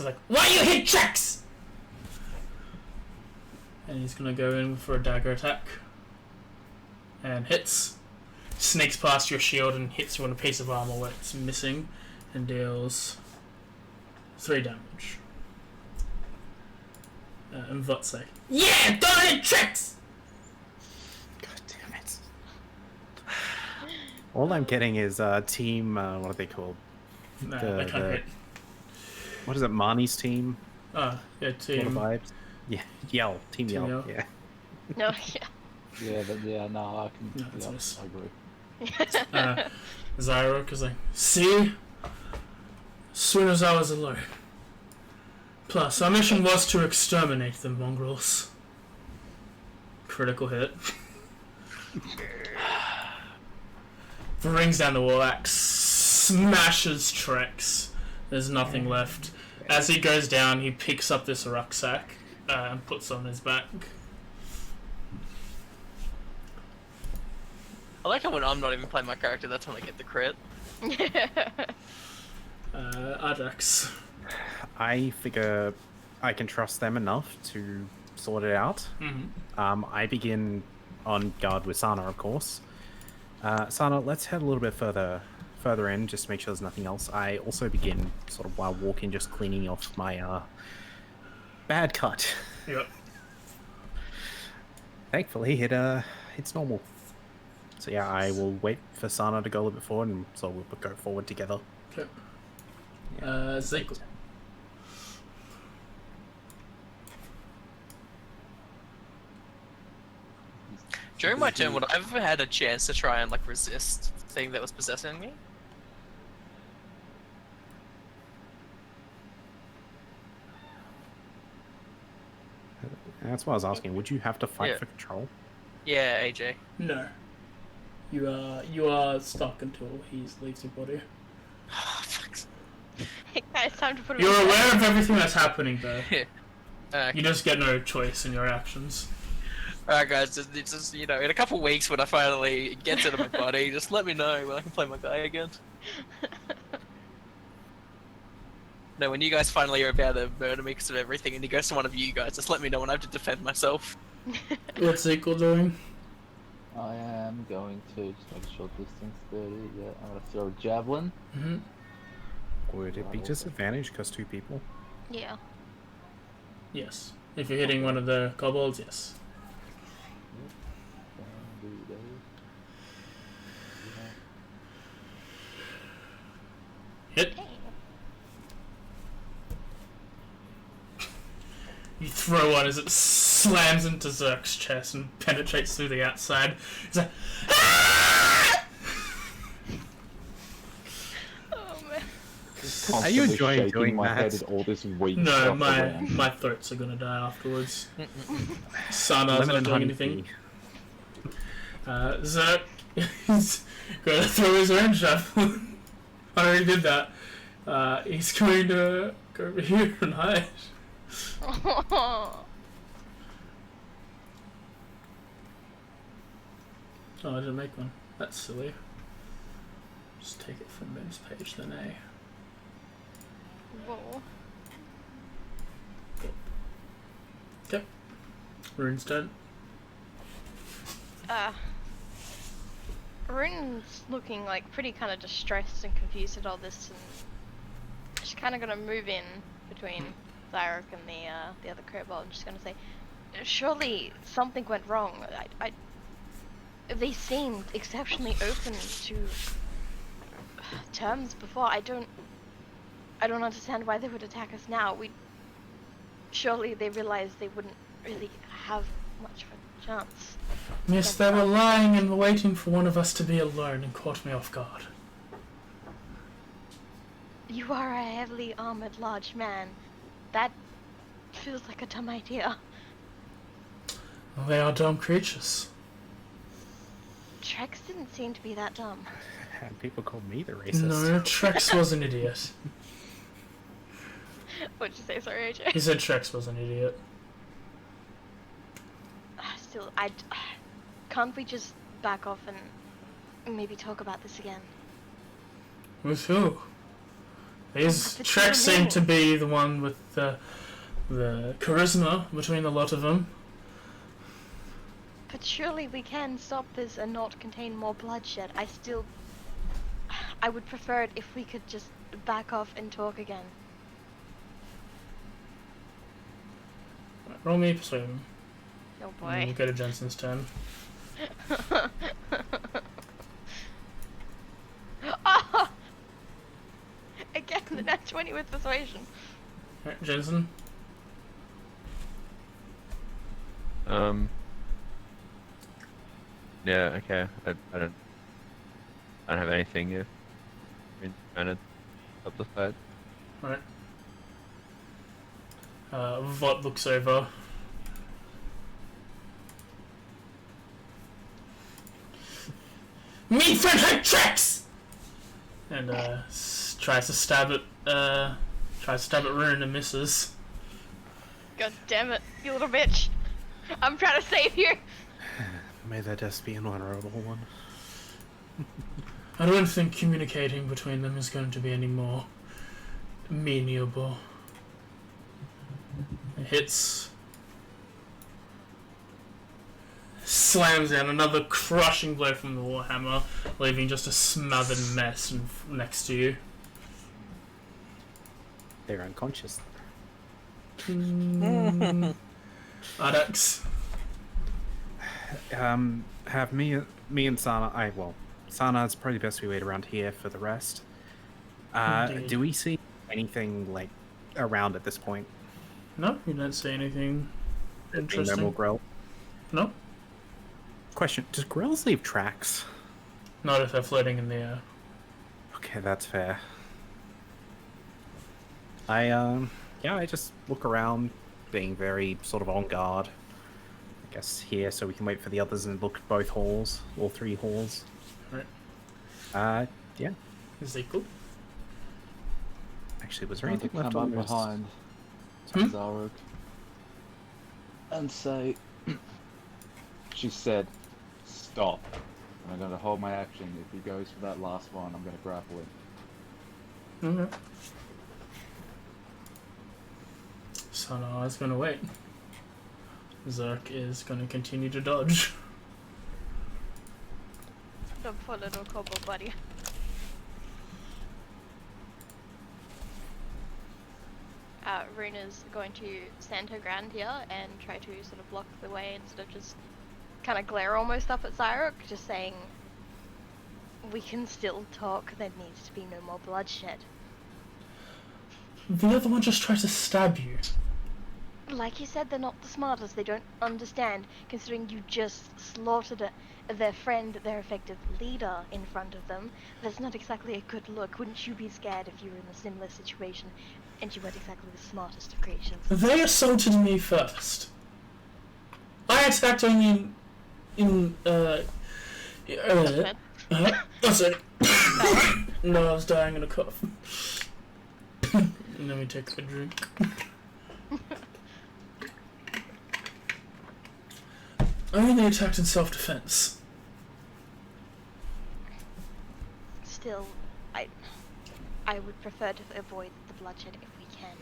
attacks. Is like, why you hit Trex? And he's gonna go in for a dagger attack. And hits. Snakes past your shield and hits you on a piece of armor where it's missing. And deals 3 damage. And Vot's like, yeah, don't hit Trex! God damn it. All I'm getting is team, what are they called? Nah, The- I can't the- hit. What is it, Marnie's team? Yeah, What are team. vibes? Yeah, Yell. Team Team Yell. Yell. Yeah. No, yeah. Yeah, but yeah, no, I can. No, it's Yeah, miss. I agree. Zyrock is like, see? As soon as I was alone. Plus, our mission was to exterminate the mongrels. Critical hit. Rings down the wall, axe smashes Trex. There's nothing left. As he goes down, he picks up this rucksack and puts it on his back. I like how when I'm not even playing my character, that's when I get the crit. Ajax. I figure I can trust them enough to sort it out. Mm-hmm. I begin on guard with Sana, of course. Sana, let's head a little bit further in, just to make sure there's nothing else. I also begin, sort of while walking, just cleaning off my bad cut. Yep. Thankfully, it's normal. So yeah, I will wait for Sana to go a little bit forward, and so we'll go forward together. Okay. Zeke. During my turn, would I ever had a chance to try and like resist the thing that was possessing me? That's what I was asking. Would you have to fight Yeah. for control? Yeah, AJ. No. You are stuck until he leaves your body. Oh, fuck. Hey guys, time to put him You're in bed. aware of everything that's happening though. Okay. You just get no choice in your actions. Alright guys, it's just, you know, in a couple weeks when I finally get out of my body, just let me know when I can play my guy again. No, when you guys finally are about to murder me because of everything and he goes to one of you guys, just let me know when I have to defend myself. What's Equal doing? I am going to just make a short distance 30. Yeah, I'm gonna throw a javelin. Mm-hmm. Would it be disadvantage because 2 people? Yeah. Yes. If you're hitting one of the kobolds, yes. Hit. Hey. You throw one as it slams into Zerk's chest and penetrates through the outside. It's like, "Ah!" Oh man. Are you Constantly enjoying shaking doing my that? head at all this weak No, stuff my around. throats are gonna die afterwards. Sana's Lemon not and doing honey anything. tea. Zerk is gonna throw his own javelin. I already did that. He's going to go over here and hide. Oh, Oh, I didn't make one. That's silly. Just take it from Ben's page, then A. whoa. Okay. Rune's dead. Rune's looking like pretty kind of distressed and confused at all this, and she's kind of gonna move in between Zyrock and the other kobold. I'm just gonna say, surely something went wrong. They seemed exceptionally open to terms before. I don't understand why they would attack us now. Surely they realized they wouldn't really have much of a chance. Yes, they were lying and waiting for one of us to be alone and caught me off guard. You are a heavily armored large man. That feels like a dumb idea. Well, they are dumb creatures. Trex didn't seem to be that dumb. And people call me the racist. No, Trex was an idiot. What'd you say, sorry, AJ? He said Trex was an idiot. Still, can't we just back off and maybe talk about this again? With who? His But tracks you're seem to wrong. be the one with the charisma between the lot of them. But surely we can stop this and not contain more bloodshed. I would prefer it if we could just back off and talk again. Right, roll me persuasion. Oh And then boy. you go to Jensen's turn. Ah! Again, the nat 20 with persuasion. Right, Jensen. Yeah, okay. I don't have anything here. I'm trying to stop the fight. Right. Vought looks over. Me friend her tricks! And tries to stab at Rune and misses. God damn it, you little bitch. I'm trying to save you. May their deaths be an honorable one. I don't think communicating between them is going to be any more amenable. It hits. Slams down another crushing blow from the Warhammer, leaving just a smothered mess next to you. They're unconscious. Ardax. Have me and Sana. Sana's probably best we wait around here for the rest. Indeed. Do we see anything like around at this point? No, you don't see anything interesting. No more grill. No, Question: does grills leave tracks? not if they're floating in the air. Okay, that's fair. I just look around, being very sort of on guard. I guess here, so we can wait for the others and look at both halls, all three halls. Right. Yeah. Ezekiel. Actually, was there Trying to anything left come on up the list? behind Hmm? Zaruk and say, she said, stop. And I'm going to hold my action. If he goes for that last one, I'm going to grapple him. Okay. Sana is gonna wait. Zerk is gonna continue to dodge. The poor little kobold buddy. Runa's going to stand her ground here and try to sort of block the way instead of just kind of glare almost up at Zyrok, just saying, we can still talk, there needs to be no more bloodshed. The other one just tried to stab you. Like you said, they're not the smartest, they don't understand, considering you just slaughtered their friend, their effective leader in front of them. That's not exactly a good look. Wouldn't you be scared if you were in a similar situation and you weren't exactly the smartest of creatures? They assaulted me first. I attacked only sorry. No, I was dying in a cough. Let me take a drink. I only attacked in self-defense. Still, I would prefer to avoid the bloodshed if we can.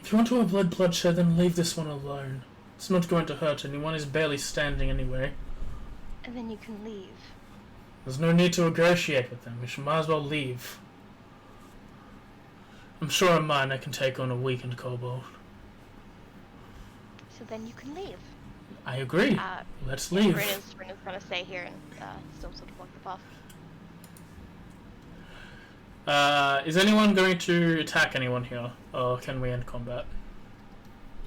If you want to avoid bloodshed, then leave this one alone. It's not going to hurt anyone. He's barely standing anyway. And then you can leave. There's no need to negotiate with them. We should might as well leave. I'm sure a miner can take on a weakened kobold. So then you can leave. I agree. Let's leave. Rena's gonna stay here and still sort of block the path. Is anyone going to attack anyone here? Or can we end combat?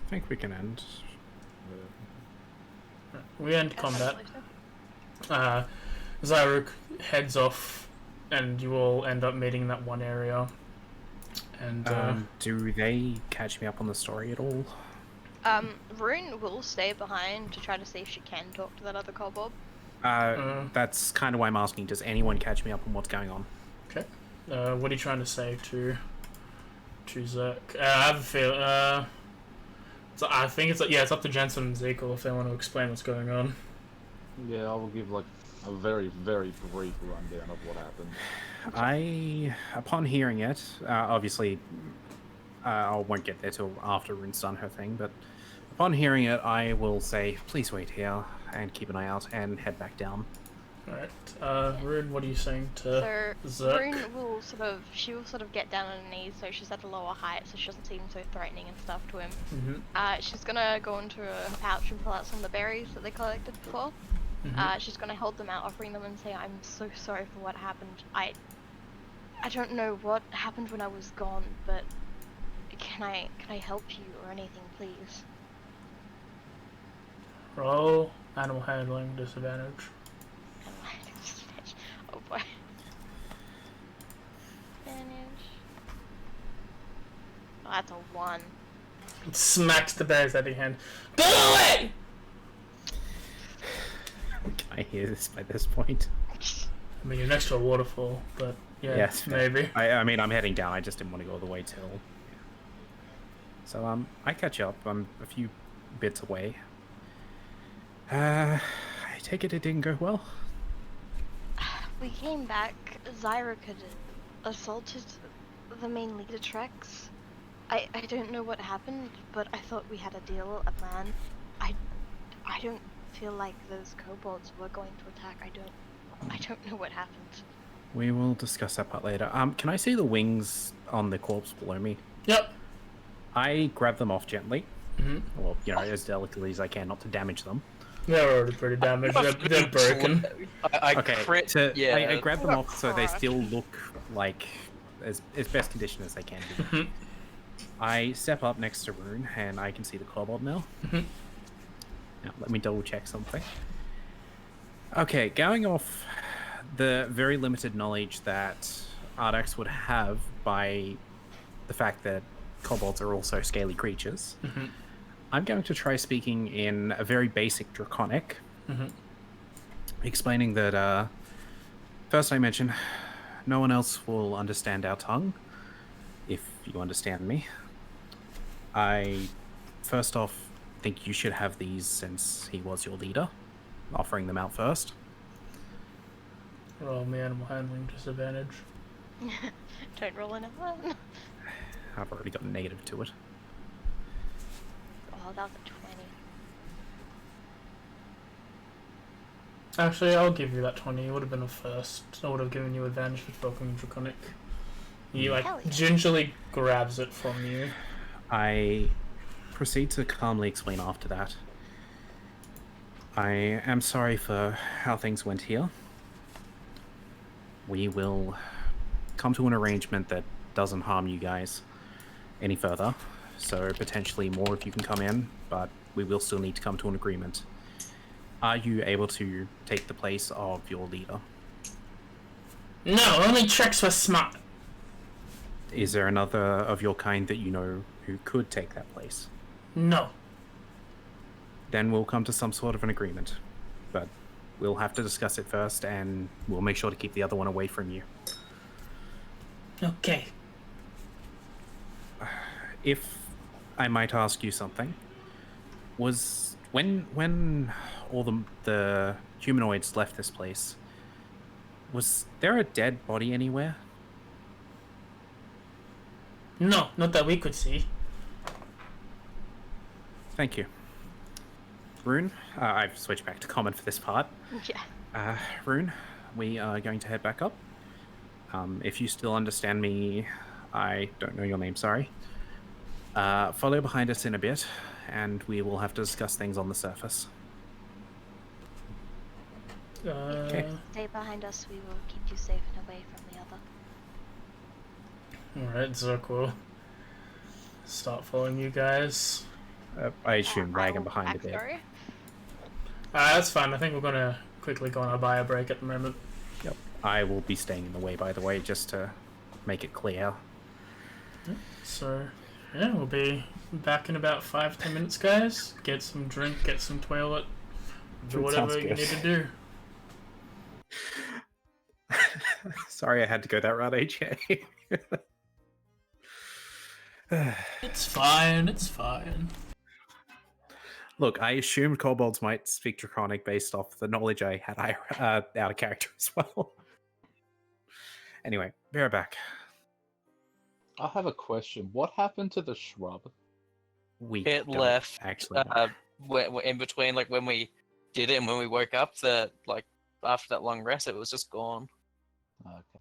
I think we can end. We end combat. Zyruk heads off, and you all end up meeting in that one area. And Do they catch me up on the story at all? Rune will stay behind to try to see if she can talk to that other kobold. That's kind of why I'm asking. Does anyone catch me up on what's going on? okay. What are you trying to say to Zerk? I have a feel. So I think it's up to Jensen and Ezekiel if they want to explain what's going on. Yeah, I will give like a very, very brief rundown of what happened. Upon hearing it, obviously, I won't get there till after Rune's done her thing, but upon hearing it, I will say, please wait here and keep an eye out and head back down. Alright, Rune, what are you saying to So Zerk? Rune will sort of get down on her knees, so she's at a lower height, so she doesn't seem so threatening and stuff to him. Mm-hmm. She's gonna go into her pouch and pull out some of the berries that they collected before. Mm-hmm. She's gonna hold them out, offering them, and say, "I'm so sorry for what happened. I don't know what happened when I was gone, but can I help you or anything, please?" Roll animal handling disadvantage. Oh boy. Advantage. Oh, that's a 1. It smacks the berries out of your hand. Go away! Can I hear this by this point? I mean, you're next to a waterfall, but yeah, Yes, maybe. I mean, I'm heading down. I just didn't want to go all the way till. So I catch up. I'm a few bits away. I take it didn't go well. We came back. Zyra had assaulted the main leader Trex. I don't know what happened, but I thought we had a deal, a plan. I don't feel like those kobolds were going to attack. I don't know what happened. We will discuss that part later. Can I see the wings on the corpse below me? Yep. I grab them off gently. Mm-hmm. Well, as delicately as I can, not to damage them. They're already pretty damaged. They're broken. I Okay, crit. I Yeah. grab them off so they Crap. still look like as best condition as they can be. Mhm. I step up next to Rune, and I can see the kobold now. Mhm. Now, let me double check something. Okay, going off the very limited knowledge that Ardax would have by the fact that kobolds are also scaly creatures, Mhm. I'm going to try speaking in a very basic Draconic, Mhm. explaining that, first I mention, no one else will understand our tongue, if you understand me. I, first off, think you should have these since he was your leader, offering them out first. Roll me animal handling disadvantage. Don't roll in a 1. I've already got a negative to it. Oh, that was a 20. Actually, I'll give you that 20. It would have been a first. I would have given you advantage for spoken Draconic. He, like, Hell yeah. gingerly grabs it from you. I proceed to calmly explain after that. I am sorry for how things went here. We will come to an arrangement that doesn't harm you guys any further. So potentially more if you can come in, but we will still need to come to an agreement. Are you able to take the place of your leader? No, only Trex was smart. Is there another of your kind that you know who could take that place? No. Then we'll come to some sort of an agreement. But we'll have to discuss it first, and we'll make sure to keep the other one away from you. Okay. If I might ask you something, was when all the humanoids left this place, was there a dead body anywhere? No, not that we could see. Thank you. Rune, I've switched back to common for this part. Yeah. Rune, we are going to head back up. If you still understand me, I don't know your name, sorry. Follow behind us in a bit, and we will have to discuss things on the surface. Okay. Stay behind us. We will keep you safe and away from the other. Alright, Zerk will start following you guys. I assume Wagon behind a bit. Backstory. That's fine. I think we're gonna quickly go on a bio break at the moment. Yep. I will be staying in the way, by the way, just to make it clear. So, yeah, we'll be back in about 5-10 minutes, guys. Get some drink, get some toilet, do That whatever sounds you good. need to do. Sorry I had to go that route, AJ. It's fine, it's fine. Look, I assumed kobolds might speak Draconic based off the knowledge I had out of character as well. Anyway, be right back. I have a question. What happened to the shrub? We It don't left actually know. in between, like when we did it and when we woke up. That like after that long rest, it was just gone. Okay.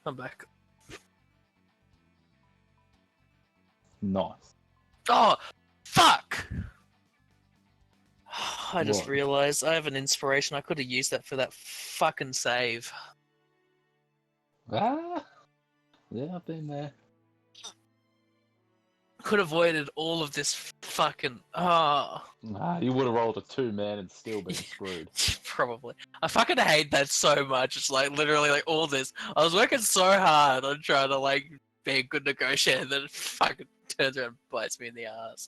I'm back. Nice. Oh, fuck! I just What? realized I have an inspiration. I could have used that for that fucking save. Ah! Yeah, I've been there. Could have avoided all of this fucking. Oh. Ah, you would have rolled a 2-man and still been screwed. Probably. I fucking hate that so much. It's like literally like all this. I was working so hard on trying to like be a good negotiator, and then it fucking turns around and bites me in the ass.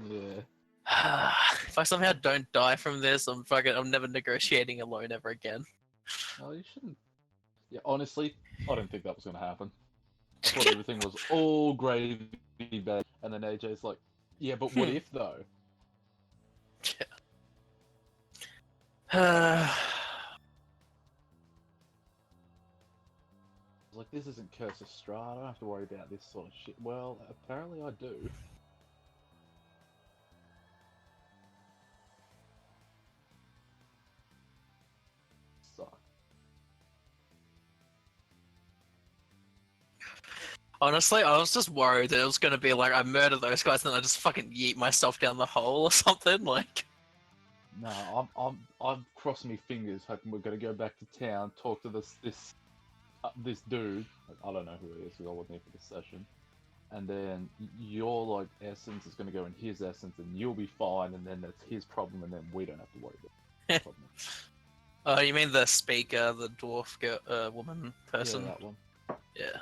Yeah. If I somehow don't die from this, I'm never negotiating alone ever again. Oh, you shouldn't. Yeah, honestly, I didn't think that was going to happen. I thought everything was all gravy bag, and then AJ's like, yeah, but what if though? I was like, this isn't Curse of Strahd, I don't have to worry about this sort of shit. Well, apparently I do. Suck. Honestly, I was just worried that it was gonna be like I murder those guys and then I just fucking yeet myself down the hole or something. Like, No, I'm crossing my fingers, hoping we're gonna go back to town, talk to this dude. I don't know who he is because I wasn't here for this session. And then your like essence is gonna go in his essence, and you'll be fine. And then that's his problem, and then we don't have to worry about the problem. Oh, you mean the speaker, the dwarf girl, woman person? Yeah, that one. Yeah.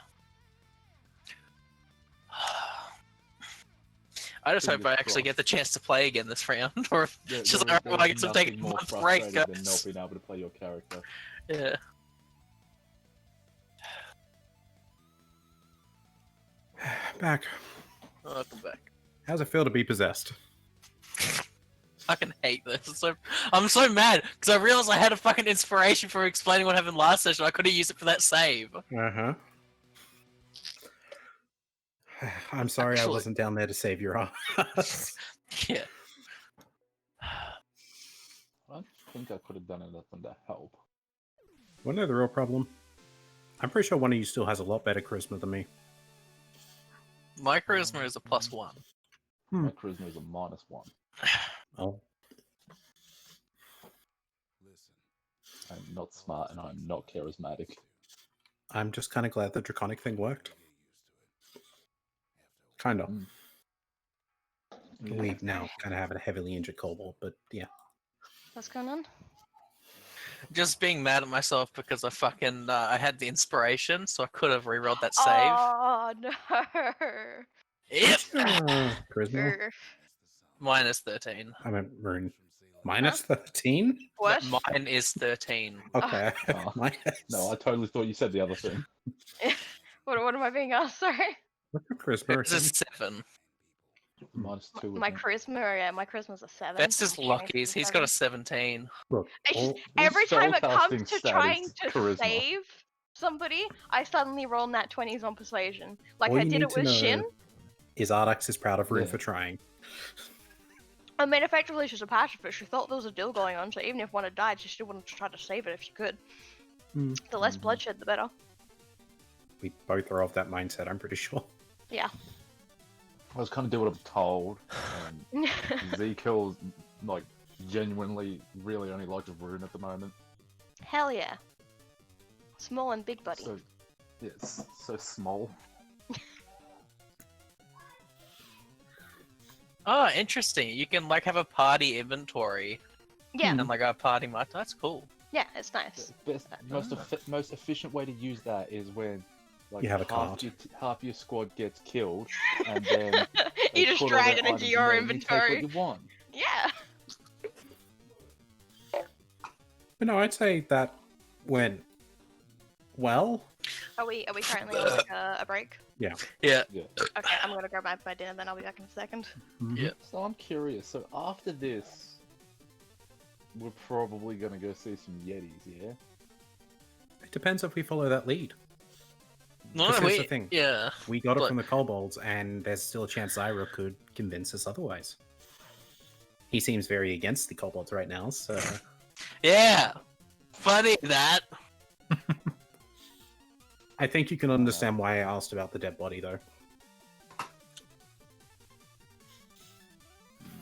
I just hope Fingers I actually crossed. get the chance to play again this round, or if Yeah, she's there- like, there alright, well, I is get to nothing take a more month break, frustrating than not guys. being able to play your character. Yeah. Back. Welcome back. How's it feel to be possessed? Fucking hate this. I'm so mad because I realized I had a fucking inspiration for explaining what happened last session. I could have used it for that save. Uh-huh. I'm sorry I Actually- wasn't down there to save your ass. Yeah. I don't think I could have done anything to help. Wanna know the real problem? I'm pretty sure one of you still has a lot better charisma than me. My charisma is a +1. My charisma is a -1. Oh. I'm not smart and I'm not charismatic. I'm just kind of glad the draconic thing worked. Kind of. Mm. We now kind of have a heavily injured kobold, but yeah. What's going on? Just being mad at myself because I fucking I had the inspiration, so I could have rerolled that save. Oh no! Yep. Charisma? Urgh. Minus 13. I meant rune. Minus 13? What? Mine is 13. Okay. Oh. Minus. No, I totally thought you said the other thing. What am I being asked? Sorry. What's your charisma? This is 7. -2. My charisma, yeah, my charisma's a 7. That's just My strength Lucky's. is He's got a 7. 17. Look, It's just all- every time it spellcasting comes to stat trying is to charisma. save somebody, I suddenly roll nat 20s on persuasion. Like all I you did need it to with know Shin. is Ardax is proud of Rune Yeah. for trying. I mean, effectively, she's a pacifist. She thought there was a deal going on, so even if one had died, she still wanted to try to save it if she could. Hmm. The less Mhm. bloodshed, the better. We both are of that mindset, I'm pretty sure. Yeah. I was kind of doing what I'm told. Zekill's like genuinely really only likes Rune at the moment. Hell yeah. Small and big buddy. So yeah, it's so small. Oh, interesting. You can like have a party inventory Yeah, and like a party mark. That's cool. yeah, it's nice. Most efficient way to use that is when like You have a card. half your squad gets killed, and then they You just put all drag their it into items your in there and you take inventory. what you want. Yeah. But no, I'd say that went well. Are we currently on like a break? Yeah. Yeah. Okay, I'm gonna grab my dinner, then I'll be back in a second. Yeah. So I'm curious. So after this, we're probably gonna go see some Yetis, yeah? It depends if we follow that lead. No, Because here's the wait. thing. Yeah. We got it But- from the kobolds, and there's still a chance Zyra could convince us otherwise. He seems very against the kobolds right now, so... Yeah. Funny that. I think you can understand why I asked about the dead body, though.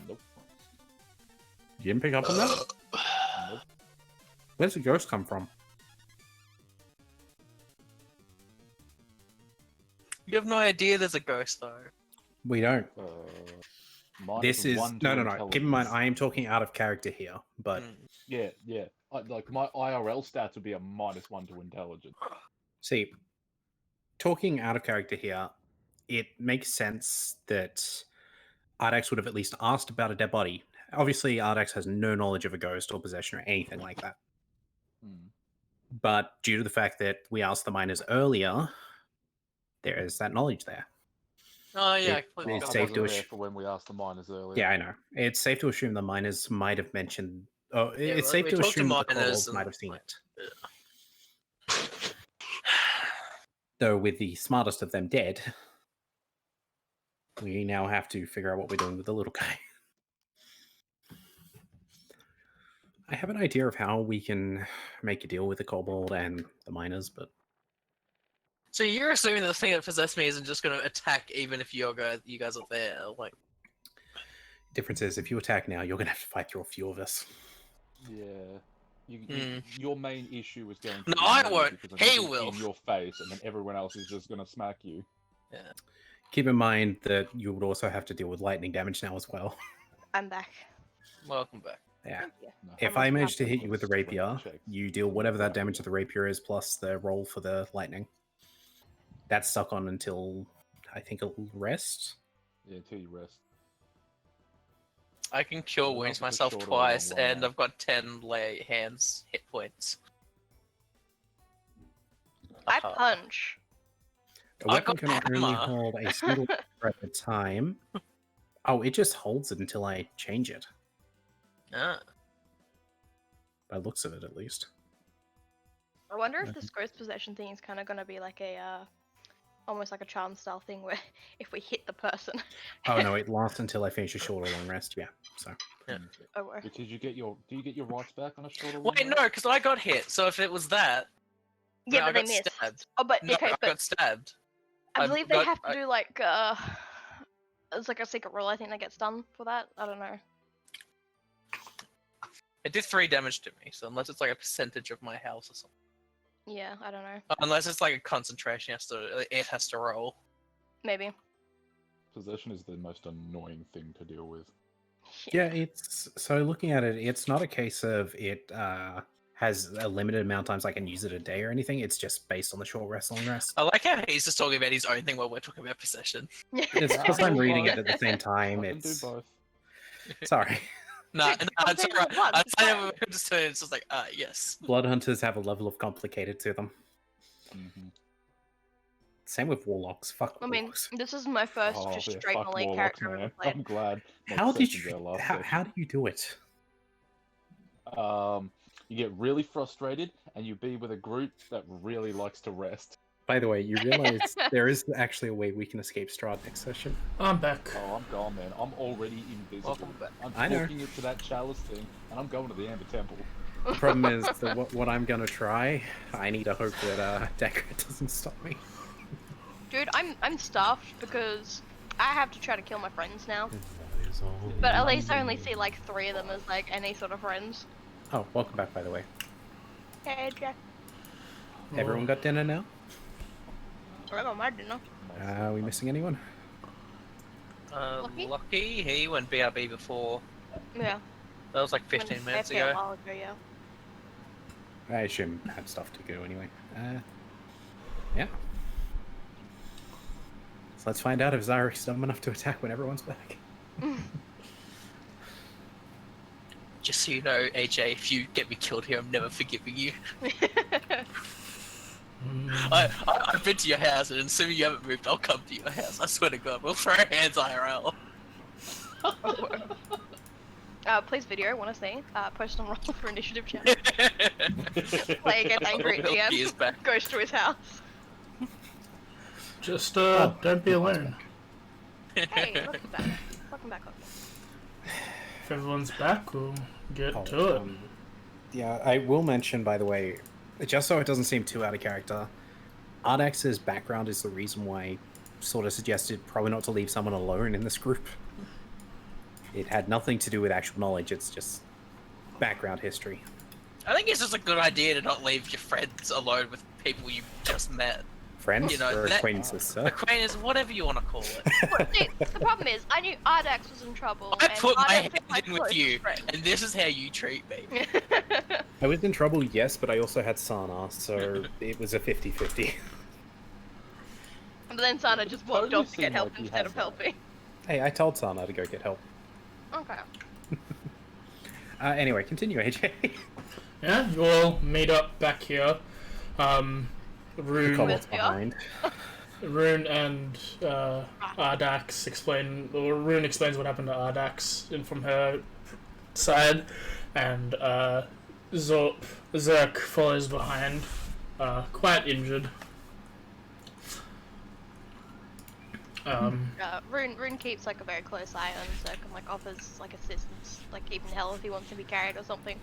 Nope. You didn't pick up on that? Nope. Where's the ghost come from? You have no idea there's a ghost though. We don't. Minus This is... 1 to No. Keep in mind, intelligence. I am talking out of character here, but... Mm. Yeah. Like my IRL stats would be a -1 to intelligence. See, talking out of character here, it makes sense that Ardax would have at least asked about a dead body. Obviously, Ardax has no knowledge of a ghost or possession or anything like that. Hmm. But due to the fact that we asked the miners earlier, there is that knowledge there. Oh yeah, I It- completely it's forgot safe about to wasn't there ass- for when we asked the miners earlier. Yeah, I know. It's safe to assume the miners might have mentioned... Oh, Yeah, it's well, safe we to talked to assume that the miners kobolds and- might have seen like, it. Though with the smartest of them dead, we now have to figure out what we're doing with the little guy. I have an idea of how we can make a deal with the kobold and the miners, but So you're assuming the thing that possessed me isn't just going to attack even if you guys are there, like? Difference is, if you attack now, you're gonna have to fight through a few of us. Yeah. Hmm. Your main issue is going to No, be I me, won't. because I'm He gonna be will. in your face, and then everyone else is just gonna smack you. Yeah. Keep in mind that you would also have to deal with lightning damage now as well. I'm back. Welcome back. Yeah. Thank you. No, If I'm I also manage to happy. hit you with the Strength rapier, checks. you deal whatever that damage to the rapier is plus the roll for the lightning. That's stuck on until I think it'll rest. Yeah, until you rest. I can cure Well, wounds that's a myself short or a twice, long one, and though. I've got 10 lay hands hit points. I Aha. punch. A I weapon got can only hammer. hold a single at a time. Oh, it just holds it until I change it. Ah. By looks of it, at least. I wonder if this ghost possession thing is kind of gonna be like a, almost like a charm style thing where if we hit the person. Oh no, it lasts until I finish a short or long rest. Yeah, so Yeah. Oh, well. Did you get your? Do you get your rights back on a short or long Wait, rest? no, because I got hit. So if it was that, Yeah, no, but I they got missed. stabbed. Oh, but No, okay, I but got stabbed. I I've believe they got- have to do like it's like a secret roll. I think that gets done for that. I don't know. It did 3 damage to me, so unless it's like a percentage of my health or something. Yeah, I don't know. Unless it's like a concentration, it has to roll. Maybe. Possession is the most annoying thing to deal with. yeah, it's so looking at it, it's not a case of it has a limited amount of times I can use it a day or anything. It's just based on the short rest, long rest. I like how he's just talking about his own thing while we're talking about possession. It's I because can I'm do reading both. it at the same time. I can do It's both. sorry. No, Dude, it's something alright. at once, I it's say fine. it's just like, yes. Blood hunters have a level of complicated to them. Mhm. Same with warlocks. Fuck I mean, warlocks. this is my first Oh, just yeah, straight fuck melee warlocks, character I've ever man. played. I'm glad. my How did session's you? our last How do you do it? session. You get really frustrated, and you be with a group that really likes to rest. By the way, you realize there is actually a way we can escape Strahd next session. I'm back. Oh, I'm gone, man. I'm already invisible. Welcome back. I'm I know. talking it to that chalice thing, and I'm going to the Amber Temple. The problem is that what I'm gonna try, I need to hope that Decker doesn't stop me. Dude, I'm stuffed because I have to try to kill my friends now. But at least I only see like 3 of them as like any sort of friends. Oh, welcome back, by the way. Hey, Jack. Everyone got dinner now? I got my dinner. Are we missing anyone? Lucky? Lucky, he went BRB before. Yeah. That was like 15 minutes A ago. while ago, yeah. I assume had stuff to go anyway. Yeah. So let's find out if Zyric's dumb enough to attack when everyone's back. Just so you know, AJ, if you get me killed here, I'm never forgiving you. I've been to your house, and assuming you haven't moved, I'll come to your house. I swear to God, we'll throw hands IRL. Please video, wanna see? Post on roll for initiative channel. Player gets angry at He is DM, back. goes to his house. Just don't be alone. Hey, welcome back. Welcome back, Lucky. If everyone's back, we'll get Oh, to it. Yeah, I will mention, by the way, just so it doesn't seem too out of character, Ardax's background is the reason why I sort of suggested probably not to leave someone alone in this group. It had nothing to do with actual knowledge, it's just background history. I think it's just a good idea to not leave your friends alone with people you just met. Friends You know, or that- acquaintances, sir? Acquaintance, whatever you want to call it. But see, the problem is, I knew Ardax was in trouble. I and put my Ardax hand is my in with closest you, friend. and this is how you treat me. I was in trouble, yes, but I also had Sana, so it was a 50-50. But then Sana just walked Totally off to get seemed help like you instead had of that. helping. Hey, I told Sana to go get help. Okay. Anyway, continue, AJ. Yeah, you all meet up back here. The Rune, cobble's Yeah. behind. Rune and Ardax explain, or Rune explains what happened to Ardax and from her side, and Zerk follows behind, quite injured. Rune keeps like a very close eye on Zerk and like offers like assistance, like even hell if he wants to be carried or something.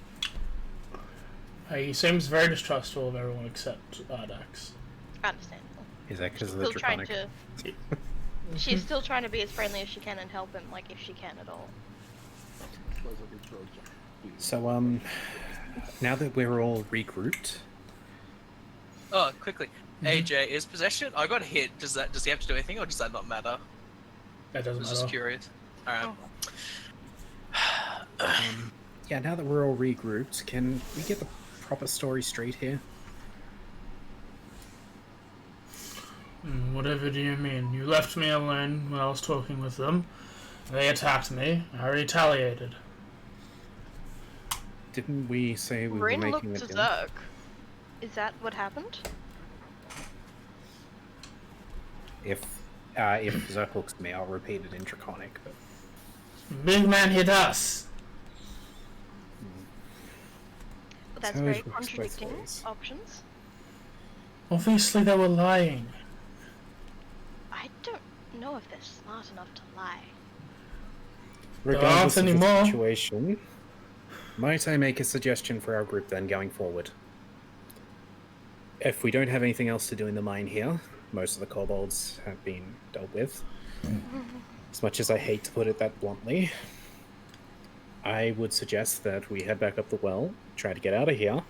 He seems very distrustful of everyone except Ardax. Understandable. Is that because of the Still trying draconic? to. She's still trying to be as friendly as she can and help him, like if she can at all. suppose I could throw a giant spear. So, now that we're all regrouped, Oh, quickly. AJ, is possession? I got hit. Does he have to do anything, or does that not matter? That I doesn't was matter. just curious. Alright. yeah, now that we're all regrouped, can we get the proper story straight here? Whatever do you mean? You left me alone when I was talking with them. They attacked me. I retaliated. Didn't we say we Rin were making looked a to deal? Zerk. Is that what happened? If Zerk looks at me, I'll repeat it in Draconic. But Big man hit us. Well, that's So very it works both contradicting ways. options. Obviously they were lying. I don't know if they're smart enough to lie. regardless of the anymore. situation, might I make a suggestion for our group then going forward? If we don't have anything else to do in the mine here, most of the kobolds have been dealt with. As much as I hate to put it that bluntly, I would suggest that we head back up the well, try to get out of here.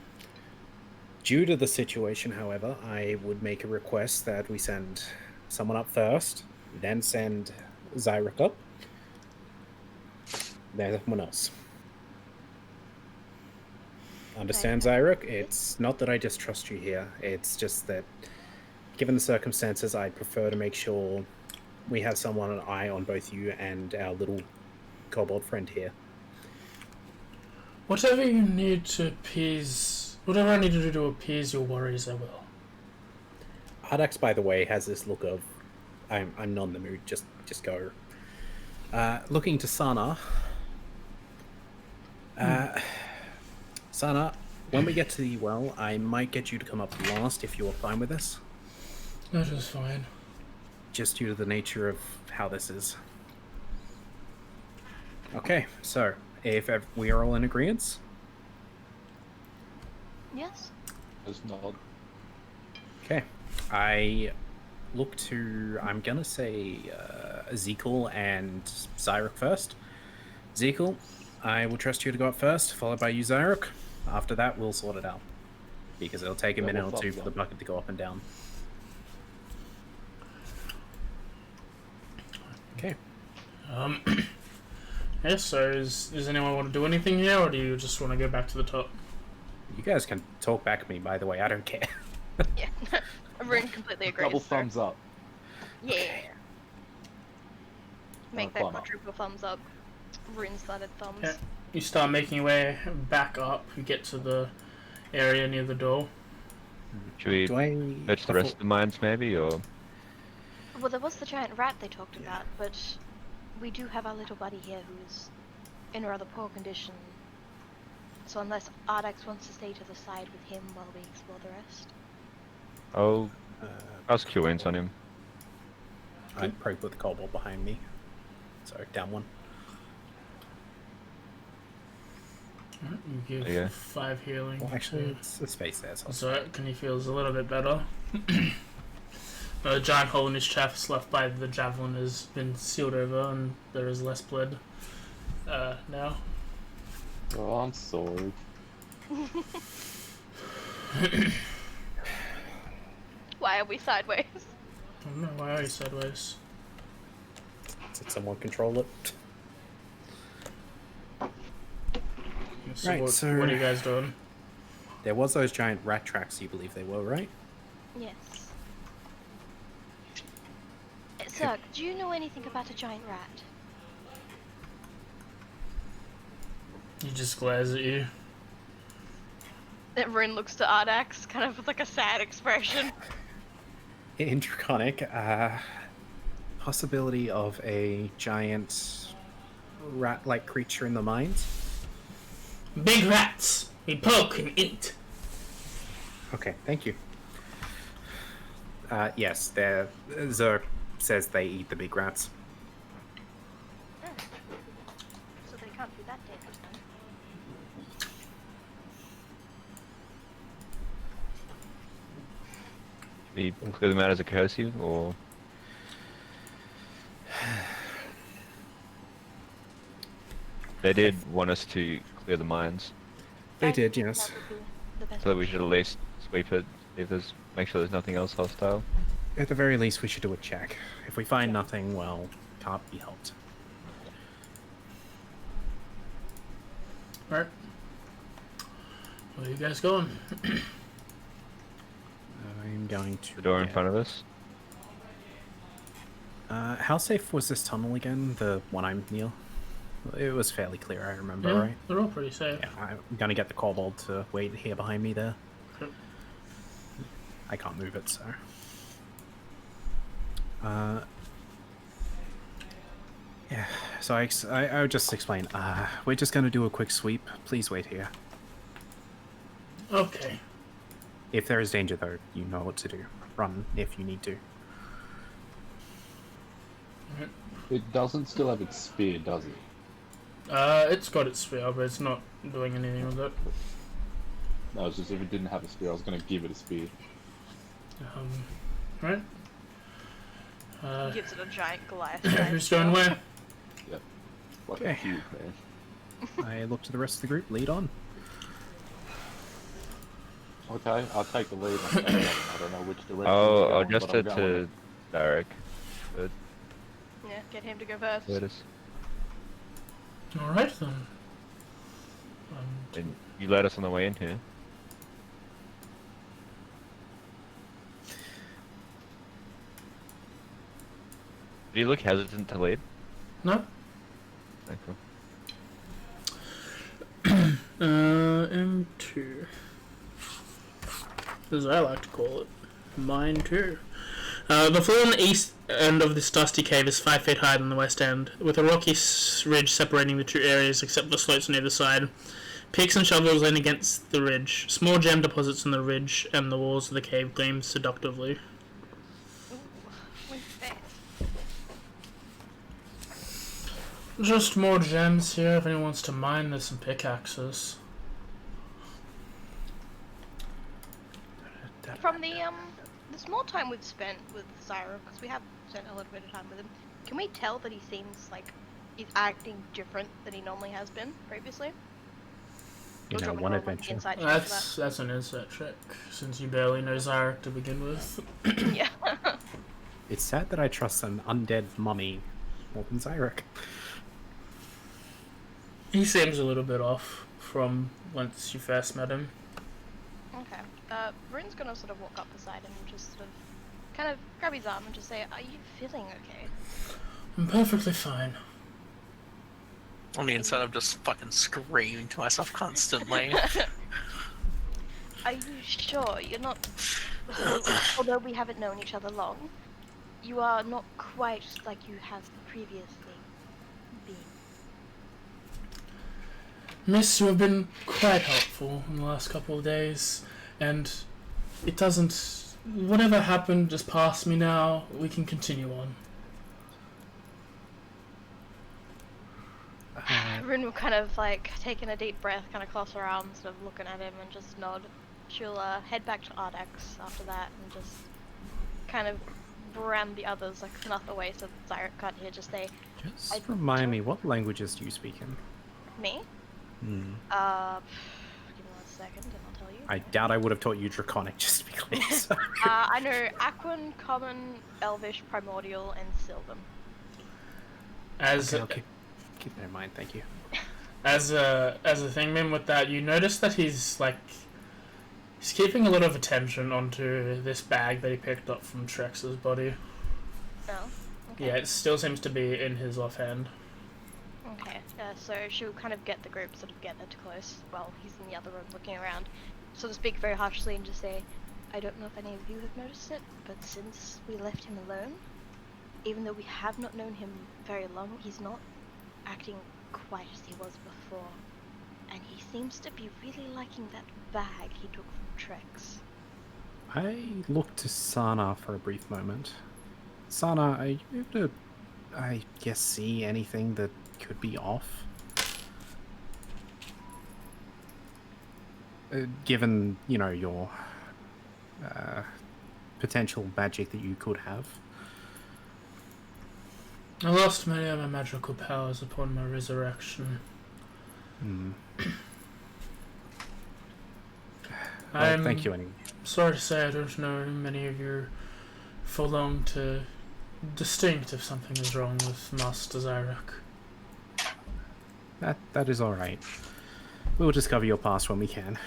Due to the situation, however, I would make a request that we send someone up first, then send Zyrek up, then someone else. Understand, Zyrek? It's not that I distrust you here, it's just that, given the circumstances, I'd prefer to make sure we have someone an eye on both you and our little kobold friend here. Whatever you need to appease... Whatever I need to do to appease your worries, I will. Ardax, by the way, has this look of, I'm not in the mood, just go. Looking to Sana. Sana, when we get to the well, I might get you to come up last if you're fine with this. That is fine. Just due to the nature of how this is. Okay, so, if we are all in agreement, Yes? Just nod. okay. I look to, I'm gonna say, Ezekiel and Zyrek first. Ezekiel, I will trust you to go up first, followed by you, Zyrek. After that, we'll sort it out. Because it'll take a Yeah, minute we'll or two thumbs for the up. bucket to go up and down. Okay. Yeah, so does anyone want to do anything here, or do you just want to go back to the top? You guys can talk back at me, by the way, I don't care. Yeah. Rin completely agrees. Double sir. thumbs up. Yeah. Make that Climb up. quadruple thumbs up. Rin-sided thumbs. Yeah. You start making your way back up, you get to the area near the door. Should we Do I... search the rest of the mines maybe, or Well, there was the giant rat they talked about, but we do have our little buddy here who's in a rather poor condition. So unless Ardax wants to stay to the side with him while we explore the rest. I'll ask Q-Wins on him. I'd probably put the kobold behind me. So, down one. Alright, you give Yeah. 5 healing. Well, actually, it's a space there, so... So can he feels a little bit better. A giant hole in his chest left by the javelin has been sealed over, and there is less blood now. Oh, I'm sorry. Why are we sideways? I don't know, why are you sideways? Did someone control it? So Right, what, so- what are you guys doing? There was those giant rat tracks, you believe they were, right? Yes. Zerk, do you know anything about a giant rat? He just glares at you. Then Rin looks to Ardax, kind of with like a sad expression. In Draconic, possibility of a giant rat-like creature in the mines? Big rats! We poke and eat! Okay, thank you. Yes, Zerk says they eat the big rats. So they can't be that dangerous then. We include them out as a courtesy, or They did want us to clear the mines, They I did, think yes. that would be the best so that we option. should at least sweep it. If there's, make sure there's nothing else hostile. At the very least, we should do a check. If we find Yeah. nothing, well, can't be helped. Alright. Where are you guys going? I'm going to... The door in front of us. How safe was this tunnel again? The one I'm near? It was fairly clear, I remember, Yeah, right? they're all pretty safe. Yeah, I'm gonna get the kobold to wait here behind me there. Okay. I can't move it, so... yeah, so I would just explain. We're just gonna do a quick sweep. Please wait here. Okay. If there is danger, though, you know what to do. Run if you need to. It doesn't still have its spear, does it? It's got its spear, but it's not doing anything with it. No, it's just if it didn't have a spear, I was going to give it a spear. Right. Gives it a giant Goliath. Who's going where? Yep. Like Okay. a cube, man. I look to the rest of the group. Lead on. Okay, I'll take the lead. I don't know which direction. Oh, it's I'll going, just but I'm it going. to Derek. Good. Yeah, get him to go first. Curtis. Alright then. And you led us on the way in here. Do you look hesitant to lead? No? Okay, cool. M2. As I like to call it. Mine too. The floor on the east end of this dusty cave is 5 feet higher than the west end, with a rocky ridge separating the two areas except for slopes on either side. Picks and shovels lean against the ridge. Small gem deposits on the ridge and the walls of the cave gleam seductively. Ooh, with faith. Just more gems here if anyone wants to mine. There's some pickaxes. From the small time we've spent with Zyra, because we have spent a little bit of time with him, can we tell that he seems like he's acting different than he normally has been previously? You Or do know, want me to one roll, like, adventure. insight check for That's an insight check, since you barely know Zarek to begin with. that? Yeah. It's sad that I trust an undead mummy more than Zyrek. He seems a little bit off from once you first met him. Okay. Rune's gonna sort of walk up beside him and just sort of kind of grab his arm and just say, "Are you feeling okay?" I'm perfectly fine. On the inside, I'm just fucking screaming to myself constantly. Are you sure you're not? Although we haven't known each other long, you are not quite like you have previously been. Miss, you have been quite helpful in the last couple of days, and it doesn't... Whatever happened just past me now. We can continue on. Rune will kind of like taking a deep breath, kind of cross her arms, sort of looking at him and just nod. She'll head back to Ardex after that and just kind of brand the others like enough away so that Zyrek can't hear. Just say, Just remind me, what languages do you speak in? "Me? Hmm. Give me 1 second and I'll tell you." I doubt I would have taught you Draconic, just to be clear. So. I know Aquan, Common, Elvish, Primordial, and Sylvan. As Okay, I'll keep that in mind, thank you. as a thing, man, with that, you notice that he's keeping a lot of attention onto this bag that he picked up from Trex's body. Oh, okay. Yeah, it still seems to be in his offhand. Okay, so she'll kind of get the group, sort of get it close while he's in the other room looking around. Sort of speak very harshly and just say, "I don't know if any of you have noticed it, but since we left him alone, even though we have not known him very long, he's not acting quite as he was before. And he seems to be really liking that bag he took from Trex." I looked to Sana for a brief moment. Sana, are you able to, I guess, see anything that could be off? Given, you know, your potential magic that you could have. I lost many of my magical powers upon my resurrection. Hmm. Well, I'm thank you anyway. sorry to say I don't know many of your for long to distinct if something is wrong with Master Zyrak. That is all right. We'll discover your past when we can.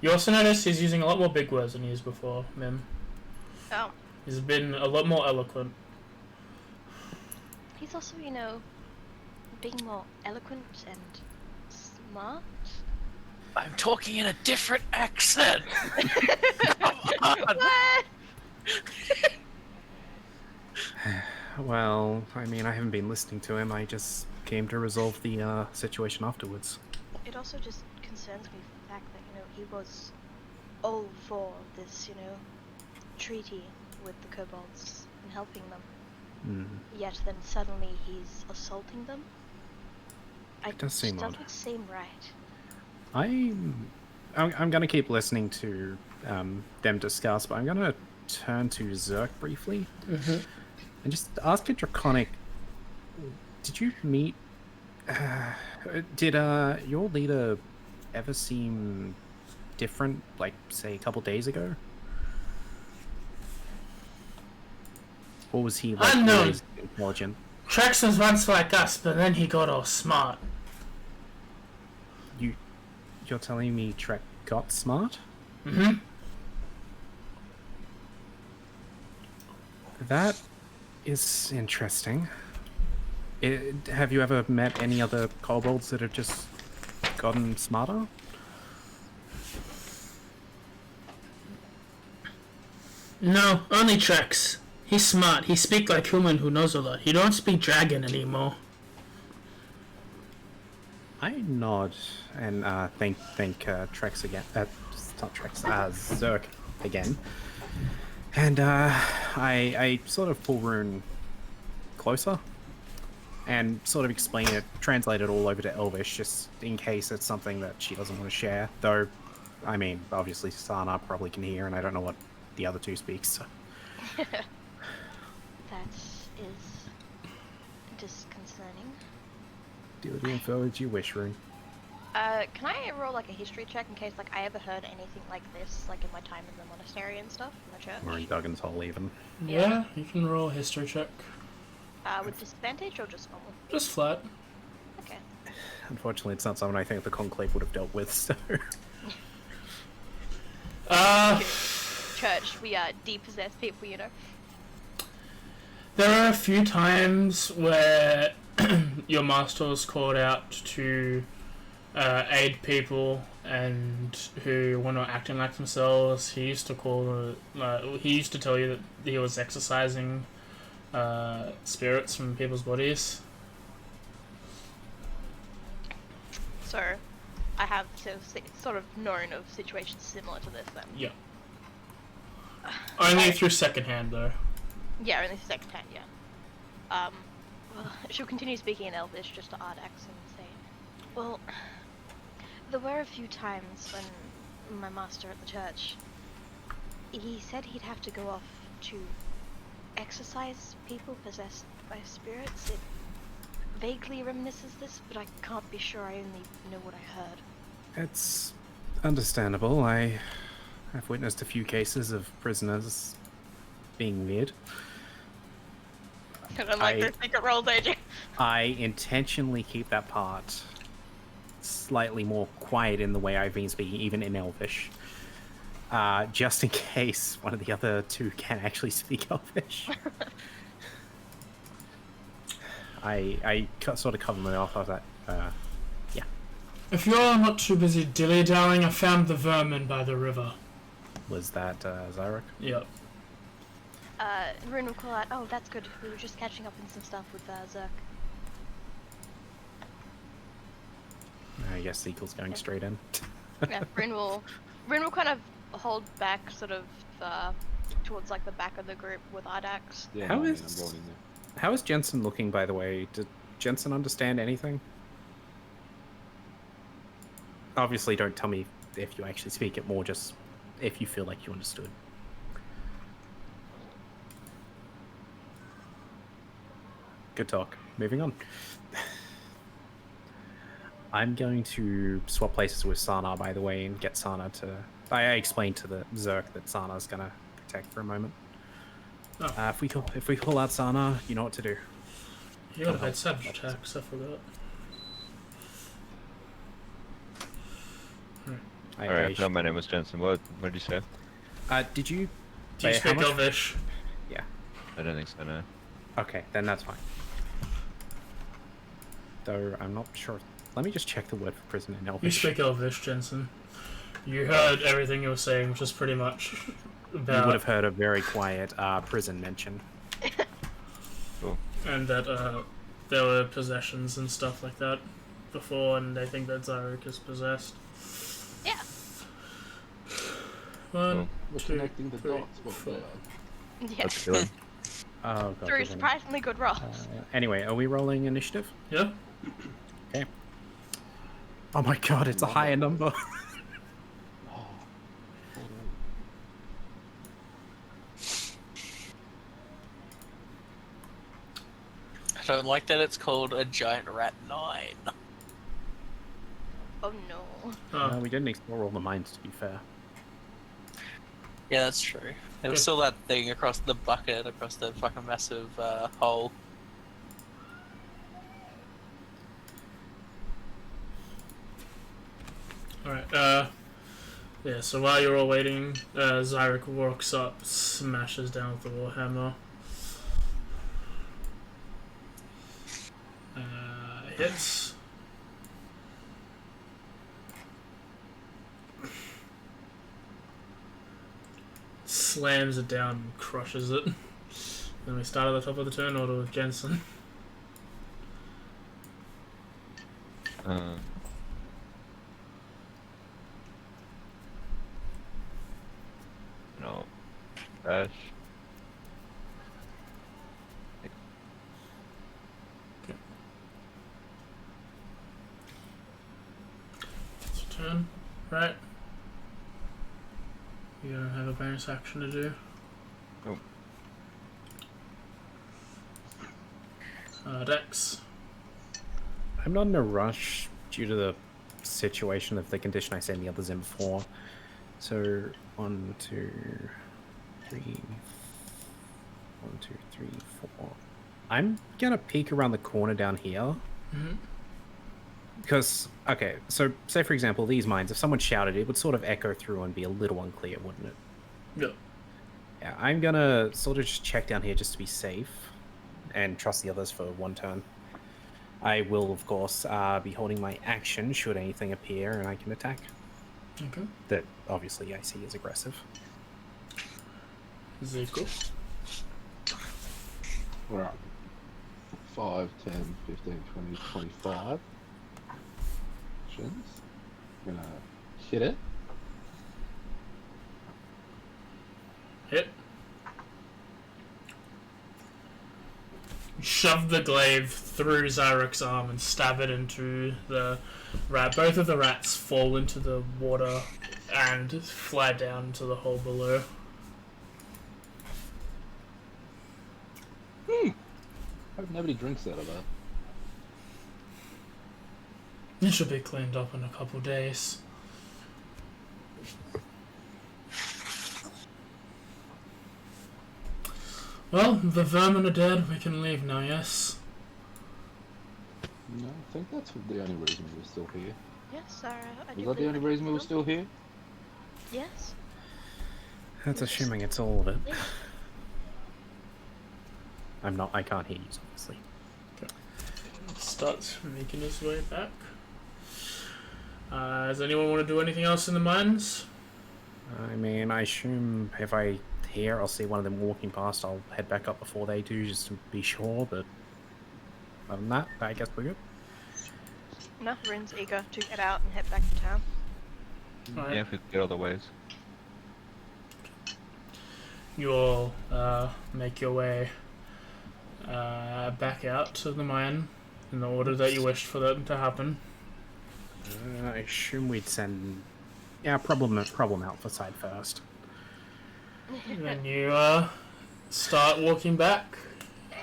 You also notice he's using a lot more big words than he used before, Mim. Oh, He's been a lot more eloquent. he's also, you know, being more eloquent and smart. I'm talking in a different accent. What? Well, I mean, I haven't been listening to him. I just came to resolve the situation afterwards. It also just concerns me for the fact that, you know, he was all for this, you know, treaty with the kobolds and helping them. Hmm. Yet then suddenly he's assaulting them. It does seem odd. Doesn't seem right. I'm gonna keep listening to them discuss, but I'm gonna turn to Zerk briefly and just ask a draconic. Did you meet? Did your leader ever seem different? Like, say, a couple days ago, or was he like Unknown. always intelligent? Trax was once like us, but then he got all smart. You're telling me Trek got smart? Mm-hmm. That is interesting. Have you ever met any other kobolds that have just gotten smarter? No, only Trax. He's smart. He speak like human who knows a lot. He don't speak dragon anymore. I nod and thank Trex again. Not Trex, Zerk again. And I sort of pull Rune closer and sort of explain it, translate it all over to Elvish, just in case it's something that she doesn't want to share. Though, I mean, obviously Sana probably can hear, and I don't know what the other two speak. So. That is disconcerting. Do the info as you wish, Rune. Can I roll like a history check in case like I ever heard anything like this, like in my time in the monastery and stuff, in the church? We're in Duggan's Hole even. Yeah, you can roll a history check. With disadvantage or just normal? Just flat. Okay. Unfortunately, it's not something I think the Conclave would have dealt with, so... Church, we are depossessed people, you know. There are a few times where your master was called out to aid people and who were not acting like themselves. He used to he used to tell you that he was exorcising spirits from people's bodies. So, I have sort of known of situations similar to this then. Yeah. Only through secondhand, though. Yeah, only second hand, yeah. Well, she'll continue speaking in Elvish just to Ardax and say, well, there were a few times when my master at the church, he said he'd have to go off to exorcise people possessed by spirits. It vaguely reminisces this, but I can't be sure. I only know what I heard. It's understandable. I've witnessed a few cases of prisoners being weird. I don't like those secret rolls, AJ. I intentionally keep that part slightly more quiet in the way I've been speaking, even in Elvish. Just in case one of the other two can actually speak Elvish. I sort of cover my mouth of that. Yeah. If you're not too busy dilly-dallying, I found the vermin by the river. Was that Zyrak? Yep. Rune will call out, oh, that's good. We were just catching up on some stuff with Zerk. I guess Eagle's going straight in. Yeah, Rune will kind of hold back, sort of, towards like the back of the group with Ardax. Yeah, How no, I mean, is- I'm going in there. How is Jensen looking, by the way? Did Jensen understand anything? Obviously, don't tell me if you actually speak it, more just if you feel like you understood. Good talk. Moving on. I'm going to swap places with Sana, by the way, and get Sana to... I explained to the Zerk that Sana's gonna protect for a moment. Oh. If we call out Sana, you know what to do. You would have had savage attacks, I forgot. Alright, I forgot my name was Jensen. What did you say? Did you... Do you say how speak much? Elvish? Yeah. I don't think so, no. Okay, then that's fine. Though, I'm not sure. Let me just check the word for prison in You Elvish. speak Elvish, Jensen. You heard everything you were saying, which is pretty much about... You would have heard a very quiet prison mention. Cool. And that there were possessions and stuff like that before, and they think that Zyrek is possessed. Yeah. One, We're two, connecting the three, dots. What four. Yes. That's good. Oh, God. Through we're gonna- surprisingly good rolls. Anyway, are we rolling initiative? Yeah? Okay. Oh my God, it's a higher number. Oh, I don't like that it's called a giant rat 9. Oh no. Oh, We didn't explore all the mines, to be fair. Yeah, that's true. There was Yeah. still that thing across the bucket, across the fucking massive hole. alright, yeah, so while you're all waiting, Zyrek walks up, smashes down with the Warhammer. Hits. Slams it down and crushes it. Then we start at the top of the turn order with Jensen. No. Dash. It's your turn, right? You don't have a bonus action to do. Nope. Dex. I'm not in a rush due to the situation of the condition I sent the others in before. So, 1, 2, 3... 1, 2, 3, 4... I'm gonna peek around the corner down here. Mm-hmm. Because, okay, so say for example, these mines, if someone shouted, it would sort of echo through and be a little unclear, wouldn't it? Yep. Yeah, I'm gonna sort of just check down here just to be safe and trust the others for one turn. I will, of course, be holding my action should anything appear and I can attack. Okay. That obviously I see as aggressive. Zeeko. Alright. 5, 10, 15, 20, 25. Actions. I'm gonna hit it. Hit. Shove the glaive through Zyrek's arm and stab it into the rat. Both of the rats fall into the water and fly down into the hole below. Hope nobody drinks out of that. It should be cleaned up in a couple days. Well, the vermin are dead. We can leave now, yes? No, I think that's the only reason we were still here. Yes, Sarah. I do Was that the believe only I reason we were can still here? Yes. That's assuming it's all of it. Yeah. I can't hear you, obviously. Starts making his way back. Does anyone want to do anything else in the mines? I mean, I assume if I hear, I'll see one of them walking past, I'll head back up before they do, just to be sure, but other than that, I guess we're good. No, Rin's eager to get out and head back to town. Alright. Yeah, if we could get other ways. You all make your way back out of the mine in the order that you wished for that to happen. I assume we'd send... Yeah, problem out for side first. And then you start walking back.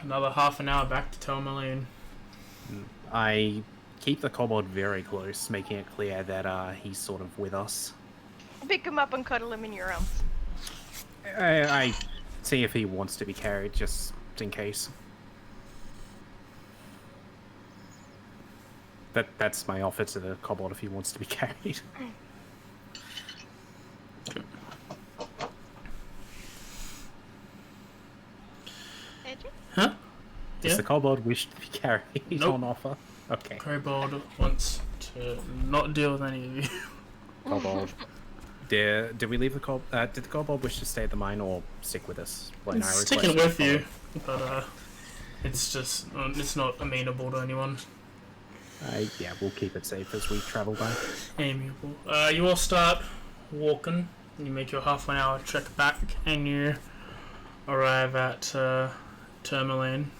Another half an hour back to Tourmaline. I keep the kobold very close, making it clear that he's sort of with us. Pick him up and cuddle him in your arms. I see if he wants to be carried, just in case. That's my offer to the kobold if he wants to be carried. Adrian? Huh? Does Yeah? the kobold wish to be carried Nope. on offer? Okay. Kobold wants to not deal with any of you. Kobold. Did we leave the kobold? Did the kobold wish to stay at the mine or stick with us? When It's I sticking requested with the you, but it's just it's not amenable to anyone. yeah, we'll keep it safe as we travel back. Amiable. You all start walking. You make your half an hour trek back, and you arrive at Tourmaline.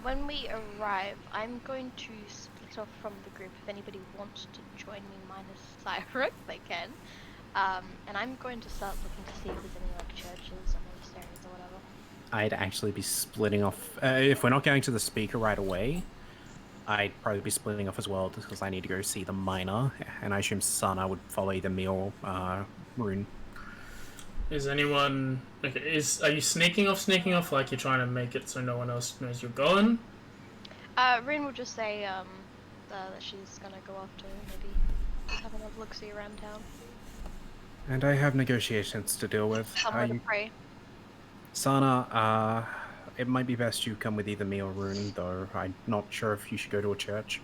When we arrive, I'm going to split off from the group. If anybody wants to join me, minus Cyrus, they can. And I'm going to start looking to see if there's any like churches or monasteries or whatever. I'd actually be splitting off. If we're not going to the speaker right away, I'd probably be splitting off as well, just because I need to go see the miner, and I assume Sana would follow either me or Rune. Is anyone okay? Are you sneaking off like you're trying to make it so no one else knows you're going? Rin will just say that she's gonna go off to maybe have another look-see around town. And I have negotiations to deal with. Somewhere to pray. Sana, it might be best you come with either me or Rune, though I'm not sure if you should go to a church.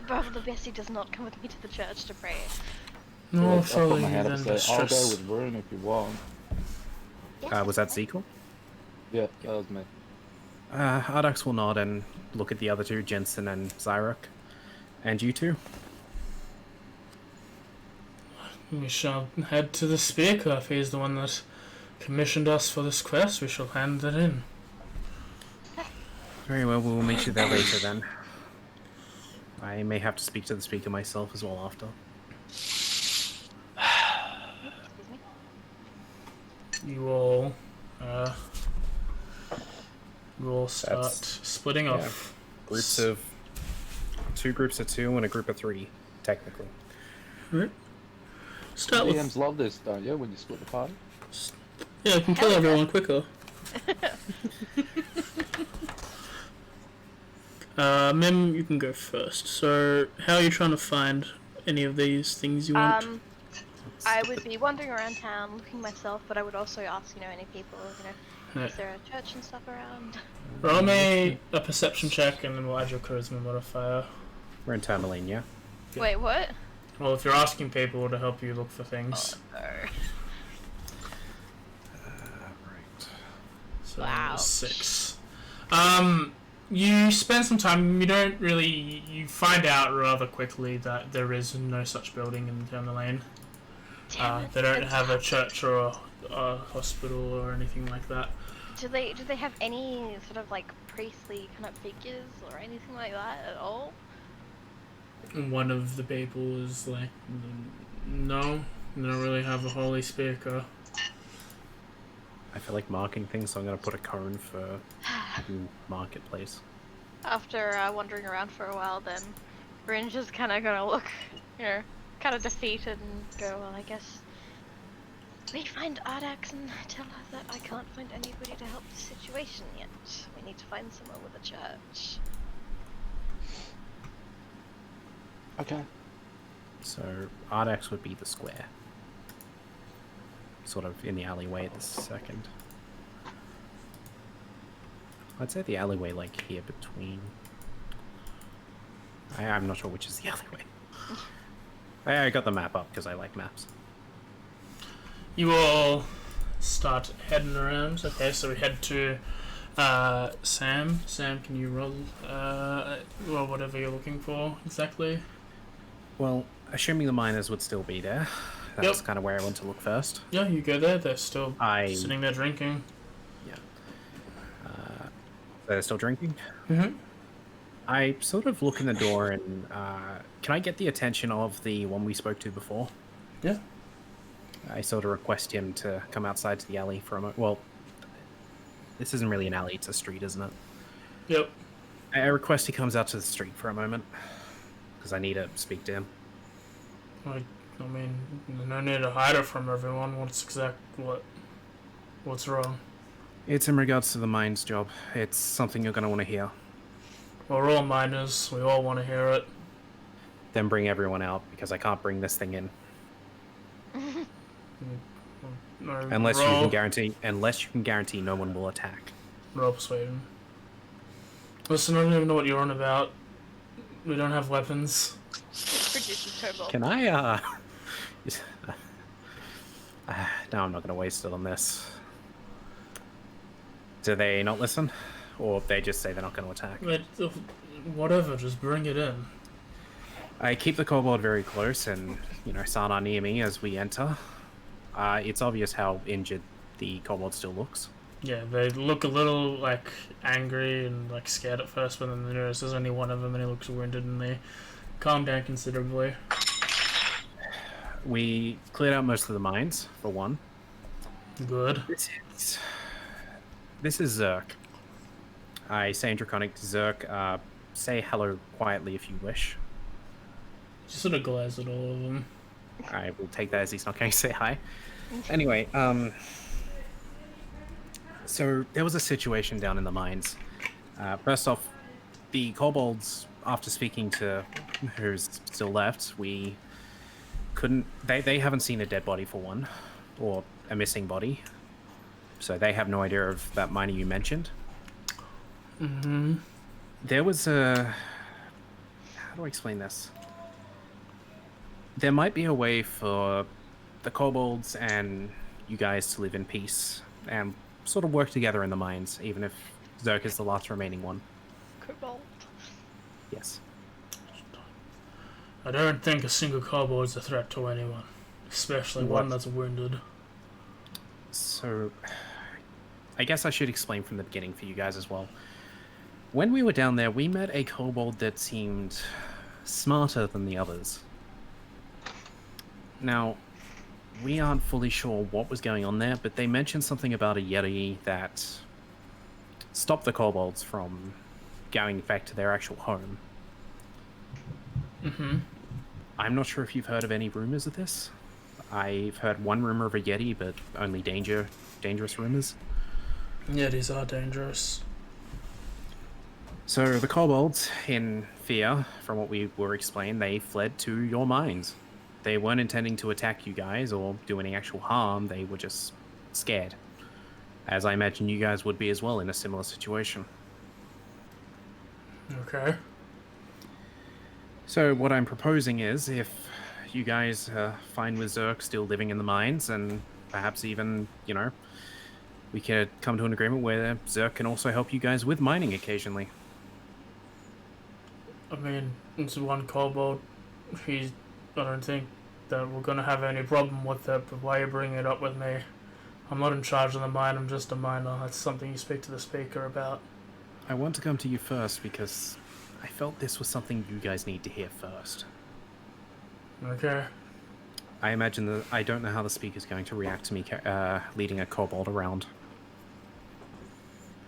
Brother Bessie does not come with me to the church to pray. No, I'll follow put my you hand then. up and say, I'll go Distress. with Rune if you want. Was that Zekel? Yeah, that was me. Ardax will nod and look at the other two, Jensen and Zyrok. And you two? We shall head to the speaker. If he is the one that commissioned us for this quest, we shall hand it in. Very well, we'll meet you there later then. I may have to speak to the speaker myself as well after. Excuse me. You all start That's- splitting yeah. off. Two groups of two and a group of three, technically. Right. Start with DMs love this, don't you, when you split the party? yeah. You can kill everyone quicker. Mim, you can go first. So, how are you trying to find any of these things you want? I would be wandering around town looking myself, but I would also ask, any people, Yeah. is there a church and stuff around? Roll me a perception check, and then we'll add your charisma modifier. We're in Tourmaline, yeah? Yeah. Wait, what? Well, if you're asking people to help you look for things. No. Right. So Wow. 6. You spend some time. You find out rather quickly that there is no such building in Tourmaline. Damn it. They don't have a church or a hospital or anything like that. Do they have any sort of like priestly kind of figures or anything like that at all? And one of the people is like, no, they don't really have a holy speaker. I feel like marking things, so I'm going to put a cone for marketplace. After wandering around for a while, then Rin's just kind of gonna look, kind of defeated and go, well, I guess we find Ardax and tell her that I can't find anybody to help the situation yet. We need to find someone with a church. Okay. So, Ardax would be the square. Sort of in the alleyway at the second. I'd say the alleyway, like, here between... I'm not sure which is the alleyway. I got the map up, because I like maps. You all start heading around. Okay, so we head to Sam. Sam, can you roll whatever you're looking for exactly? Well, assuming the miners would still be there, that's kind of where I want to look first. Yeah, you go there. They're still I... sitting there drinking. Yeah. They're still drinking? Mm-hmm. I sort of look in the door and, can I get the attention of the one we spoke to before? Yeah. I sort of request him to come outside to the alley for a moment. Well, This isn't really an alley, it's a street, isn't it? Yep. I request he comes out to the street for a moment. Because I need to speak to him. I mean, no need to hide it from everyone. What's wrong? It's in regards to the mines job. It's something you're going to want to hear. Well, we're all miners. We all want to hear it. Then bring everyone out, because I can't bring this thing in. Unless you can guarantee no one will attack. Roll persuasion. Listen, I don't even know what you're on about. We don't have weapons. Produces cobalt. Can I, no, I'm not going to waste it on this. Do they not listen? Or they just say they're not going to attack? Whatever, just bring it in. I keep the kobold very close and, Sana near me as we enter. It's obvious how injured the kobold still looks. Yeah, they look a little, angry and, scared at first, but then they notice there's only one of them and he looks wounded and they calm down considerably. We cleared out most of the mines, for one. Good. This is Zerk. I say in Draconic to Zerk, say hello quietly if you wish. Just sort of glares at all of them. I will take that as he's not going to say hi. Anyway, so there was a situation down in the mines. First off, the kobolds, after speaking to who's still left, we couldn't... They haven't seen a dead body for one, or a missing body. So they have no idea of that miner you mentioned. Mm-hmm. There was a... How do I explain this? There might be a way for the kobolds and you guys to live in peace and sort of work together in the mines, even if Zerk is the last remaining one. Cobalt. Yes. I don't think a single kobold is a threat to anyone, especially one that's wounded. So, I guess I should explain from the beginning for you guys as well. When we were down there, we met a kobold that seemed smarter than the others. Now, we aren't fully sure what was going on there, but they mentioned something about a yeti that stopped the kobolds from going back to their actual home. Mm-hmm. I'm not sure if you've heard of any rumors of this. I've heard one rumor of a yeti, but only dangerous rumors. Yetis are dangerous. So the kobolds, in fear, from what we were explained, they fled to your mines. They weren't intending to attack you guys or do any actual harm, they were just scared. As I imagine you guys would be as well in a similar situation. Okay. So what I'm proposing is, if you guys are fine with Zerk still living in the mines, and perhaps even, we could come to an agreement where Zerk can also help you guys with mining occasionally. I mean, it's one kobold. I don't think that we're gonna have any problem with it, but why are you bringing it up with me? I'm not in charge of the mine, I'm just a miner. That's something you speak to the speaker about. I want to come to you first because I felt this was something you guys need to hear first. Okay. I imagine that I don't know how the speaker's going to react to me leading a kobold around.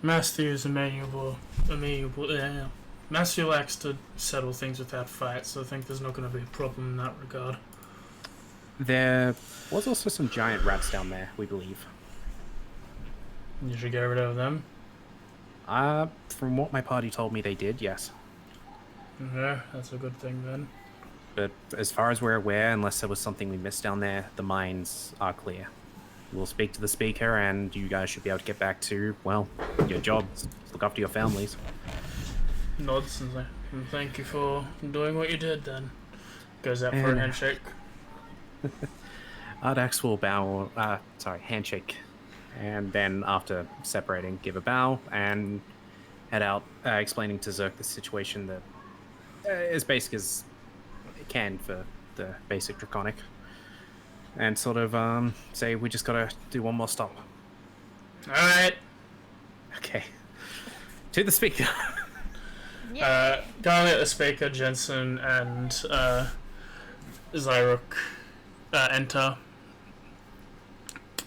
Matthew is amenable. Yeah. Matthew likes to settle things without fight, so I think there's not going to be a problem in that regard. There was also some giant rats down there, we believe. You should get rid of them. From what my party told me they did, yes. Yeah, that's a good thing then. But as far as we're aware, unless there was something we missed down there, the mines are clear. We'll speak to the speaker and you guys should be able to get back to, well, your jobs. Look after your families. Nods and thank you for doing what you did then. Goes out for a handshake. Ardax will handshake. And then after separating, give a bow and head out, explaining to Zerk the situation that as basic as it can for the basic Draconic. And sort of say we just gotta do one more stop. Alright. Okay. To the speaker. Currently at the speaker, Jensen and Zyruk enter.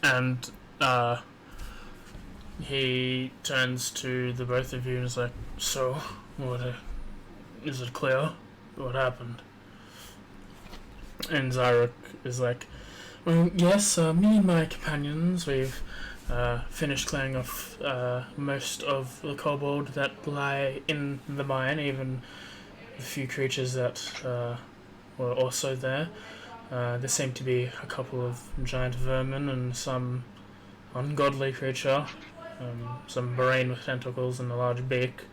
And he turns to the both of you and is like, "So, what? Is it clear? What happened?" And Zarek is like, "Well, yes. Me and my companions, we've finished clearing off most of the kobold that lie in the mine, even a few creatures that were also there. There seemed to be a couple of giant vermin and some ungodly creature, some brain with tentacles and a large beak,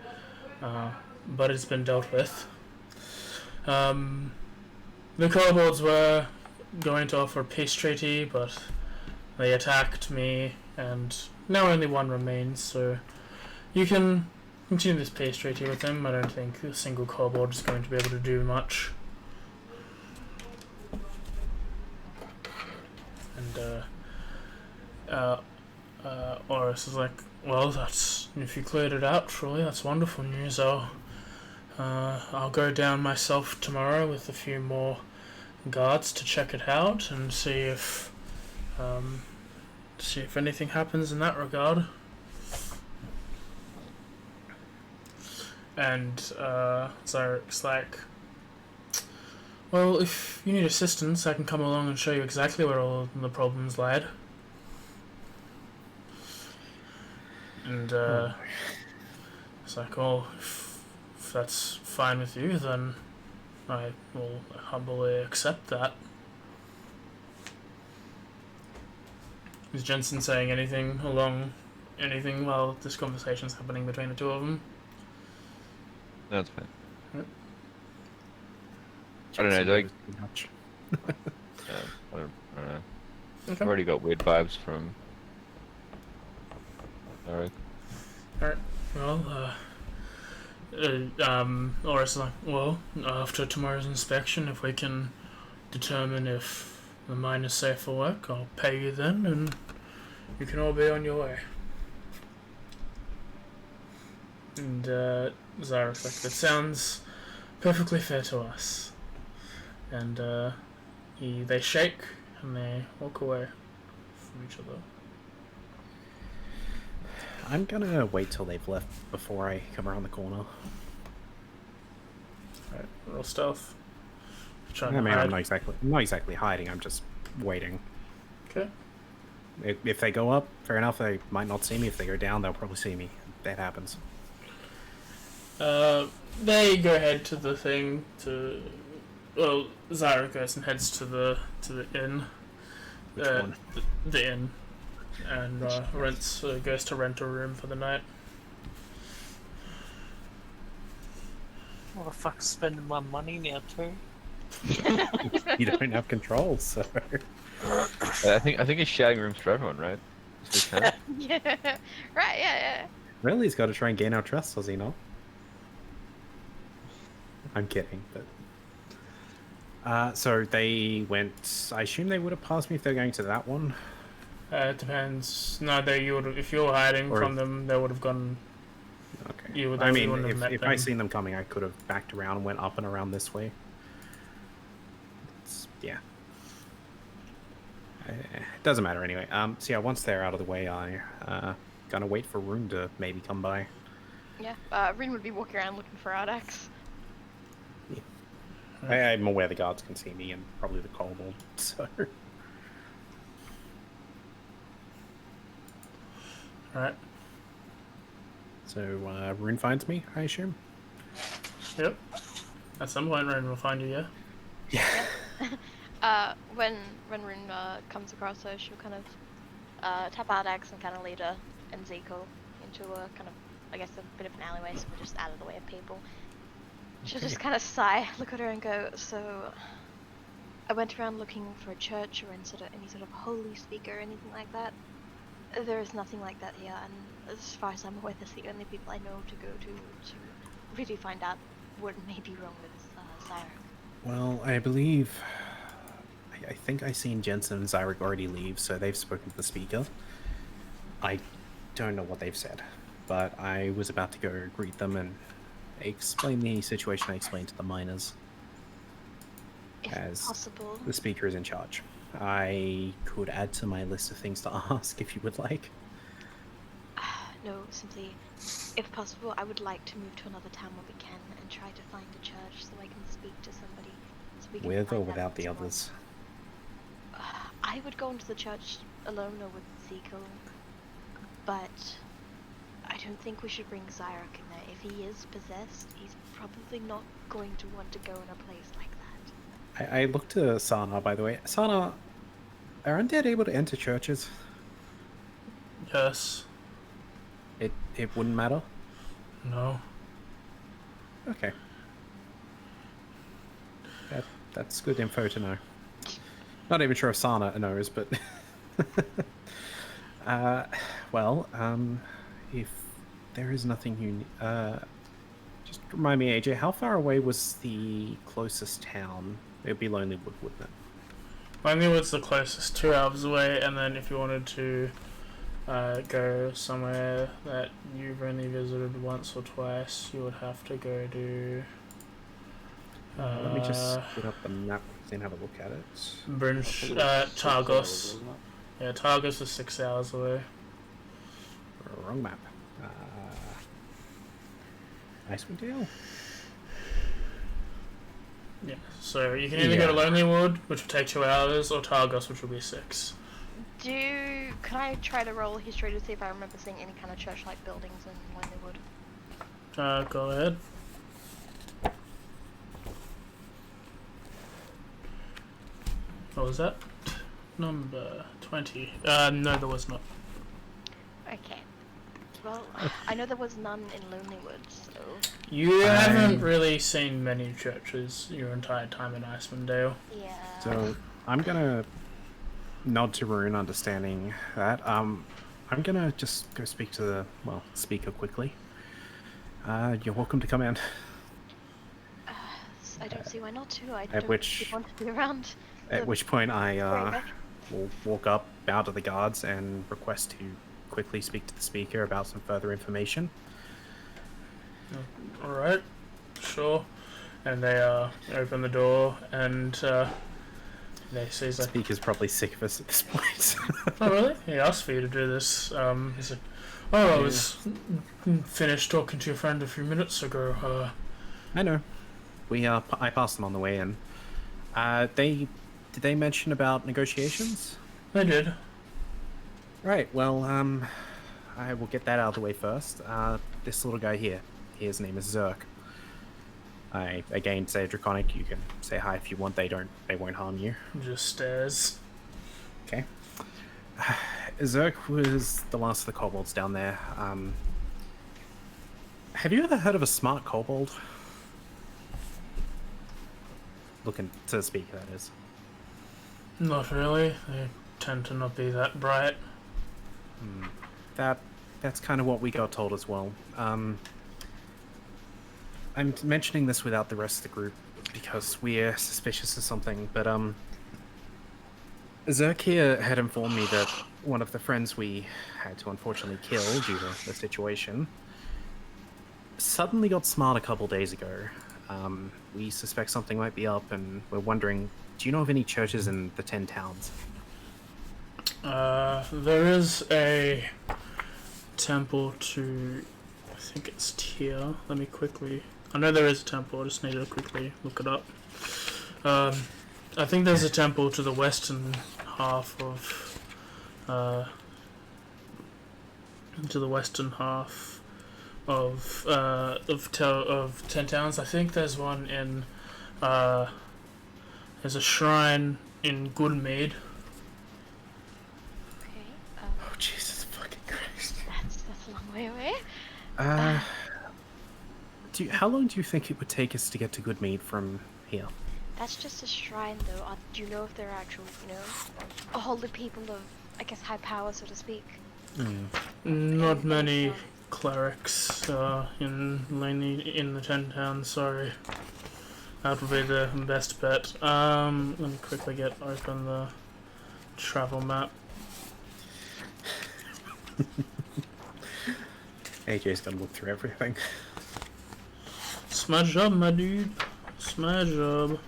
but it's been dealt with. The kobolds were going to offer a peace treaty, but they attacked me, and now only one remains, so you can continue this peace treaty with them. I don't think a single kobold is going to be able to do much." And Oris is like, "Well, that's, if you cleared it out, truly, that's wonderful news. I'll go down myself tomorrow with a few more guards to check it out and see if anything happens in that regard." And Zarek's like, "Well, if you need assistance, I can come along and show you exactly where all the problems lied." And it's like, "Oh, if that's fine with you, then I will humbly accept that." Is Jensen saying anything while this conversation's happening between the two of them? That's fine. Yep. I don't know. Like, Too much. I don't know. I've Okay. already got weird vibes from Eric. Alright. Well, Oris is like, "Well, after tomorrow's inspection, if we can determine if the mine is safe for work, I'll pay you then, and you can all be on your way." And Zarek's like, "That sounds perfectly fair to us." And they shake and they walk away from each other. I'm gonna wait till they've left before I come around the corner. Alright, roll stealth. Trying I to mean, hide. I'm not exactly hiding. I'm just waiting. Okay. If they go up, fair enough. They might not see me. If they go down, they'll probably see me. That happens. They go ahead to the thing to. Well, Zyra goes and heads to the inn. Which one? The inn, and goes to rent a room for the night. What the fuck's spending my money now too? You don't have control, so. I think he's sharing rooms for everyone, right? Is this him? Yeah. Right. Yeah. Really, he's got to try and gain our trust, does he not? I'm kidding, but. So they went. I assume they would have passed me if they're going to that one. It depends. No, if you were hiding Or from if- them, they would have gone. Okay. You would. I you mean, wouldn't have met if them. I seen them coming, I could have backed around and went up and around this way. Yeah. It doesn't matter anyway. So yeah, once they're out of the way, I gonna wait for Rune to maybe come by. Yeah. Rin would be walking around looking for Ardax. I'm aware the guards can see me and probably the kobold, so. Right. So Rune finds me, I assume. Yep. At some point, Ren will find you. Yeah. When Rin comes across her, she'll kind of tap Ardax and kind of lead her and Zico into a kind of, I guess, a bit of an alleyway, so we're just out of the way of people. She'll just kind of sigh, look at her and go, "So, I went around looking for a church or any sort of holy speaker or anything like that. There is nothing like that here, and as far as I'm aware, that's the only people I know to go to really find out what may be wrong with Zyra." Well, I believe. I think I seen Jensen and Zyric already leave, so they've spoken to the speaker. I don't know what they've said, but I was about to go greet them and explain the situation I explained to the miners. If As possible. the speaker is in charge. I could add to my list of things to ask if you would like. No, simply, if possible, I would like to move to another town where we can and try to find a church so I can speak to somebody. So we can With or find that without the someone. others? I would go into the church alone or with Zico, but I don't think we should bring Zyrok in there. If he is possessed, he's probably not going to want to go in a place like that. I looked to Sana, by the way. Sana, are undead able to enter churches? Yes. It wouldn't matter? No. Okay. That's good info to know. Not even sure if Sana knows, but... if there is nothing you... just remind me, AJ, how far away was the closest town? It would be Lonelywood, wouldn't it? Lonelywood's the closest, 2 hours away, and then if you wanted to go somewhere that you've only visited once or twice, you would have to go to... Let me just get up the map and have a look at it. Targos. Yeah, Targos is 6 hours away. Wrong map. Icewind Dale? Yeah, so you can either go to Lonelywood, which will take 2 hours, or Targos, which will be 6. Can I try to roll history to see if I remember seeing any kind of church-like buildings in Lonelywood? Go ahead. What was that? Number 20. No, there was not. Okay. Well, I know there was none in Lonelywood, so... You haven't really seen many churches your entire time in Icewind Dale. Yeah. So, I'm gonna nod to Rune, understanding that. I'm gonna just go speak to the, speaker quickly. You're welcome to come in. I don't see why not to. I At don't which- want to be around. At which point I Right. will walk up, bow to the guards, and request to quickly speak to the speaker about some further information. Alright, sure. And they open the door, and they see The like, speaker's probably sick of us at this point. oh really? He asked for you to do this. He's like, oh, I was finished talking to your friend a few minutes ago. I know. I passed them on the way in. Did they mention about negotiations? They did. Right, well, I will get that out of the way first. This little guy here, his name is Zerk. I again say Draconic, you can say hi if you want, they won't harm you. Just stares. Okay. Zerk was the last of the kobolds down there. Have you ever heard of a smart kobold? Looking to speak, that is. Not really. They tend to not be that bright. That's kind of what we got told as well. I'm mentioning this without the rest of the group because we're suspicious of something, but Zerk here had informed me that one of the friends we had to unfortunately kill due to the situation suddenly got smart a couple days ago. We suspect something might be up, and we're wondering, do you know of any churches in the 10 towns? There is a temple to... I think it's Tyr. Let me quickly... I know there is a temple, I just need to quickly look it up. I think there's a temple to the western half of... to the western half of 10 towns. I think there's one in... there's a shrine in Goodmead. Okay. Oh, Jesus fucking Christ. That's a long way away. How long do you think it would take us to get to Goodmead from here? That's just a shrine, though. Do you know if they're actual, holy people of, I guess, high power, so to speak? Not many clerics in the 10 towns, sorry. That would be the best bet. Let me quickly open the travel map. AJ's gonna look through everything. It's my job, my dude. It's my job.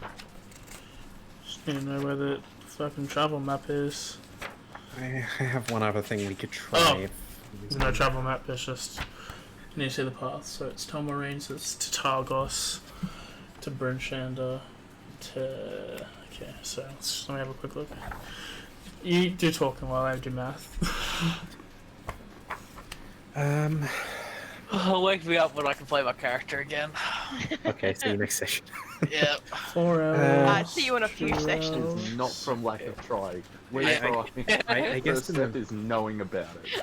Just need to know where the fucking travel map is. I have one other thing we could try Oh. if There's no travel map, it's just you need to see the path. So it's Telmarines, it's to Targos, to Brinchander, to... Okay, so let me have a quick look. You do talking while I do math. Oh, wake me up when I can play my character again. Okay, see you next session. Yeah. 4 hours. I'll see you in a few 2 sessions. hours. It's not from lack of trying. We're Yeah. trying. I guess First step is knowing about it.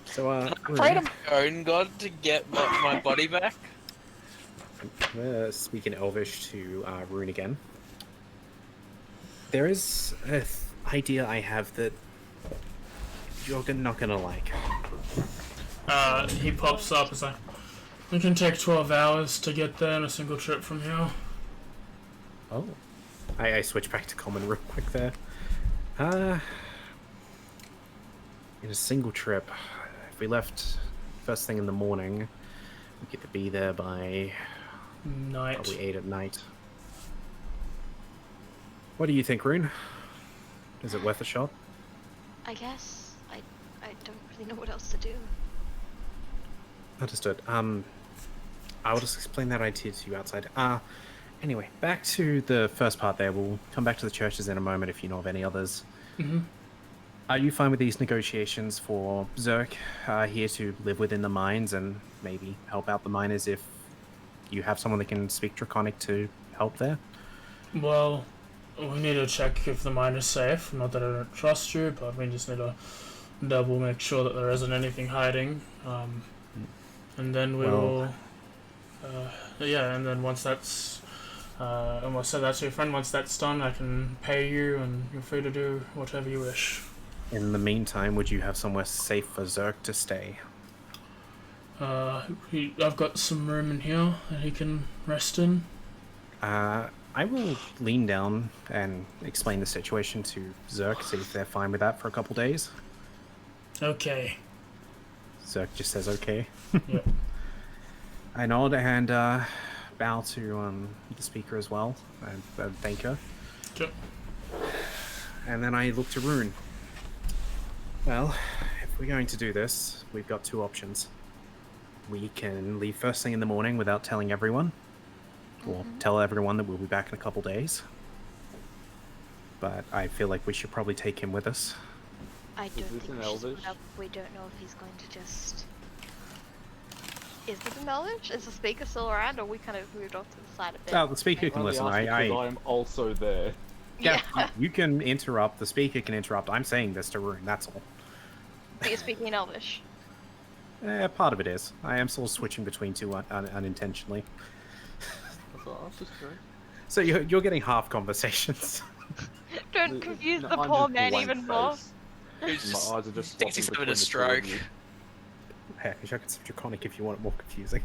So, I prayed on my own god to get my body back. I'm gonna speak in Elvish to Rune again. There is an idea I have that you're not gonna like. He pops up, it's like, it can take 12 hours to get there in a single trip from here. Oh. I switch back to common real quick there. In a single trip, if we left first thing in the morning, we get to be there by Night. probably 8 at night. What do you think, Rune? Is it worth a shot? I guess. I don't really know what else to do. Understood. I will just explain that idea to you outside. Anyway, back to the first part there. We'll come back to the churches in a moment if you know of any others. Mm-hmm. Are you fine with these negotiations for Zerk here to live within the mines and maybe help out the miners if you have someone that can speak Draconic to help there? Well, we need to check if the mine is safe. Not that I don't trust you, but we just need to double make sure that there isn't anything hiding. And then we will... yeah, and then once that's... and we'll say that to your friend. Once that's done, I can pay you and you're free to do whatever you wish. In the meantime, would you have somewhere safe for Zerk to stay? I've got some room in here that he can rest in. I will lean down and explain the situation to Zerk, see if they're fine with that for a couple days. Okay. Zerk just says okay. Yep. I nod and bow to the speaker as well, and thank her. Sure. And then I look to Rune. Well, if we're going to do this, we've got two options. We can leave first thing in the morning without telling everyone, or tell everyone that we'll be back in a couple days. But I feel like we should probably take him with us. I don't this think in we should Elvish? split up. We don't know if he's going to just... Is this in Elvish? Is the speaker still around, or we kind of moved off to the side a bit? Oh, the speaker can Only listen. ask because I I'm also there. yeah, you can interrupt. The speaker can interrupt. I'm saying this to Rune. That's all. So you're speaking in Elvish. Part of it is. I am still switching between two unintentionally. That's all, I was just curious. So you're getting half conversations. Don't confuse the I'm poor just man blank even more. face. Who's My just eyes are just thinks he's swapping having a between the two of stroke. you. Heck, I could say Draconic if you want it more confusing.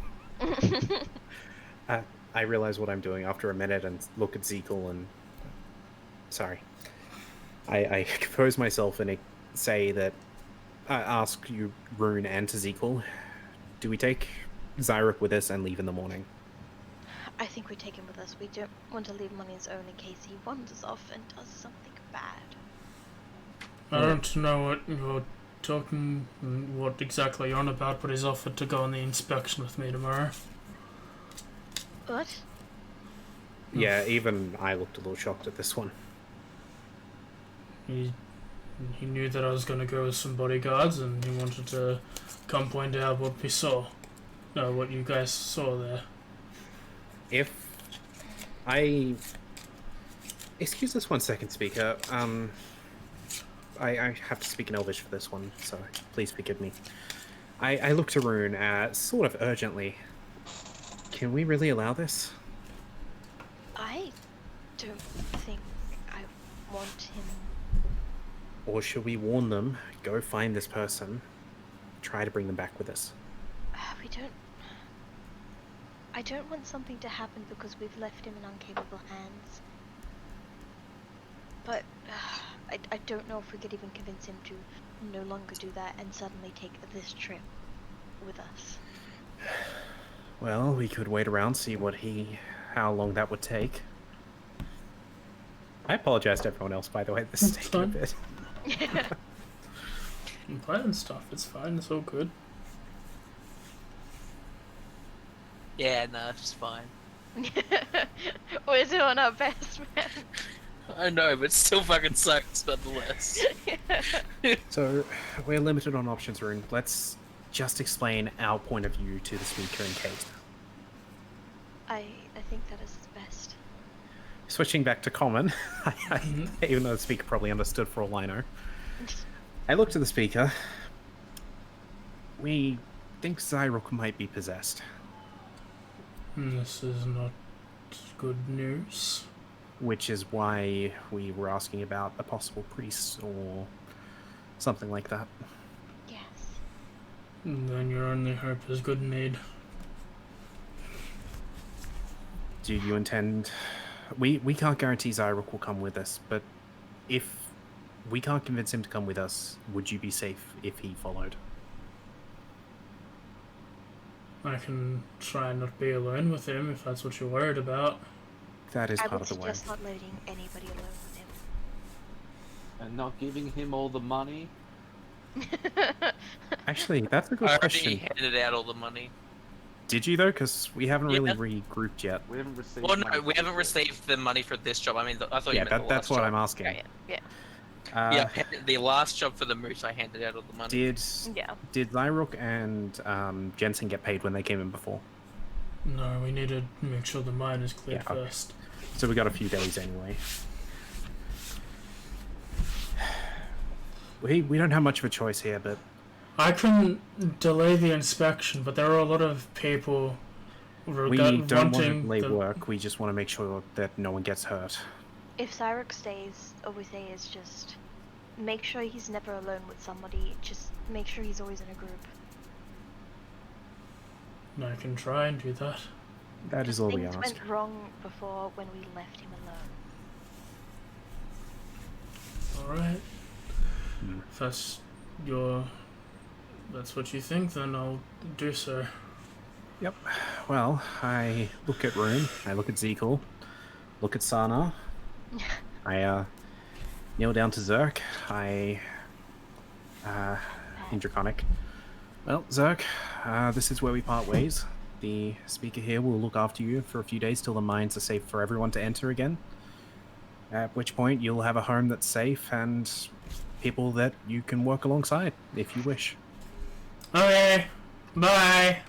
I realize what I'm doing after a minute and look at Zekel and... Sorry. I compose myself and say that... I ask you, Rune, and to Zekel, do we take Zyrek with us and leave in the morning? I think we take him with us. We don't want to leave him on his own in case he wanders off and does something bad. I don't know what you're talking, what exactly you're on about, but he's offered to go on the inspection with me tomorrow. What? Yeah, even I looked a little shocked at this one. He knew that I was going to go with some bodyguards, and he wanted to come point out what we saw. No, what you guys saw there. If I... Excuse us 1 second, speaker. I have to speak in Elvish for this one, so please forgive me. I look to Rune, sort of urgently. Can we really allow this? I don't think I want him. Or should we warn them, go find this person, try to bring them back with us? We don't... I don't want something to happen because we've left him in uncapable hands. But I don't know if we could even convince him to no longer do that and suddenly take this trip with us. Well, we could wait around, see how long that would take. I apologize to everyone else, by the way, this is It's taking a fine. bit. I'm playing stuff. It's fine. It's all good. Yeah, no, it's fine. We're doing our best, man. I know, but it still fucking sucks nonetheless. So, we're limited on options, Rune. Let's just explain our point of view to the speaker in case. I think that is best. Switching back to common, even though the speaker probably understood for all I know. I looked at the speaker. We think Zyrok might be possessed. This is not good news. Which is why we were asking about a possible priest or something like that. Yes. Then your only hope is good need. Do you intend... We can't guarantee Zyrok will come with us, but if we can't convince him to come with us, would you be safe if he followed? I can try and not be alone with him if that's what you're worried about. That is I part would of the way. suggest not letting anybody alone with him. And not giving him all the money. Actually, that's a good I already question. handed out all the money. Did you, though? Because we haven't really Yeah. regrouped yet. We haven't received. Well, money no, we for haven't this. received the money for this job. I mean, I thought Yeah, you meant the that's last what job. I'm asking. Yeah. Yeah, the last job for the moose, I handed out all the money. Yeah. Did Zyrok and Jensen get paid when they came in before? No, we need to make sure the mine is cleared Yeah, okay. first. So we got a few days anyway. We don't have much of a choice here, but I can delay the inspection, but there are a lot of people we don't want to wanting delay the... work. We just want to make sure that no one gets hurt. If Cyrix stays, all we say is just make sure he's never alone with somebody. Just make sure he's always in a group. I can try and do that. That is all we Things ask. went wrong before when we left him alone. Alright. Hmm. If that's what you think, then I'll do so. Yep. Well, I look at Rune, I look at Zekel, look at Sana. I kneel down to Zerk. In Draconic. Well, Zerk, this is where we part ways. The speaker here will look after you for a few days till the mines are safe for everyone to enter again. At which point you'll have a home that's safe and people that you can work alongside if you wish. Okay. Bye.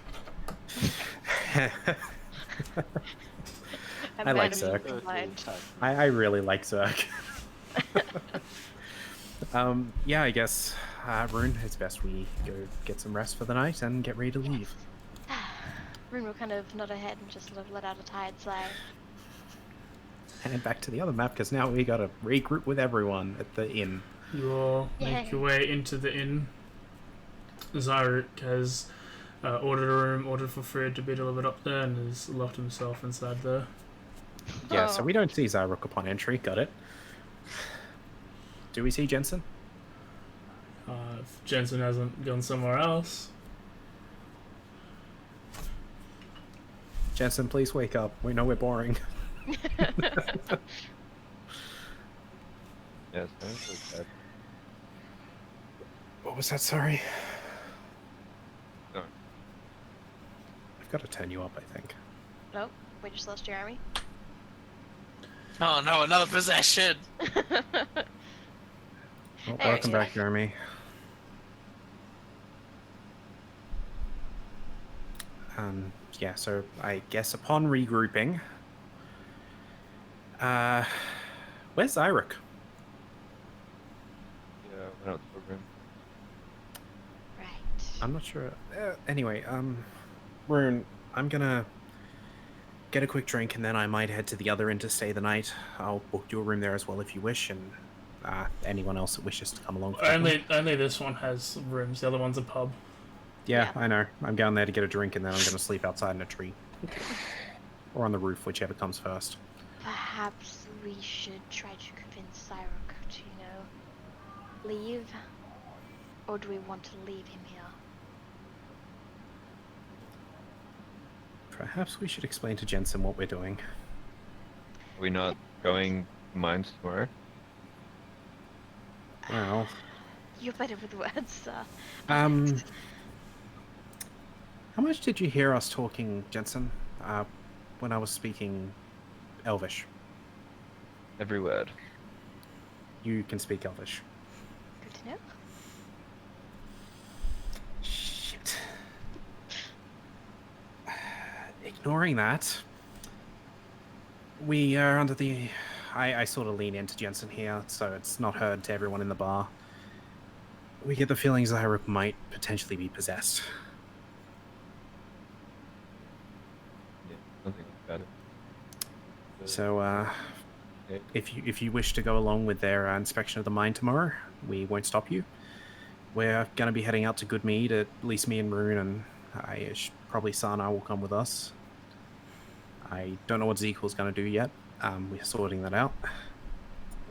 I like Zerk. I really like Zerk. Yeah, I guess, Rune, it's best we go get some rest for the night and get ready to leave. Rune will kind of nod her head and just sort of let out a tired sigh. And back to the other map, because now we gotta regroup with everyone at the inn. You all make Yay. your way into the inn. Zyrek has ordered a room, ordered for food to be delivered up there, and has locked himself inside there. Yeah, so Oh. we don't see Zyrok upon entry, got it. Do we see Jensen? If Jensen hasn't gone somewhere else. Jensen, please wake up. We know we're boring. Yes, sounds like that. What was that, sorry? Sorry. I've got to turn you up, I think. Nope, we just lost Jeremy. Oh no, another possession! Well, There welcome you back, are. Jeremy. Yeah, so I guess upon regrouping... where's Zyrok? Yeah, went out to the room. Right. I'm not sure. Anyway, Rune, I'm gonna get a quick drink and then I might head to the other inn to stay the night. I'll book you a room there as well if you wish, and anyone else that wishes to come along. Only this one has rooms. The other one's a pub. Yeah, Yeah. I know. I'm going there to get a drink and then I'm gonna sleep outside in a tree. Or on the roof, whichever comes first. Perhaps we should try to convince Cyrok to, leave? Or do we want to leave him here? Perhaps we should explain to Jensen what we're doing. Are we not going mines tomorrow? Well, You're better with words, How much did you hear us talking, Jensen? When I was speaking Elvish. Every word. You can speak Elvish. Good to know. Shit. Ignoring that, we are under the... I sort of lean into Jensen here, so it's not heard to everyone in the bar. We get the feeling Zyrup might potentially be possessed. Yeah, something about it. So, Okay. if you wish to go along with their inspection of the mine tomorrow, we won't stop you. We're going to be heading out to Goodmead, at least me and Rune, and probably Sana will come with us. I don't know what Zekel's going to do yet. We're sorting that out.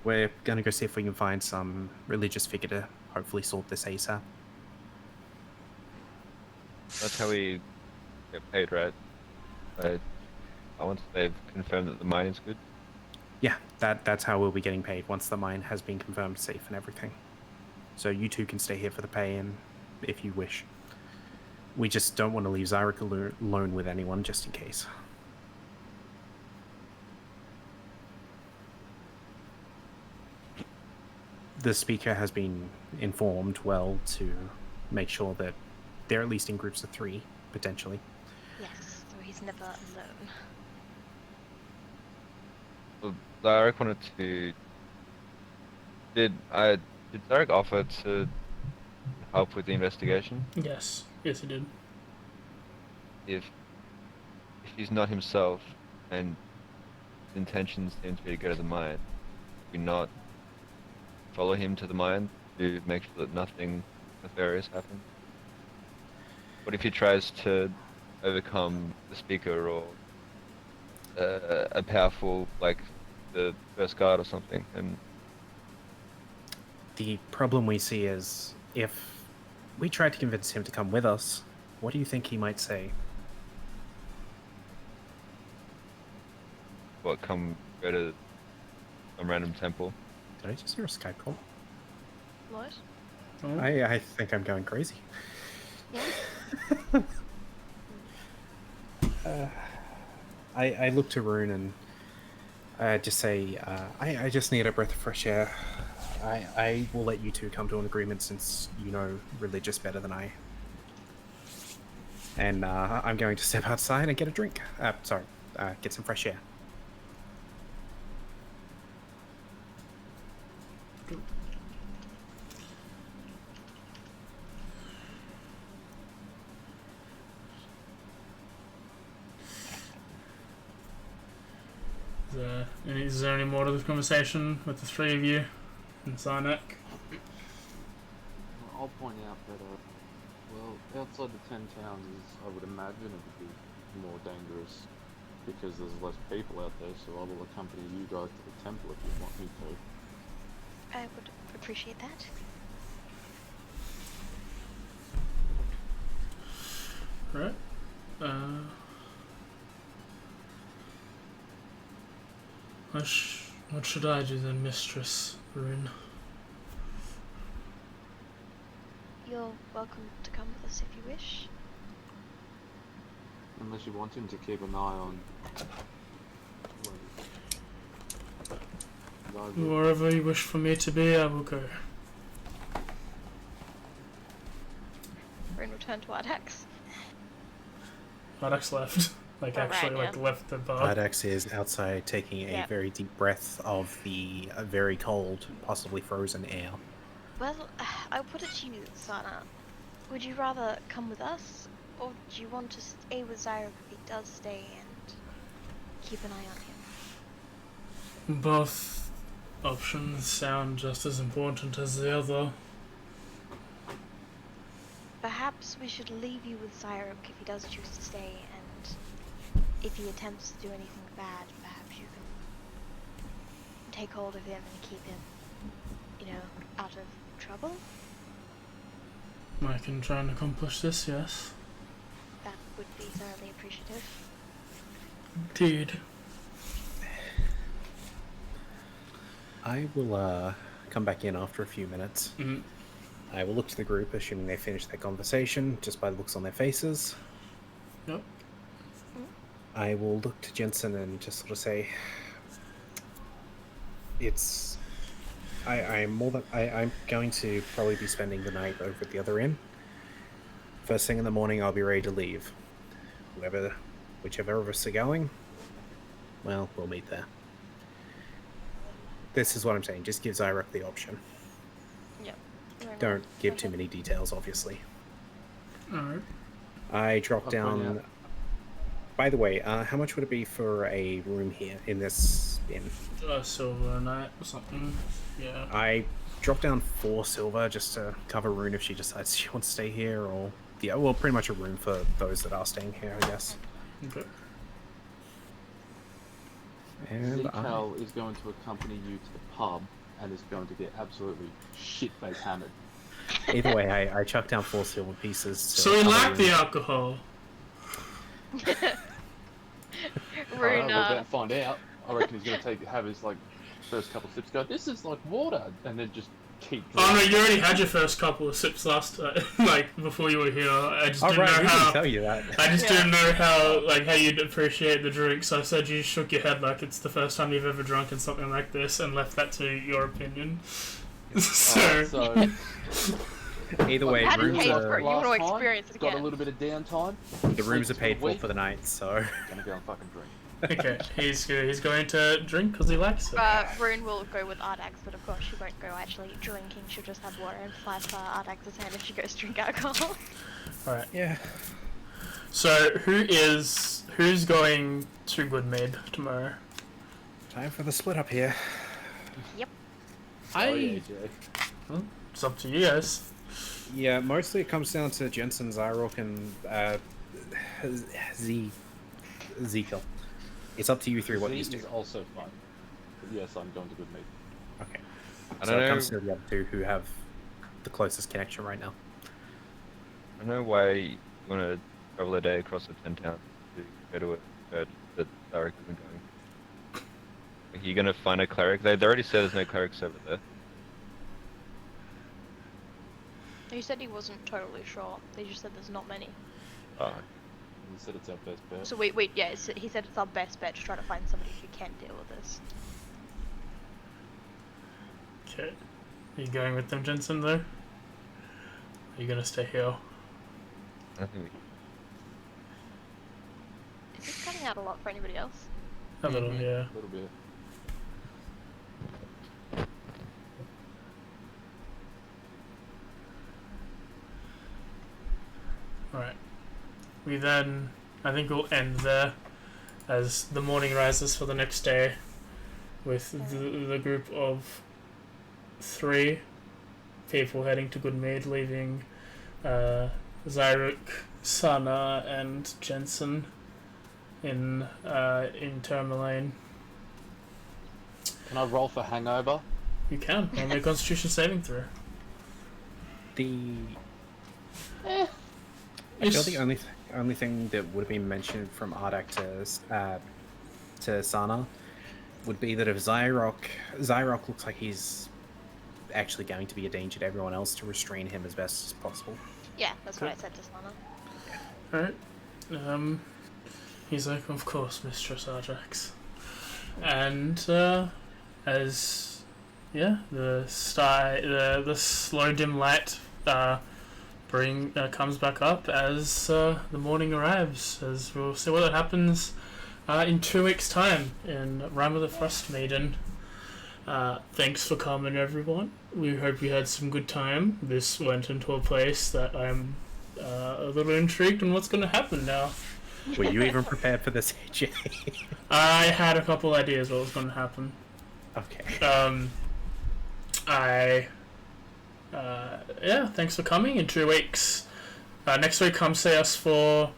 We're going to go see if we can find some religious figure to hopefully sort this ASAP. That's how we get paid, right? Once they've confirmed that the mine is good. Yeah, that's how we'll be getting paid once the mine has been confirmed safe and everything. So you two can stay here for the pay, and if you wish. We just don't want to leave Zyric alone with anyone, just in case. The speaker has been informed well to make sure that they're at least in groups of 3, potentially. Yes, so he's never alone. Well, Zarek wanted to. Did Zarek offer to help with the investigation? Yes, yes, he did. If he's not himself and his intentions seem to be to go to the mine, we not follow him to the mine to make sure that nothing nefarious happens? What if he tries to overcome the speaker or a powerful, like the first guard or something? And The problem we see is, if we tried to convince him to come with us, what do you think he might say? what, come go to some random temple? Did I just hear a Skype call? What? Oh, I think I'm going crazy. Yeah. I look to Rune and just say, I just need a breath of fresh air. I will let you two come to an agreement since you know religious better than I. And I'm going to step outside and get a drink. Get some fresh air. Is there any more to this conversation with the 3 of you and Sarnak? I'll point out that, well, outside the 10 towns, I would imagine it would be more dangerous because there's less people out there, so I will accompany you guys to the temple if you want me to. I would appreciate that. Right. What should I do then, Mistress Rune? You're welcome to come with us if you wish. Unless you want him to keep an eye on... Wherever you wish for me to be, I will go. Rune returned to Ardax. Ardax left. Left the bar. Ardax is outside taking a very deep breath of the very cold, possibly frozen air. Well, I'll put it to you, Sana. Would you rather come with us, or do you want to stay with Zyra if he does stay and keep an eye on him? Both options sound just as important as the other. Perhaps we should leave you with Zyra if he does choose to stay, and if he attempts to do anything bad, perhaps you can take hold of him and keep him, out of trouble? I can try and accomplish this, yes. That would be thoroughly appreciative. Indeed. I will come back in after a few minutes. Mm-hmm. I will look to the group, assuming they finish their conversation, just by the looks on their faces. Yep. I will look to Jensen and just sort of say, I'm going to probably be spending the night over at the other inn. First thing in the morning, I'll be ready to leave. Whichever of us are going, well, we'll meet there. This is what I'm saying. Just give Zyrok the option. Yep. Don't give too many details, obviously. Alright. I dropped I'll find down. out. By the way, how much would it be for a room here in this inn? Silver night or something. Yeah. I dropped down 4 silver just to cover Rune if she decides she wants to stay here, or yeah, well, pretty much a room for those that are staying here, I guess. Okay. And Cal is going to accompany you to the pub and is going to get absolutely shit-face hammered. either way, I chucked down 4 silver pieces. So we cover like the Rune. alcohol. Rune, We're about to find out. I reckon he's going to have his first couple sips. Go, this is like water, and then just keep. Oh no, drinking. you already had your first couple of sips last time, before you were here. I just Oh, didn't right, know we how. didn't tell you that. I just Yeah. didn't know how you'd appreciate the drink, so I said you shook your head like it's the first time you've ever drunk in something like this, and left that to your opinion. So, Alright, so Either way, How do you rooms pay last for it? You time, want to experience it got a again. little bit of downtime. the rooms are sleeps paid for week, the night, so Gonna go and fucking drink. okay, he's going to drink because he likes it. Rune will go with Ardax, but of course she won't go actually drinking. She'll just have water and fly for Ardax's hand if she goes drink alcohol. Alright, yeah. so who's going to Goodmead tomorrow? Time for the split up here. Yep. Oh, yeah, Jay. It's up to you guys. Yeah, mostly it comes down to Jensen, Zyrok, and Zekiel. It's up to you three what you Zeke do. is also fun. But yes, I'm going to good meet. Okay. I So don't it know. comes to the other two who have the closest connection right now. I don't know why you want to travel a day across the 10 towns to go to a church that Zarek isn't going. Like, you're gonna find a cleric. They already said there's no clerics over there. He said he wasn't totally sure. They just said there's not many. Oh, He said it's our best bet. So wait, yeah, he said it's our best bet to try to find somebody who can deal with this. Okay. Are you going with them, Jensen, though? Are you gonna stay here? I think we. Is this cutting out a lot for anybody else? A little, Mhm. yeah. A little bit. Alright. We then, I think we'll end there as the morning rises for the next day with the group of 3 people heading to Goodmead, leaving Zyruk, Sana, and Jensen in Tourmaline. Can I roll for hangover? You can. Roll me a Constitution saving throw. I feel the only thing that would have been mentioned from Ardak to Sana would be that if Zyrok looks like he's actually going to be a danger to everyone else, to restrain him as best as possible. Yeah, that's what I said to Sana. Alright. He's like, of course, Mistress Arjax. And as the slow dim light comes back up as the morning arrives, as we'll see what happens in 2 weeks' time in Rime of the Frostmaiden. Thanks for coming, everyone. We hope you had some good time. This went into a place that I'm a little intrigued on what's going to happen now. Were you even prepared for this, AJ? I had a couple ideas what was going to happen. Okay. Thanks for coming in 2 weeks. Next week, come see us for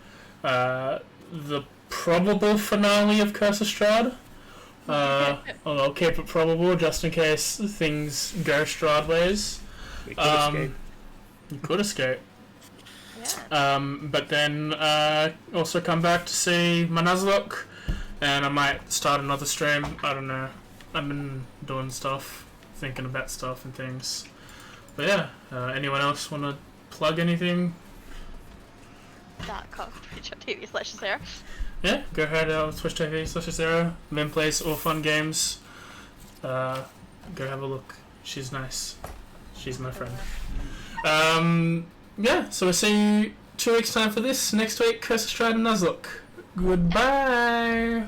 the probable finale of Curse of Strahd. I'll keep it probable just in case things go Strahd ways. We could escape. You could escape. Yeah. But then also come back to see Manazlook, and I might start another stream. I don't know. I've been doing stuff, thinking about stuff and things. But yeah, anyone else want to plug anything? Twitch.tv/Sarah. Yeah, go ahead, twitch.tv/Sarah. Min plays all fun games. Go have a look. She's nice. She's my friend. Yeah, so we'll see you 2 weeks time for this. Next week, Curse of Stride and Nuzlocke. Goodbye!